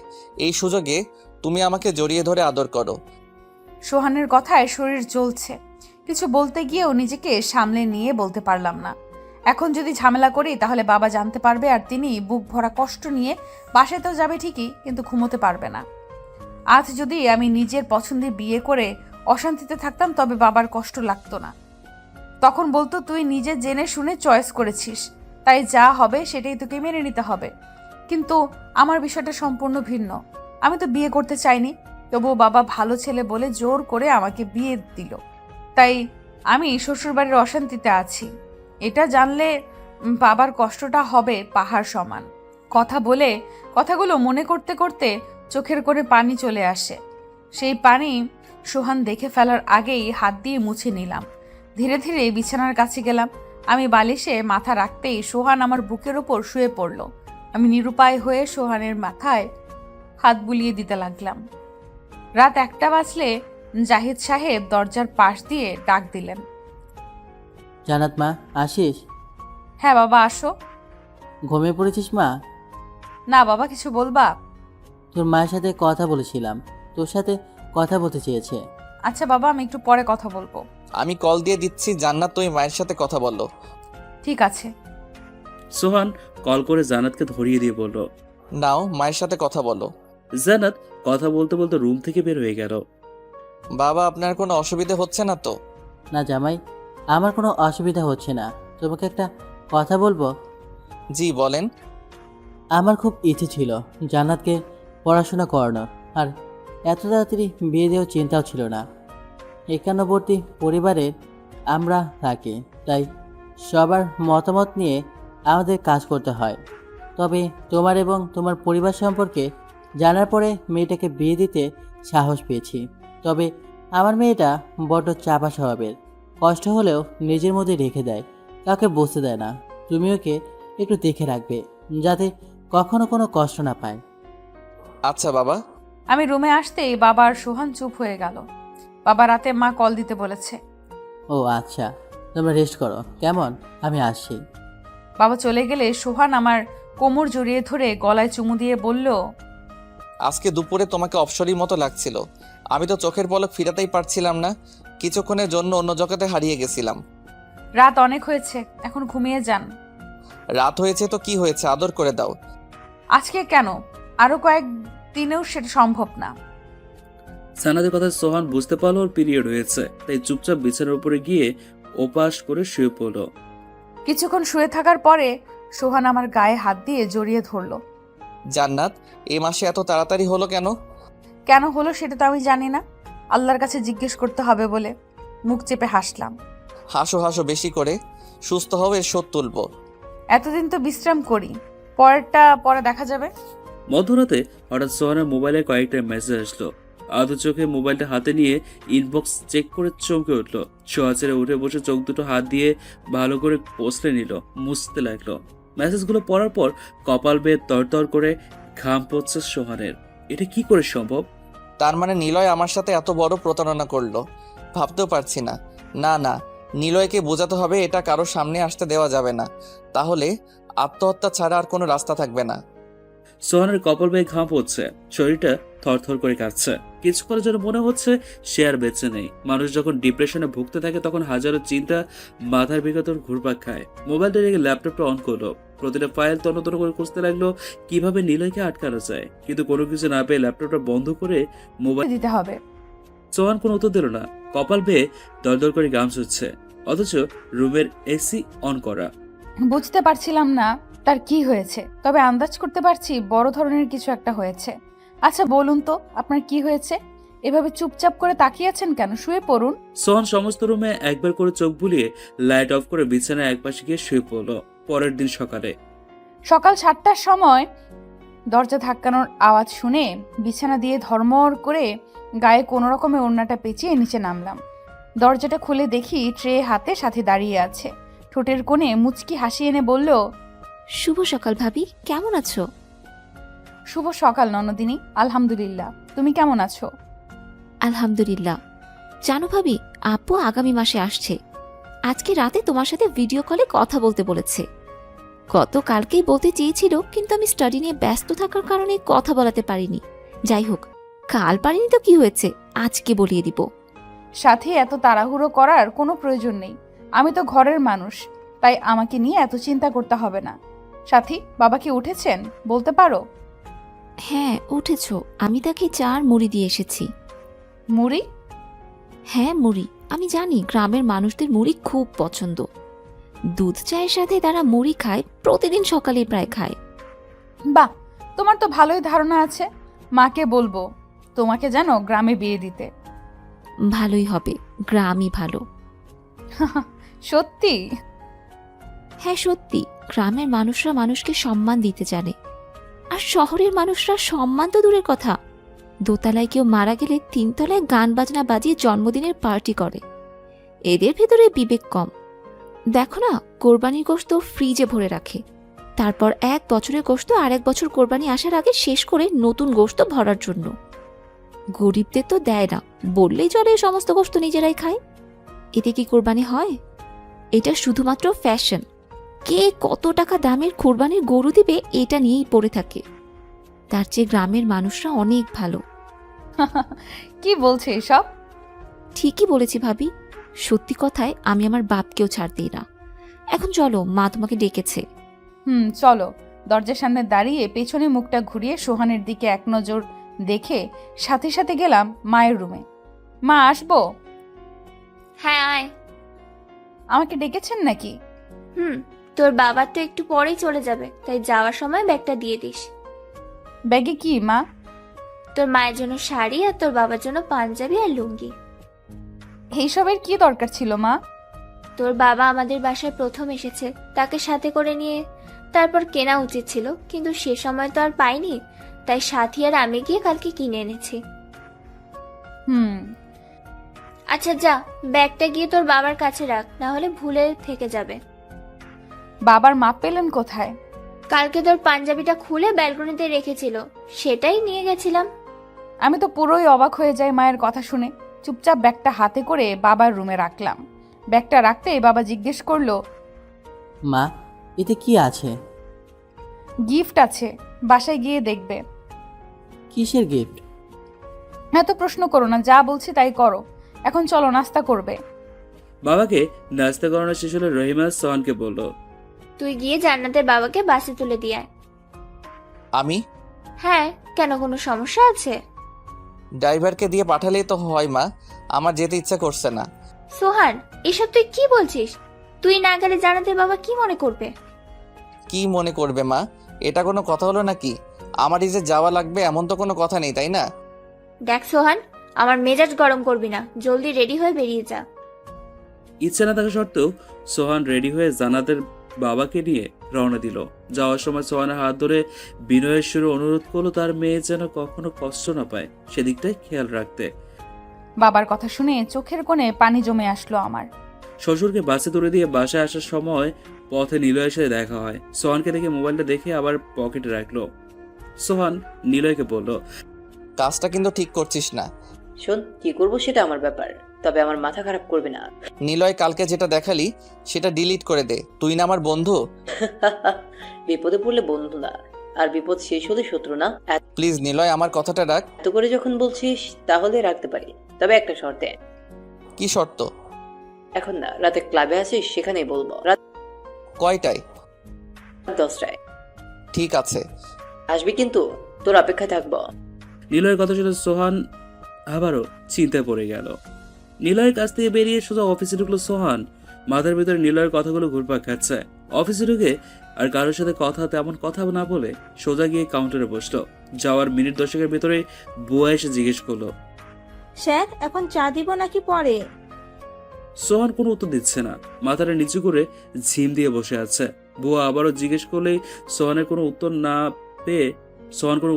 এই সুযোগে তুমি আমাকে জড়িয়ে ধরে আদর করো। সোহানের কথায় শরীর জ্বলছে। কিছু বলতে গিয়েও নিজেকে সামলে নিয়ে বলতে পারলাম না। এখন যদি ঝামেলা করি তাহলে বাবা জানতে পারবে, আর তিনি বুক ভরা কষ্ট নিয়ে বাসায় তো যাবে ঠিকই, কিন্তু ঘুমোতে পারবে না। আজ যদি আমি নিজের পছন্দে বিয়ে করে অশান্তিতে থাকতাম তবে বাবার কষ্ট লাগতো না। তখন বলতো, তুই নিজে জেনে শুনে চয়েস করেছিস, তাই যা হবে সেটাই তোকে মেনে নিতে হবে। কিন্তু আমার বিষয়টা সম্পূর্ণ ভিন্ন। আমি তো বিয়ে করতে চাইনি, তবুও বাবা ভালো ছেলে বলে জোর করে আমাকে বিয়ে দিল। তাই আমি শ্বশুরবাড়ির অশান্তিতে আছি। এটা জানলে বাবার কষ্টটা হবে পাহাড় সমান। কথা বলে কথাগুলো মনে করতে করতে চোখের করে পানি চলে আসে। সেই পানি সোহান দেখে ফেলার আগেই হাত দিয়ে মুছে নিলাম। ধীরে ধীরে বিছানার কাছে গেলাম। আমি বালিশে মাথা রাখতেই সোহান আমার বুকের ওপর শুয়ে পড়ল। আমি নিরুপায় হয়ে সোহানের মাথায় হাত বুলিয়ে দিতে লাগলাম। রাত 1টা বাজলে জাহিদ সাহেব দরজার পাশ দিয়ে ডাক দিলেন। জান্নাত মা, আসিস? হ্যাঁ বাবা, আসো। ঘুমিয়ে পড়েছিস মা? না বাবা, কিছু বলবা? তোর মায়ের সাথে কথা বলেছিলাম, তোর সাথে কথা বলতে চেয়েছে। আচ্ছা বাবা, আমি একটু পরে কথা বলবো। আমি কল দিয়ে দিচ্ছি, জান্নাত তুমি মায়ের সাথে কথা বলো। ঠিক আছে। সোহান কল করে জান্নাতকে ধরিয়ে দিয়ে বলল। নাও, মায়ের সাথে কথা বলো। জান্নাত কথা বলতে বলতে রুম থেকে বের হয়ে গেল। বাবা, আপনার কোনো অসুবিধা হচ্ছে না তো? না জামাই, আমার কোনো অসুবিধা হচ্ছে না। তোমাকে একটা কথা বলবো? জি বলেন। আমার খুব ইচ্ছে ছিল জান্নাতকে পড়াশোনা করানো, আর এত তাড়াতাড়ি বিয়ে দেওয়ার চিন্তাও ছিল না। একান্নবর্তী পরিবারের আমরা থাকি, তাই সবার মতামত নিয়ে আমাদের কাজ করতে হয়। তবে তোমার এবং তোমার পরিবার সম্পর্কে জানার পরে মেয়েটাকে বিয়ে দিতে সাহস পেয়েছি। তবে আমার মেয়েটা বড্ড চাপা স্বভাবের, কষ্ট হলেও নিজের মধ্যে রেখে দেয়, কাউকে বসতে দেয় না। তুমি ওকে একটু দেখে রাখবে, যাতে কখনো কোনো কষ্ট না পায়। আচ্ছা বাবা। আমি রুমে আসতেই বাবা আর সোহান চুপ হয়ে গেল। বাবা রাতে মা কল দিতে বলেছে। ও আচ্ছা, তোমরা রেস্ট করো কেমন, আমি আসছি। বাবা চলে গেলে সোহান আমার কোমর জড়িয়ে ধরে গলায় চুমু দিয়ে বলল, আজকে দুপুরে তোমাকে অপসরীর মতো লাগছিল। আমি তো চোখের পলক ফিরাতেই পারছিলাম না, কিছুক্ষণের জন্য অন্য জগতে হারিয়ে গেছিলাম। রাত অনেক হয়েছে, এখন ঘুমিয়ে যান। রাত হয়েছে তো কি হয়েছে, আদর করে দাও। আজকে কেন, আরো কয়েক দিনেও সেটা সম্ভব না। সানাদের কথা সোহান বুঝতে পারলো ওর পিরিয়ড হয়েছে, তাই চুপচাপ বিছানার উপরে গিয়ে ওপাশ করে শুয়ে পড়ল। কিছুক্ষণ শুয়ে থাকার পরে সোহান আমার গায়ে হাত দিয়ে জড়িয়ে ধরল। জান্নাত, এই মাসে এত তাড়াতাড়ি হলো কেন? কেন হলো সেটা তো আমি জানি না, আল্লাহর কাছে জিজ্ঞেস করতে হবে বলে মুখ চেপে হাসলাম। হাসো হাসো বেশি করে, সুস্থ হবে, শোধ তুলবো। এতদিন তো বিশ্রাম করি, পরেরটা পরে দেখা যাবে। মধ্যরাতে হঠাৎ সোহানের মোবাইলে কয়েকটা মেসেজ আসলো। আধো চোখে মোবাইলটা হাতে নিয়ে ইনবক্স চেক করে চমকে উঠলো। ছোঁয়া ছেড়ে উঠে বসে চোখ দুটো হাত দিয়ে ভালো করে পছলে নিল, মুছতে লাগলো। মেসেজগুলো পড়ার পর কপাল বেয়ে তরতর করে ঘাম পড়ছে সোহানের। এটা কি করে সম্ভব? তার মানে নিলয় আমার সাথে এত বড় প্রতারণা করলো, ভাবতেও পারছি না। না না, নিলয়কে বোঝাতে হবে এটা কারোর সামনে আসতে দেওয়া যাবে না, তাহলে আত্মহত্যা ছাড়া আর কোনো রাস্তা থাকবে না। সোহানের কপাল বেয়ে ঘাম পড়ছে, শরীরটা থরথর করে কাঁপছে। কিছুক্ষণের জন্য মনে হচ্ছে সে আর বেঁচে নেই। মানুষ যখন ডিপ্রেশনে ভুগতে থাকে তখন হাজারো চিন্তা মাথার ভেতর ঘুরপাক খায়। মোবাইলটা রেখে ল্যাপটপটা অন করলো, প্রতিটা ফাইল তন্ন তন্ন করে খুঁজতে লাগলো কিভাবে নিলয়কে আটকানো যায়, কিন্তু কোনো কিছু না পেয়ে ল্যাপটপটা বন্ধ করে মোবাইল দিতে হবে। সোহান কোনো উত্তর দিল না। কপাল বেয়ে দরদর করে ঘাম ছুটছে, অথচ রুমের এসি অন করা। বুঝতে পারছিলাম না তার কি হয়েছে, তবে আন্দাজ করতে পারছি বড় ধরনের কিছু একটা হয়েছে। আচ্ছা বলুন তো আপনার কি হয়েছে? এভাবে চুপচাপ করে তাকিয়ে আছেন কেন? শুয়ে পড়ুন। সোহান সমস্ত রুমে একবার করে চোখ বুলিয়ে লাইট অফ করে বিছানায় একপাশে গিয়ে শুয়ে পড়লো। পরের দিন সকালে সকাল 7টার সময় দরজা ধাক্কানোর আওয়াজ শুনে বিছানা দিয়ে ধর্মর করে গায়ে কোনো রকমে ওড়নাটা পেঁচিয়ে নিচে নামলাম। দরজাটা খুলে দেখি ট্রে হাতে সাথে দাঁড়িয়ে আছে। ঠোঁটের কোণে মুচকি হাসি এনে বলল, শুভ সকাল ভাবি, কেমন আছো? শুভ সকাল ননদিনী, আলহামদুলিল্লাহ। তুমি কেমন আছো? আলহামদুলিল্লাহ। জানো ভাবি, আপু আগামী মাসে আসছে। আজকে রাতে তোমার সাথে ভিডিও কলে কথা বলতে বলেছে। গতকালকেই বলতে চেয়েছিল, কিন্তু আমি স্টাডি নিয়ে ব্যস্ত থাকার কারণে কথা বলাতে পারিনি। যাই হোক, কাল পারিনি তো কি হয়েছে, আজকে বলিয়ে দিব। সাথে এত তাড়াহুড়ো করার কোনো প্রয়োজন নেই। আমি তো ঘরের মানুষ, তাই আমাকে নিয়ে এত চিন্তা করতে হবে না। সাথী, বাবা কি উঠেছেন বলতে পারো? হ্যাঁ উঠেছ, আমি তাকে চার মুড়ি দিয়ে এসেছি। মুড়ি? হ্যাঁ মুড়ি। আমি জানি গ্রামের মানুষদের মুড়ি খুব পছন্দ। দুধ চায়ের সাথে তারা মুড়ি খায়, প্রতিদিন সকালে প্রায় খায়। বাহ, তোমার তো ভালোই ধারণা আছে। মাকে বলবো তোমাকে যেন গ্রামে বিয়ে দিতে। ভালোই হবে, গ্রামই ভালো। সত্যি? হ্যাঁ সত্যি, গ্রামের মানুষরা মানুষকে সম্মান দিতে জানে। আর শহরের মানুষরা সম্মান তো দূরের কথা, দোতলায় কেউ মারা গেলে 3 তলায় গান বাজনা বাজিয়ে জন্মদিনের পার্টি করে। এদের ভেতরে বিবেক কম। দেখো না, কোরবানির গোশত ফ্রিজে ভরে রাখে, তারপর 1 বছরের গোশত আর 1 বছর কোরবানি আসার আগে শেষ করে নতুন গোশত ভরার জন্য। গরিবদের তো দেয় না, বললেই চলে সমস্ত গোশত নিজেরাই খায়। এতে কি কোরবানি হয়? এটা শুধুমাত্র ফ্যাশন। কে কত টাকা দামের কোরবানির গরু দিবে এটা নিয়েই পড়ে থাকে। তার চেয়ে গ্রামের মানুষরা অনেক ভালো। কি বলছে এসব? ঠিকই বলেছি ভাবি, সত্যি কথায় আমি আমার বাপকেও ছাড় দিই না। এখন চলো, মা তোমাকে ডেকেছে। চলো। দরজার সামনে দাঁড়িয়ে পেছনে মুখটা ঘুরিয়ে সোহানের দিকে এক নজর দেখে সাথে সাথে গেলাম মায়ের রুমে। মা, আসবো? হ্যাঁ আয়। আমাকে ডেকেছেন নাকি? তোর বাবার তো একটু পরেই চলে যাবে, তাই যাওয়ার সময় ব্যাগটা দিয়ে দিস। ব্যাগে কি মা? তোর মায়ের জন্য শাড়ি আর তোর বাবার জন্য পাঞ্জাবি আর লুঙ্গি। এইসবের কি দরকার ছিল মা? তোর বাবা আমাদের বাসায় প্রথম এসেছে, তাকে সাথে করে নিয়ে তারপর কেনা উচিত ছিল, কিন্তু সে সময় তো আর পাইনি, তাই সাথী আর আমি গিয়ে কালকে কিনে এনেছি। আচ্ছা যা, ব্যাগটা গিয়ে তোর বাবার কাছে রাখ, না হলে ভুলে থেকে যাবে। বাবার মাপ পেলেন কোথায়? কালকে তোর পাঞ্জাবিটা খুলে ব্যালকনিতে রেখেছিল, সেটাই নিয়ে গেছিলাম। আমি তো পুরোই অবাক হয়ে যাই মায়ের কথা শুনে। চুপচাপ ব্যাগটা হাতে করে বাবার রুমে রাখলাম। ব্যাগটা রাখতেই বাবা জিজ্ঞেস করলো, মা, এতে কি আছে? গিফট আছে, বাসায় গিয়ে দেখবে। কিসের গিফট? এত প্রশ্ন করো না, যা বলছি তাই করো। এখন চলো, নাস্তা করবে। বাবাকে নাস্তা করানো শেষ হলে রহিমা সোহানকে বলল, তুই গিয়ে জান্নাতের বাবাকে বাসে তুলে দিয়ে আয়। আমি? হ্যাঁ, কেন কোনো সমস্যা আছে? ড্রাইভারকে দিয়ে পাঠালেই তো হয় মা, আমার যেতে ইচ্ছা করছে না। সোহান, এসব তুই কি বলছিস? তুই না গেলে জান্নাতের বাবা কি মনে করবে? কি মনে করবে মা? এটা কোনো কথা হলো নাকি? আমারই যে যাওয়া লাগবে এমন তো কোনো কথা নেই, তাই না? দেখ সোহান, আমার মেজাজ গরম করবি না, জলদি রেডি হয়ে বেরিয়ে যা। ইচ্ছে না থাকা সত্ত্বেও সোহান রেডি হয়ে জান্নাতের বাবাকে নিয়ে রওনা দিল। যাওয়ার সময় সোহানের হাত ধরে বিনয়ের সুরে অনুরোধ করলো তার মেয়ে যেন কখনো কষ্ট না পায়, সেদিকটাই খেয়াল রাখতে। বাবার কথা শুনে চোখের কোণে পানি জমে আসলো আমার। শ্বশুরকে বাসে তুলে দিয়ে বাসায় আসার সময় পথে নিলয়ের সাথে দেখা হয়। সোহানকে দেখে মোবাইলটা দেখে আবার পকেটে রাখলো। সোহান নিলয়কে বলল, কাজটা কিন্তু ঠিক করছিস না। শোন, কি করবো সেটা আমার ব্যাপার, তবে আমার মাথা খারাপ করবে না। নিলয়, কালকে যেটা দেখালি সেটা ডিলিট করে দে। তুই না আমার বন্ধু। বিপদে পড়লে বন্ধু না, আর বিপদ শেষ হলে শত্রু না। প্লিজ নিলয়, আমার কথাটা রাখ। এত করে যখন বলছিস তাহলে রাখতে পারি, তবে একটা শর্তে। কি শর্ত? এখন না, রাতে ক্লাবে আসিস, সেখানেই বলবো। রাত কয়টায়? 10টায় ঠিক আছে। আসবি কিন্তু, তোর অপেক্ষায় থাকবো। নিলয়ের কথা শুনে সোহান আবারও চিন্তায় পড়ে গেল। নিলয়ের কাছ থেকে বেরিয়ে সোজা অফিসে ঢুকলো সোহান। মাথার ভিতরে নিলয়ের কথাগুলো ঘুরপাক খাচ্ছে। অফিসে ঢুকে আর কারোর সাথে তেমন কথা না বলে সোজা গিয়ে কাউন্টারে বসলো। যাওয়ার মিনিট 10-এর ভিতরে বুয়া এসে জিজ্ঞেস করলো, স্যার এখন চা দিব নাকি পরে? সোহান কোনো উত্তর দিচ্ছে না, মাথাটা নিচু করে ঝিম দিয়ে বসে আছে। বুয়া আবারও জিজ্ঞেস করলেই সোহান কোনো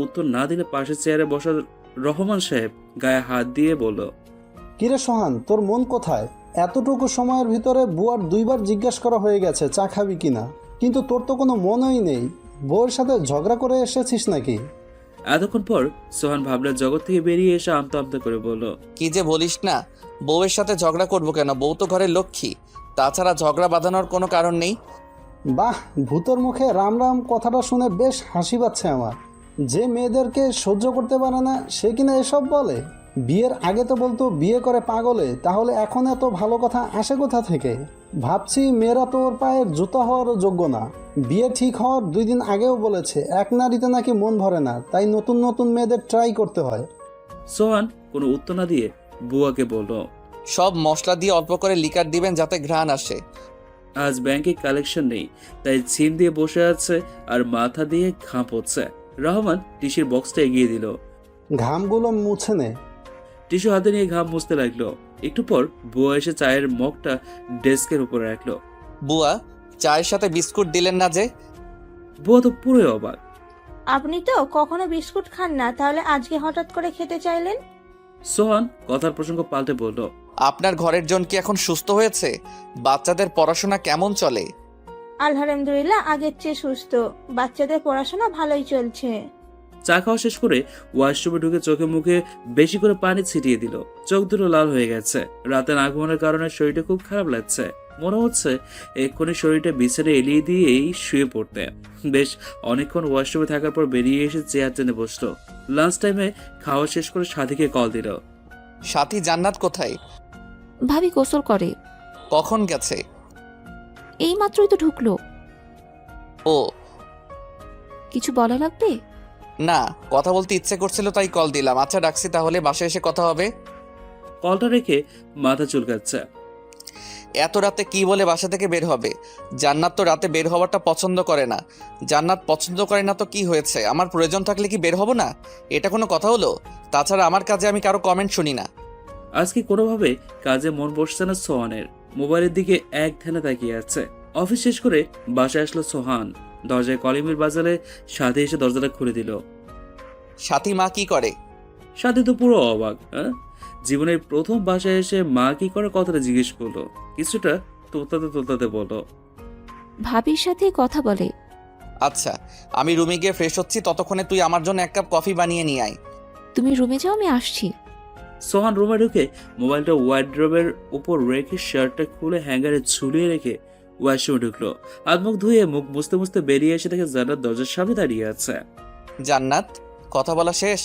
উত্তর না দিলে পাশের চেয়ারে বসা রহমান সাহেব গায়ে হাত দিয়ে বলল, কিরে সোহান, তোর মন কোথায়? এতটুকু সময়ের ভিতরে বুয়ার 2বার জিজ্ঞাসা করা হয়ে গেছে চা খাবি কিনা, কিন্তু তোর তো কোনো মনই নেই। বউয়ের সাথে ঝগড়া করে এসেছিস নাকি? এতক্ষণ পর সোহান ভাবনার জগৎ থেকে বেরিয়ে এসে আমতা আমতা করে বলল, কি যে বলিস না, বউয়ের সাথে ঝগড়া করবো কেন? বউ তো ঘরের লক্ষ্মী। তাছাড়া ঝগড়া বাঁধানোর কোনো কারণ নেই। বাহ, ভূতর মুখে রাম রাম কথাটা শুনে বেশ হাসি পাচ্ছে আমার। যে মেয়েদেরকে সহ্য করতে পারে না সে কিনা এসব বলে? বিয়ের আগে তো বলতো বিয়ে করে পাগলে, তাহলে এখন এত ভালো কথা আসে কোথা থেকে? ভাবছি মেয়েরা তো ওর পায়ের জুতা হওয়ারও যোগ্য না। বিয়ে ঠিক হওয়ার 2 দিন আগেও বলেছে এক নারীতে নাকি মন ভরে না, তাই নতুন নতুন মেয়েদের ট্রাই করতে হয়। সোহান কোনো উত্তর না দিয়ে বুয়াকে বলল, সব মশলা দিয়ে অল্প করে লিকার দিবেন যাতে ঘ্রাণ আসে। আজ ব্যাংকে কালেকশন নেই, তাই ছিম দিয়ে বসে আছে আর মাথা দিয়ে ঘাম পড়ছে। রহমান টিস্যুর বক্সটা এগিয়ে দিল। ঘামগুলো মুছে নে। টিস্যু হাতে নিয়ে ঘাম মুছতে লাগলো। একটু পর বুয়া এসে চায়ের মগটা ডেস্কের উপরে রাখলো। বুয়া, চায়ের সাথে বিস্কুট দিলেন না যে? বুয়া তো পুরোই অবাক। আপনি তো কখনো বিস্কুট খান না, তাহলে আজকে হঠাৎ করে খেতে চাইলেন? সোহান কথার প্রসঙ্গ পাল্টে বলল, আপনার ঘরের জন কি এখন সুস্থ হয়েছে? বাচ্চাদের পড়াশোনা কেমন চলে? আলহামদুলিল্লাহ, আগের চেয়ে সুস্থ। বাচ্চাদের পড়াশোনা ভালোই চলছে। চা খাওয়া শেষ করে ওয়াশরুমে ঢুকে চোখে মুখে বেশি করে পানি ছিটিয়ে দিল। চোখ দুটো লাল হয়ে গেছে। রাতে না ঘুমানোর কারণে শরীরটা খুব খারাপ লাগছে। মনে হচ্ছে এক্ষুনি শরীরটা বিছানে এলিয়ে দিয়েই শুয়ে পড়তে। বেশ অনেকক্ষণ ওয়াশরুমে থাকার পর বেরিয়ে এসে চেয়ার টেনে বসলো। লাঞ্চ টাইমে খাওয়া শেষ করে সাথীকে কল দিল। সাথী জান্নাত কোথায়? ভাবি গোসল করে। কখন গেছে? এই মাত্রই তো ঢুকলো। ও কিছু বলা লাগবে? না, কথা বলতে ইচ্ছে করছিল তাই কল দিলাম। আচ্ছা রাখছি তাহলে, বাসায় এসে কথা হবে। কলটা রেখে মাথা চুলকাচ্ছে। এত রাতে কি বলে বাসা থেকে বের হবে? জান্নাত তো রাতে বের হওয়াটা পছন্দ করে না। জান্নাত পছন্দ করে না তো কি হয়েছে? আমার প্রয়োজন থাকলে কি বের হব না? এটা কোনো কথা হলো? তাছাড়া আমার কাজে আমি কারো কমেন্ট শুনি না। আজকে কোনোভাবে কাজে মন বসছে না সোহানের। মোবাইলের দিকে এক ধ্যানে তাকিয়ে আছে। অফিস শেষ করে বাসায় আসলো সোহান। দরজায় কলিমের বাজারে সাথে এসে দরজাটা খুলে দিল। সাথী মা কি করে? সাথে তো পুরো অবাক। জীবনের প্রথম বাসায় এসে মা কি করে কথাটা জিজ্ঞেস করলো। কিছুটা তোলতাতে বলো, ভাবির সাথে কথা বলে। আচ্ছা, আমি রুমে গিয়ে ফ্রেশ হচ্ছি, ততক্ষণে তুই আমার জন্য 1 কাপ কফি বানিয়ে নিয়ে আয়। তুমি রুমে যাও, আমি আসছি। সোহান রুমে ঢুকে মোবাইলটা ওয়ার্ড্রোবের উপর রেখে শার্টটা খুলে হ্যাঙ্গারে ঝুলিয়ে রেখে ওয়াশরুমে ঢুকলো। হাত মুখ ধুয়ে মুখ মুছতে মুছতে বেরিয়ে এসে দেখে জান্নাত দরজার সামনে দাঁড়িয়ে আছে। জান্নাত, কথা বলা শেষ?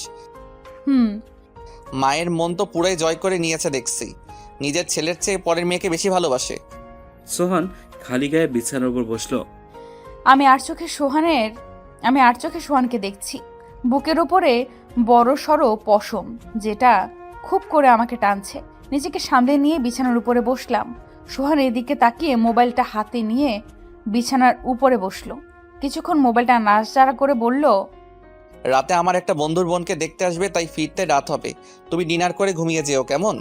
মায়ের মন তো পুরাই জয় করে নিয়েছে দেখছি। নিজের ছেলের চেয়ে পরের মেয়েকে বেশি ভালোবাসে। সোহান খালি গায়ে বিছানার উপর বসলো। আমি আর চোখে সোহানকে দেখছি। বুকের ওপরে বড় সড়ো পশম, যেটা খুব করে আমাকে টানছে। নিজেকে সামলে নিয়ে বিছানার উপরে বসলাম। সোহান এদিকে তাকিয়ে মোবাইলটা হাতে নিয়ে বিছানার উপরে বসলো। কিছুক্ষণ মোবাইলটা নাড়াচাড়া করে বলল, রাতে আমার একটা বন্ধুর বোনকে দেখতে আসবে, তাই ফিরতে রাত হবে। তুমি ডিনার করে ঘুমিয়ে যেও, কেমন?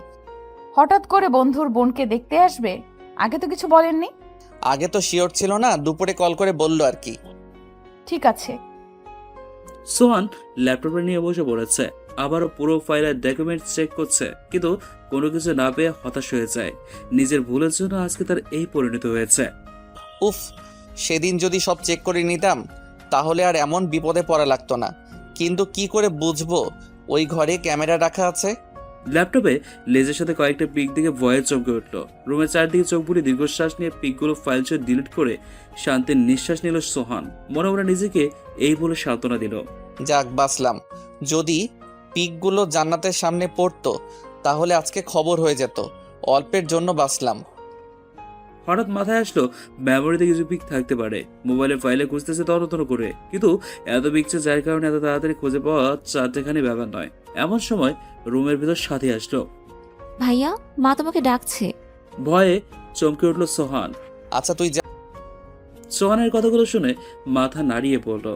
হঠাৎ করে বন্ধুর বোনকে দেখতে আসবে? আগে তো কিছু বলেননি। আগে তো শিওর ছিল না, দুপুরে কল করে বললো আর কি। ঠিক আছে। সোহান ল্যাপটপে নিয়ে বসে পড়েছে। আবারও পুরো ফাইলের ডকুমেন্টস চেক করছে, কিন্তু কোনো কিছু না পেয়ে হতাশ হয়ে যায়। নিজের ভুলের জন্য আজকে তার এই পরিণত হয়েছে। উফ, সেদিন যদি সব চেক করে নিতাম তাহলে আর এমন বিপদে পড়া লাগতো না। কিন্তু কি করে বুঝবো ওই ঘরে ক্যামেরা রাখা আছে। ল্যাপটপে লেজের সাথে কয়েকটা পিক দেখে ভয়ে চমকে উঠল। রুমের চারদিকে চোখ বুড়ে দীর্ঘশ্বাস নিয়ে পিকগুলো ফাইল সহ ডিলিট করে শান্তির নিঃশ্বাস নিল সোহান। মনে মনে নিজেকে এই বলে সান্ত্বনা দিল, যাক বাঁচলাম। যদি পিকগুলো জান্নাতের সামনে পড়তো তাহলে আজকে খবর হয়ে যেত। অল্পের জন্য বাঁচলাম। হঠাৎ মাথায় আসলো মেমোরিতে কিছু পিক থাকতে পারে। মোবাইলের ফাইলে খুঁজতেছে তন্ন করে, কিন্তু এত পিকছে যার কারণে এত তাড়াতাড়ি খুঁজে পাওয়া চারটেখানি ব্যাপার নয়। এমন সময় রুমের ভিতর সাথী আসলো। ভাইয়া, মা তোমাকে ডাকছে। ভয়ে চমকে উঠল সোহান। আচ্ছা তুই যা। সোহানের কথাগুলো শুনে মাথা নাড়িয়ে পড়ল।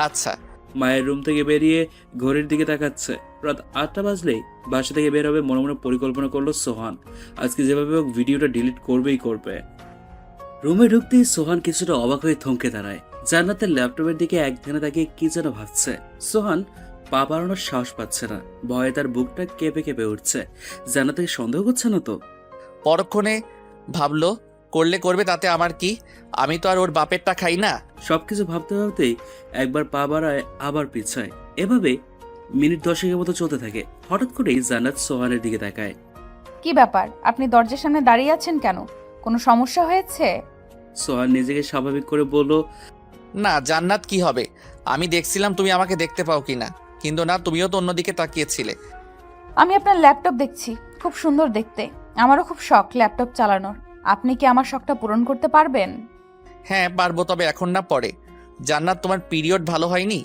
আচ্ছা। মায়ের রুম থেকে বেরিয়ে ঘড়ির দিকে তাকাচ্ছে। রাত 8টা বাজলেই বাসা থেকে বের হবে মনে মনে পরিকল্পনা করলো সোহান। আজকে যেভাবে হোক ভিডিওটা ডিলিট করবেই করবে। রুমে ঢুকতেই সোহান কিছুটা অবাক হয়ে থমকে দাঁড়ায়। জান্নাতের ল্যাপটপের দিকে এক ধ্যানে তাকিয়ে কি যেন ভাবছে। সোহান পা বাড়ানোর সাহস পাচ্ছে না। ভয়ে তার বুকটা কেঁপে কেঁপে উঠছে। জান্নাতকে সন্দেহ করছে না তো? পরক্ষণে ভাবলো করলে করবে, তাতে আমার কি? আমি তো আর ওর বাপেরটা খাই না। সবকিছু ভাবতে ভাবতেই একবার পা বাড়ায় আবার পিছায়। এভাবে মিনিট 10 মতো চলতে থাকে। হঠাৎ করেই জান্নাত সোহানের দিকে তাকায়। কি ব্যাপার, আপনি দরজার সামনে দাঁড়িয়ে আছেন কেন? কোনো সমস্যা হয়েছে? সোহান নিজেকে স্বাভাবিক করে বলল, না জান্নাত, কি হবে? আমি দেখছিলাম তুমি আমাকে দেখতে পাও কিনা, কিন্তু না, তুমিও তো অন্যদিকে তাকিয়েছিলে। আমি আপনার ল্যাপটপ দেখছি, খুব সুন্দর দেখতে। আমারও খুব শখ ল্যাপটপ চালানোর। আপনি কি আমার শখটা পূরণ করতে পারবেন? হ্যাঁ পারবো, তবে এখন না, পরে। জান্নাত, তোমার পিরিয়ড ভালো হয়নি?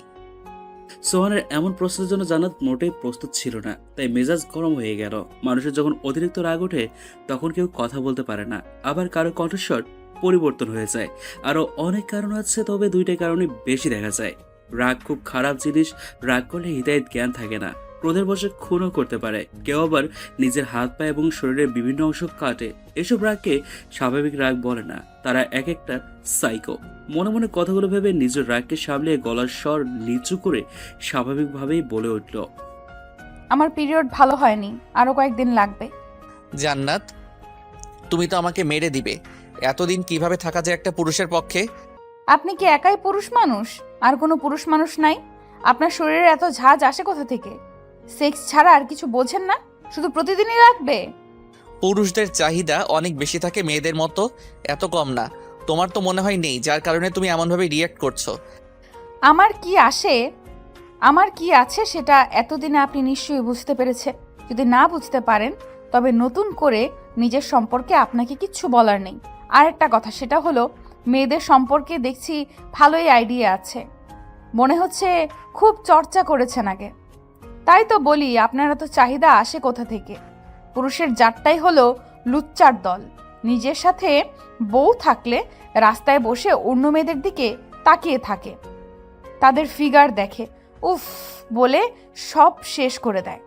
সোহানের এমন প্রশ্নের জন্য জান্নাত মোটেই প্রস্তুত ছিল না। তাই মেজাজ গরম হয়ে গেল। মানুষের যখন অতিরিক্ত রাগ ওঠে তখন কেউ কথা বলতে পারে না, আবার কারো কণ্ঠস্বর পরিবর্তন হয়ে যায়। আরো অনেক কারণ আছে, তবে দুইটা কারণে বেশি দেখা যায়। রাগ খুব খারাপ জিনিস। রাগ করলে হৃদয়ের জ্ঞান থাকে না, ক্রোধের বশে খুনও করতে পারে। কেউ আবার নিজের হাত পা এবং শরীরের বিভিন্ন অংশ কাটে। এসব রাগকে স্বাভাবিক রাগ বলে না, তারা এক একটা সাইকো। মনে মনে কথাগুলো ভেবে নিজের রাগকে সামলিয়ে গলার স্বর নিচু করে স্বাভাবিকভাবেই বলে উঠল, আমার পিরিয়ড ভালো হয়নি, আরো কয়েকদিন লাগবে। জান্নাত, তুমি তো আমাকে মেরে দিবে। এতদিন কিভাবে থাকা যায় একটা পুরুষের পক্ষে? আপনি কি একাই পুরুষ মানুষ? আর কোনো পুরুষ মানুষ নাই? আপনার শরীরে এত ঝাঁজ আসে কোথা থেকে? সেক্স ছাড়া আর কিছু বোঝেন না? শুধু প্রতিদিনই লাগবে? পুরুষদের চাহিদা অনেক বেশি থাকে মেয়েদের মতো, এত কম না। তোমার তো মনে হয় নেই, যার কারণে তুমি এমনভাবে রিয়্যাক্ট করছো। আমার কি আছে সেটা এতদিনে আপনি নিশ্চয়ই বুঝতে পেরেছেন। যদি না বুঝতে পারেন তবে নতুন করে নিজের সম্পর্কে আপনাকে কিচ্ছু বলার নেই। আর একটা কথা, সেটা হলো মেয়েদের সম্পর্কে দেখছি ভালোই আইডিয়া আছে। মনে হচ্ছে খুব চর্চা করেছেন আগে। তাই তো বলি, আপনারা তো চাহিদা আসে কোথা থেকে? পুরুষের জাতটাই হলো লুচ্চার দল। নিজের সাথে বউ থাকলে রাস্তায় বসে অন্য মেয়েদের দিকে তাকিয়ে থাকে, তাদের ফিগার দেখে, উফ বলে সব শেষ করে দেয়।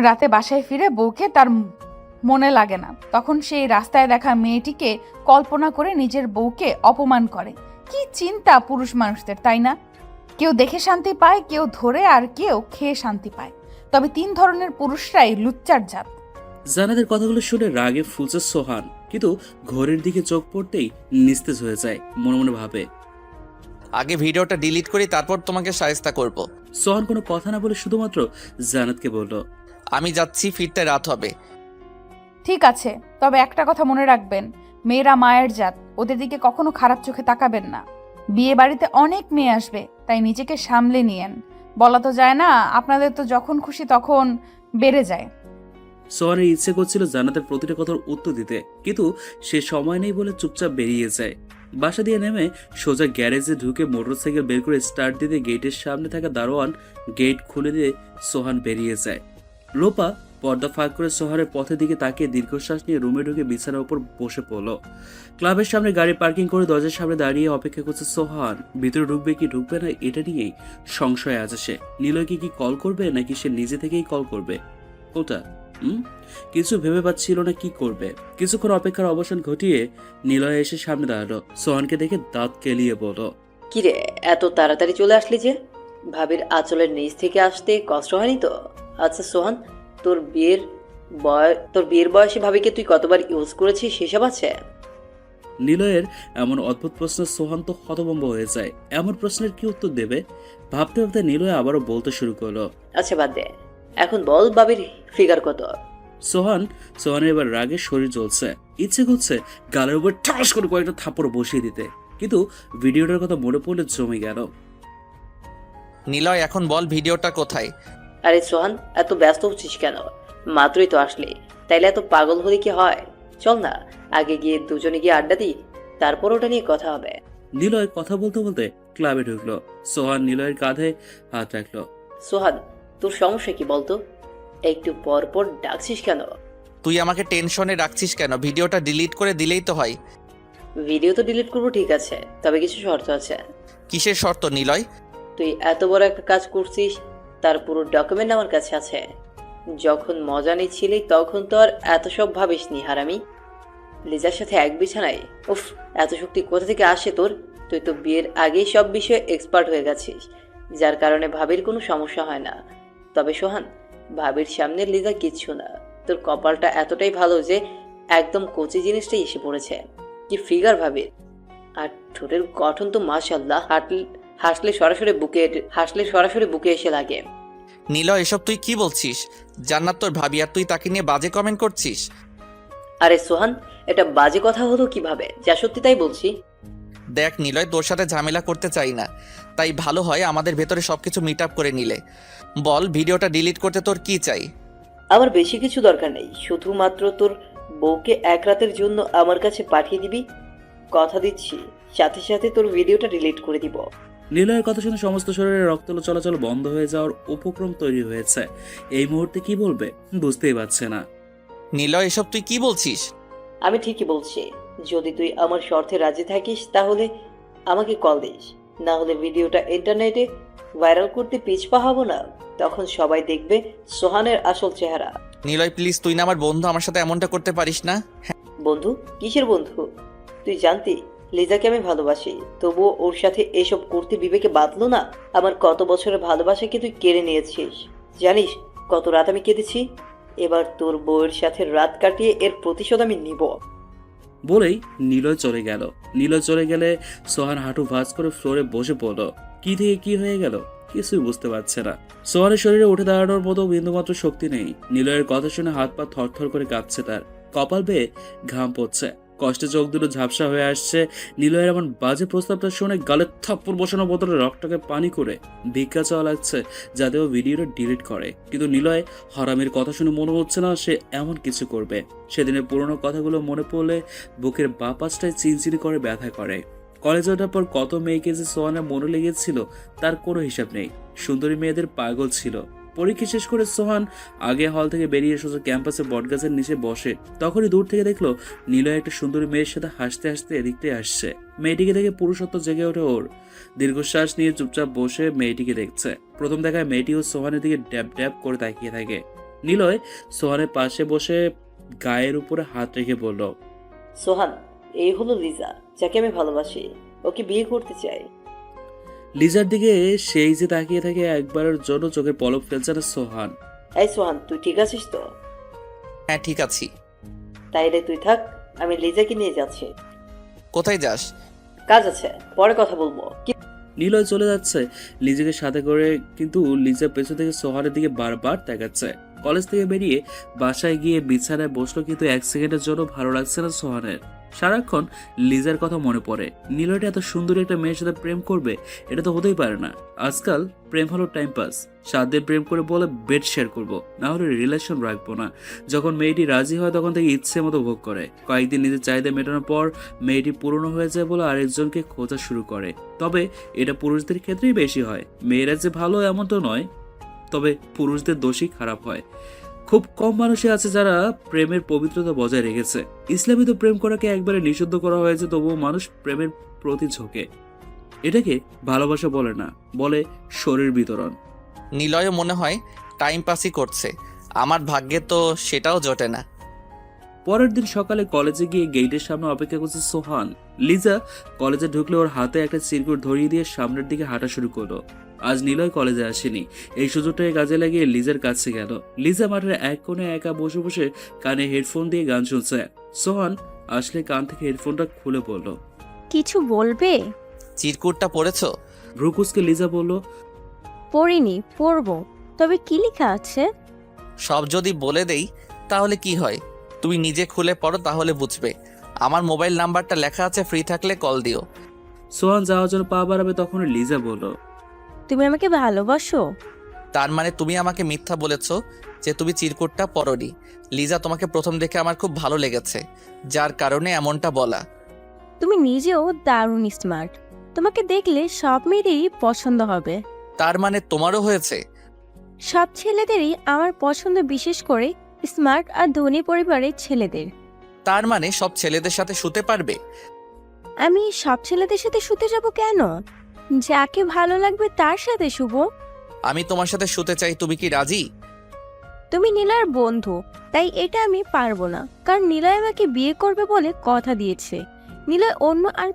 রাতে বাসায় ফিরে বউকে তার মনে লাগে না, তখন সেই রাস্তায় দেখা মেয়েটিকে কল্পনা করে নিজের বউকে অপমান করে। কি চিন্তা পুরুষ মানুষদের, তাই না? কেউ দেখে শান্তি পায়, কেউ ধরে, আর কেউ খেয়ে শান্তি পায়। তবে 3 ধরনের পুরুষরাই লুচ্চার জাত। জান্নাতের কথাগুলো শুনে রাগে ফুলছে সোহান, কিন্তু ঘরের দিকে চোখ পড়তেই নিস্তেজ হয়ে যায়। মনে মনে ভাবে, আগে ভিডিওটা ডিলিট করি, তারপর তোমাকে শায়েস্তা করব। সোহান কোনো কথা না বলে শুধুমাত্র জান্নাতকে বলল, আমি যাচ্ছি, ফিরতে রাত হবে। ঠিক আছে, তবে একটা কথা মনে রাখবেন, মেয়েরা মায়ের জাত, ওদের দিকে কখনো খারাপ চোখে তাকাবেন না। বিয়ে বাড়িতে অনেক মেয়ে আসবে, তাই নিজেকে সামলে নিয়েন। বলা তো যায় না, আপনাদের তো যখন খুশি তখন বেড়ে যায়। সোহানের ইচ্ছে করছিল জান্নাতের প্রতিটা কথার উত্তর দিতে, কিন্তু সে সময় নেই বলে চুপচাপ বেরিয়ে যায়। বাসা দিয়ে নেমে সোজা গ্যারেজে ঢুকে মোটরসাইকেল বের করে স্টার্ট দিতে গেটের সামনে থাকা দারোয়ান গেট খুলে দিয়ে সোহান বেরিয়ে যায়। লোপা পর্দা ফাঁক করে সোহানের পথের দিকে তাকিয়ে দীর্ঘশ্বাস নিয়ে রুমে ঢুকে বিছানার উপর বসে পড়ল। ক্লাবের সামনে গাড়ি পার্কিং করে দরজার সামনে দাঁড়িয়ে অপেক্ষা করছে সোহান। ভিতরে ঢুকবে কি ঢুকবে না এটা নিয়েই সংশয় আছে সে। নিলয়কে কি কল করবে নাকি সে নিজে থেকেই কল করবে? ওটা কিছু ভেবে পাচ্ছিল না কি করবে। কিছুক্ষণ অপেক্ষার অবসান ঘটিয়ে নিলয় এসে সামনে দাঁড়ালো। সোহানকে দেখে দাঁত কেলিয়ে বলল, কিরে, এত তাড়াতাড়ি চলে আসলি যে? ভাবির আঁচলের নিচ থেকে আসতে কষ্ট হয়নি তো? আচ্ছা সোহান, তোর বিয়ের বয়সে ভাবিকে তুই কতবার ইউজ করেছিস সেসব আছে? নিলয়ের এমন অদ্ভুত প্রশ্নে সোহান তো হতভম্ব হয়ে যায়। এমন প্রশ্নের কি উত্তর দেবে ভাবতে ভাবতে নিলয় আবারও বলতে শুরু করলো, আচ্ছা বাদ দে, এখন বল বাবির ফিগার কত? সোহানের এবার রাগে শরীর জ্বলছে, ইচ্ছে করছে গালের উপর ঠাস করে কয়েকটা থাপড় বসিয়ে দিতে, কিন্তু ভিডিওটার কথা মনে পড়লে জমে গেল। নিলয় এখন বল ভিডিওটা কোথায়? আরে সোহান, এত ব্যস্ত হচ্ছিস কেন? মাত্রই তো আসলি, তাইলে এত পাগল হলে কি হয়? চল না, আগে গিয়ে দুজনে গিয়ে আড্ডা দিই, তারপর ওটা নিয়ে কথা হবে। নিলয় কথা বলতে বলতে ক্লাবে ঢুকলো। সোহান নিলয়ের কাঁধে হাত রাখলো। সোহান, তোর সমস্যা কি বলতো? একটু পর পর ডাকছিস কেন? তুই আমাকে টেনশনে রাখছিস কেন? ভিডিওটা ডিলিট করে দিলেই তো হয়। ভিডিও তো ডিলিট করবো ঠিক আছে, তবে কিছু শর্ত আছে। কিসের শর্ত নিলয়? তুই এত বড় একটা কাজ করছিস, তার পুরো ডকুমেন্ট আমার কাছে আছে। যখন মজা নিচ্ছিলি তখন তো আর এত সব ভাবিসনি হারামি। লিজার সাথে এক বিছানায়, উফ, এত শক্তি কোথা থেকে আসে তোর? তুই তো বিয়ের আগেই সব বিষয়ে এক্সপার্ট হয়ে গেছিস, যার কারণে ভাবির কোনো সমস্যা হয় না। তবে সোহান, ভাবির সামনে লিজা কিচ্ছু না। তোর কপালটা এতটাই ভালো যে একদম কচি জিনিসটাই এসে পড়েছে। কি ফিগার ভাবির! আর ঠোঁটের গঠন তো মাশাআল্লাহ, হাসলে সরাসরি বুকে এসে লাগে। নিলয় এসব তুই কি বলছিস? জান্নাত তোর ভাবি আর তুই তাকে নিয়ে বাজে কমেন্ট করছিস? আরে সোহান, এটা বাজে কথা হলো কিভাবে? যা সত্যি তাই বলছি। দেখ নিলয়, তোর সাথে ঝামেলা করতে চাই না, তাই ভালো হয় আমাদের ভেতরে সবকিছু মিট আপ করে নিলে। বল ভিডিওটা ডিলিট করতে তোর কি চাই? আমার বেশি কিছু দরকার নেই, শুধুমাত্র তোর বউকে এক রাতের জন্য আমার কাছে পাঠিয়ে দিবি। কথা দিচ্ছি, সাথে সাথে তোর ভিডিওটা ডিলিট করে দিব। নিলয়ের কথা শুনে সমস্ত শরীরে রক্ত চলাচল বন্ধ হয়ে যাওয়ার উপক্রম তৈরি হয়েছে। এই মুহূর্তে কি বলবে বুঝতেই পারছে না। নিলয় এসব তুই কি বলছিস? আমি ঠিকই বলছি, যদি তুই আমার শর্তে রাজি থাকিস তাহলে আমাকে কল দিস, না হলে ভিডিওটা ইন্টারনেটে ভাইরাল করতে পিছপা হব না। তখন সবাই দেখবে সোহানের আসল চেহারা। নিলয় প্লিজ, তুই না আমার বন্ধু, আমার সাথে এমনটা করতে পারিস না। বন্ধু? কিসের বন্ধু? তুই জানতি লিজাকে আমি ভালোবাসি, তবুও ওর সাথে এসব করতে বিবেকে বাঁধলো না? আমার কত বছরের ভালোবাসাকে তুই কেড়ে নিয়েছিস। জানিস কত রাত আমি কেঁদেছি? এবার তোর বউয়ের সাথে রাত কাটিয়ে এর প্রতিশোধ আমি নিব। বলেই নিলয় চলে গেল। নিলয় চলে গেলে সোহান হাঁটু ভাঁজ করে ফ্লোরে বসে পড়ল। কি থেকে কি হয়ে গেল কিছুই বুঝতে পারছে না। সোহানের শরীরে উঠে দাঁড়ানোর মতো বিন্দুমাত্র শক্তি নেই। নিলয়ের কথা শুনে হাত পা থরথর করে কাঁপছে তার, কপাল বেয়ে ঘাম পড়ছে, কষ্টে চোখ দুটো ঝাপসা হয়ে আসছে। নিলয়ের এমন বাজে প্রস্তাবটা শুনে গালে থাপ্পড় বসানোর বদলে রক্তটাকে পানি করে ভিক্ষা চাওয়া লাগছে যাতে ও ভিডিওটা ডিলিট করে। কিন্তু নিলয় হারামির কথা শুনে মনে হচ্ছে না সে এমন কিছু করবে। সেদিনের পুরোনো কথাগুলো মনে পড়লে বুকের বাঁ পাশটায় চিনচিনি করে ব্যথা করে। কলেজে ওঠার পর কত মেয়েকে যে সোহানের মনে লেগেছিল তার কোনো হিসাব নেই। সুন্দরী মেয়েদের পাগল ছিল। পরীক্ষা শেষ করে সোহান আগে হল থেকে বেরিয়ে সোজা ক্যাম্পাসে বটগাছের নিচে বসে। তখনই দূর থেকে দেখলো নিলয় একটা সুন্দরী মেয়ের সাথে হাসতে হাসতে এদিকটাই আসছে। মেয়েটিকে দেখে পুরুষত্ব জেগে ওঠে ওর। দীর্ঘশ্বাস নিয়ে চুপচাপ বসে মেয়েটিকে দেখছে। প্রথম দেখায় মেয়েটিও সোহানের দিকে ড্যাব ড্যাব করে তাকিয়ে থাকে। নিলয় সোহানের পাশে বসে গায়ের উপরে হাত রেখে বলল, সোহান, এই হলো লিজা, যাকে আমি ভালোবাসি, ওকে বিয়ে করতে চাই। লিজার দিকে সেই যে তাকিয়ে থাকে একবারের জন্য চোখের পলক ফেলছে না সোহান। এই সোহান, তুই ঠিক আছিস তো? হ্যাঁ ঠিক আছি। তাইলে তুই থাক, আমি লিজাকে নিয়ে যাচ্ছি। কোথায় যাস? কাজ আছে, পরে কথা বলবো। নিলয় চলে যাচ্ছে লিজাকে সাথে করে, কিন্তু লিজা পেছন থেকে সোহানের দিকে বারবার তাকাচ্ছে। কলেজ থেকে বেরিয়ে বাসায় গিয়ে বিছানায় বসলো, কিন্তু এক সেকেন্ডের জন্য ভালো লাগছে না সোহানের। সারাক্ষণ লিজার কথা মনে পড়ে। নিলয়টা এত সুন্দরী একটা মেয়ের সাথে প্রেম করবে, এটা তো হতেই পারে না। আজকাল প্রেম হলো টাইম পাস। 7 দিন প্রেম করে বলে বেড শেয়ার করবো, না হলে রিলেশন রাখবো না। যখন মেয়েটি রাজি হয় তখন থেকে ইচ্ছে মতো ভোগ করে। কয়েকদিন নিজের চাহিদা মেটানোর পর মেয়েটি পুরনো হয়ে যায় বলে আরেকজনকে খোঁজা শুরু করে। তবে এটা পুরুষদের ক্ষেত্রেই বেশি হয়। মেয়েরা যে ভালো এমন তো নয়, তবে পুরুষদের দোষই খারাপ হয়। খুব কম মানুষই আছে যারা প্রেমের পবিত্রতা বজায় রেখেছে। ইসলামে তো প্রেম করাকে একবারে নিষিদ্ধ করা হয়েছে, তবুও মানুষ প্রেমের প্রতি ঝোঁকে। এটাকে ভালোবাসা বলে না, বলে শরীর বিতরণ। নিলয়ও মনে হয় টাইম পাসই করছে, আমার ভাগ্যে তো সেটাও জোটে না। পরের দিন সকালে কলেজে গিয়ে গেটের সামনে অপেক্ষা করছে সোহান। লিজা কলেজে ঢুকলে ওর হাতে একটা চিরকুট ধরিয়ে দিয়ে সামনের দিকে হাঁটা শুরু করলো। আজ নিলয় কলেজে আসেনি। এই সুযোগটাকে কাজে লাগিয়ে লিজার কাছে গেল। লিজা মাঠের এক কোণে একা বসে বসে কানে হেডফোন দিয়ে গান শুনছে। সোহান আসলে কান থেকে হেডফোনটা খুলে পড়ল। কিছু বলবে? চিরকুটটা পড়েছো? ভ্রুকুসকে লিজা বলল, পড়িনি, পড়বো। তবে কি লেখা আছে? সব যদি বলে দেই তাহলে কি হয়? তুমি নিজে খুলে পড়ো, তাহলে বুঝবে। আমার মোবাইল নাম্বারটা লেখা আছে, ফ্রি থাকলে কল দিও। সোহান যাওয়ার জন্য পা বাড়াবে তখন লিজা বলল, তুমি আমাকে ভালোবাসো? তার মানে তুমি আমাকে মিথ্যা বলেছো যে তুমি চিরকুটটা পড়োনি। লিজা, তোমাকে প্রথম দেখে আমার খুব ভালো লেগেছে, যার কারণে এমনটা বলা। তুমি নিজেও দারুণ স্মার্ট। তোমাকে দেখলে সব মেয়েদেরই পছন্দ হবে। তার মানে তোমারও হয়েছে? সব ছেলেদেরই আমার পছন্দ, বিশেষ করে স্মার্ট আর ধনী পরিবারের ছেলেদের। তার মানে সব ছেলেদের সাথে শুতে পারবে? আমি সব ছেলেদের সাথে শুতে যাব কেন? যাকে ভালো লাগবে তার সাথে শুভ। আমি তোমার সাথে শুতে চাই, তুমি কি রাজি? তুমি নীলার বন্ধু, তাই এটা আমি পারবো না, কারণ নীলয় আমাকে বিয়ে করবে বলে কথা দিয়েছে। নীলয় অন্য আর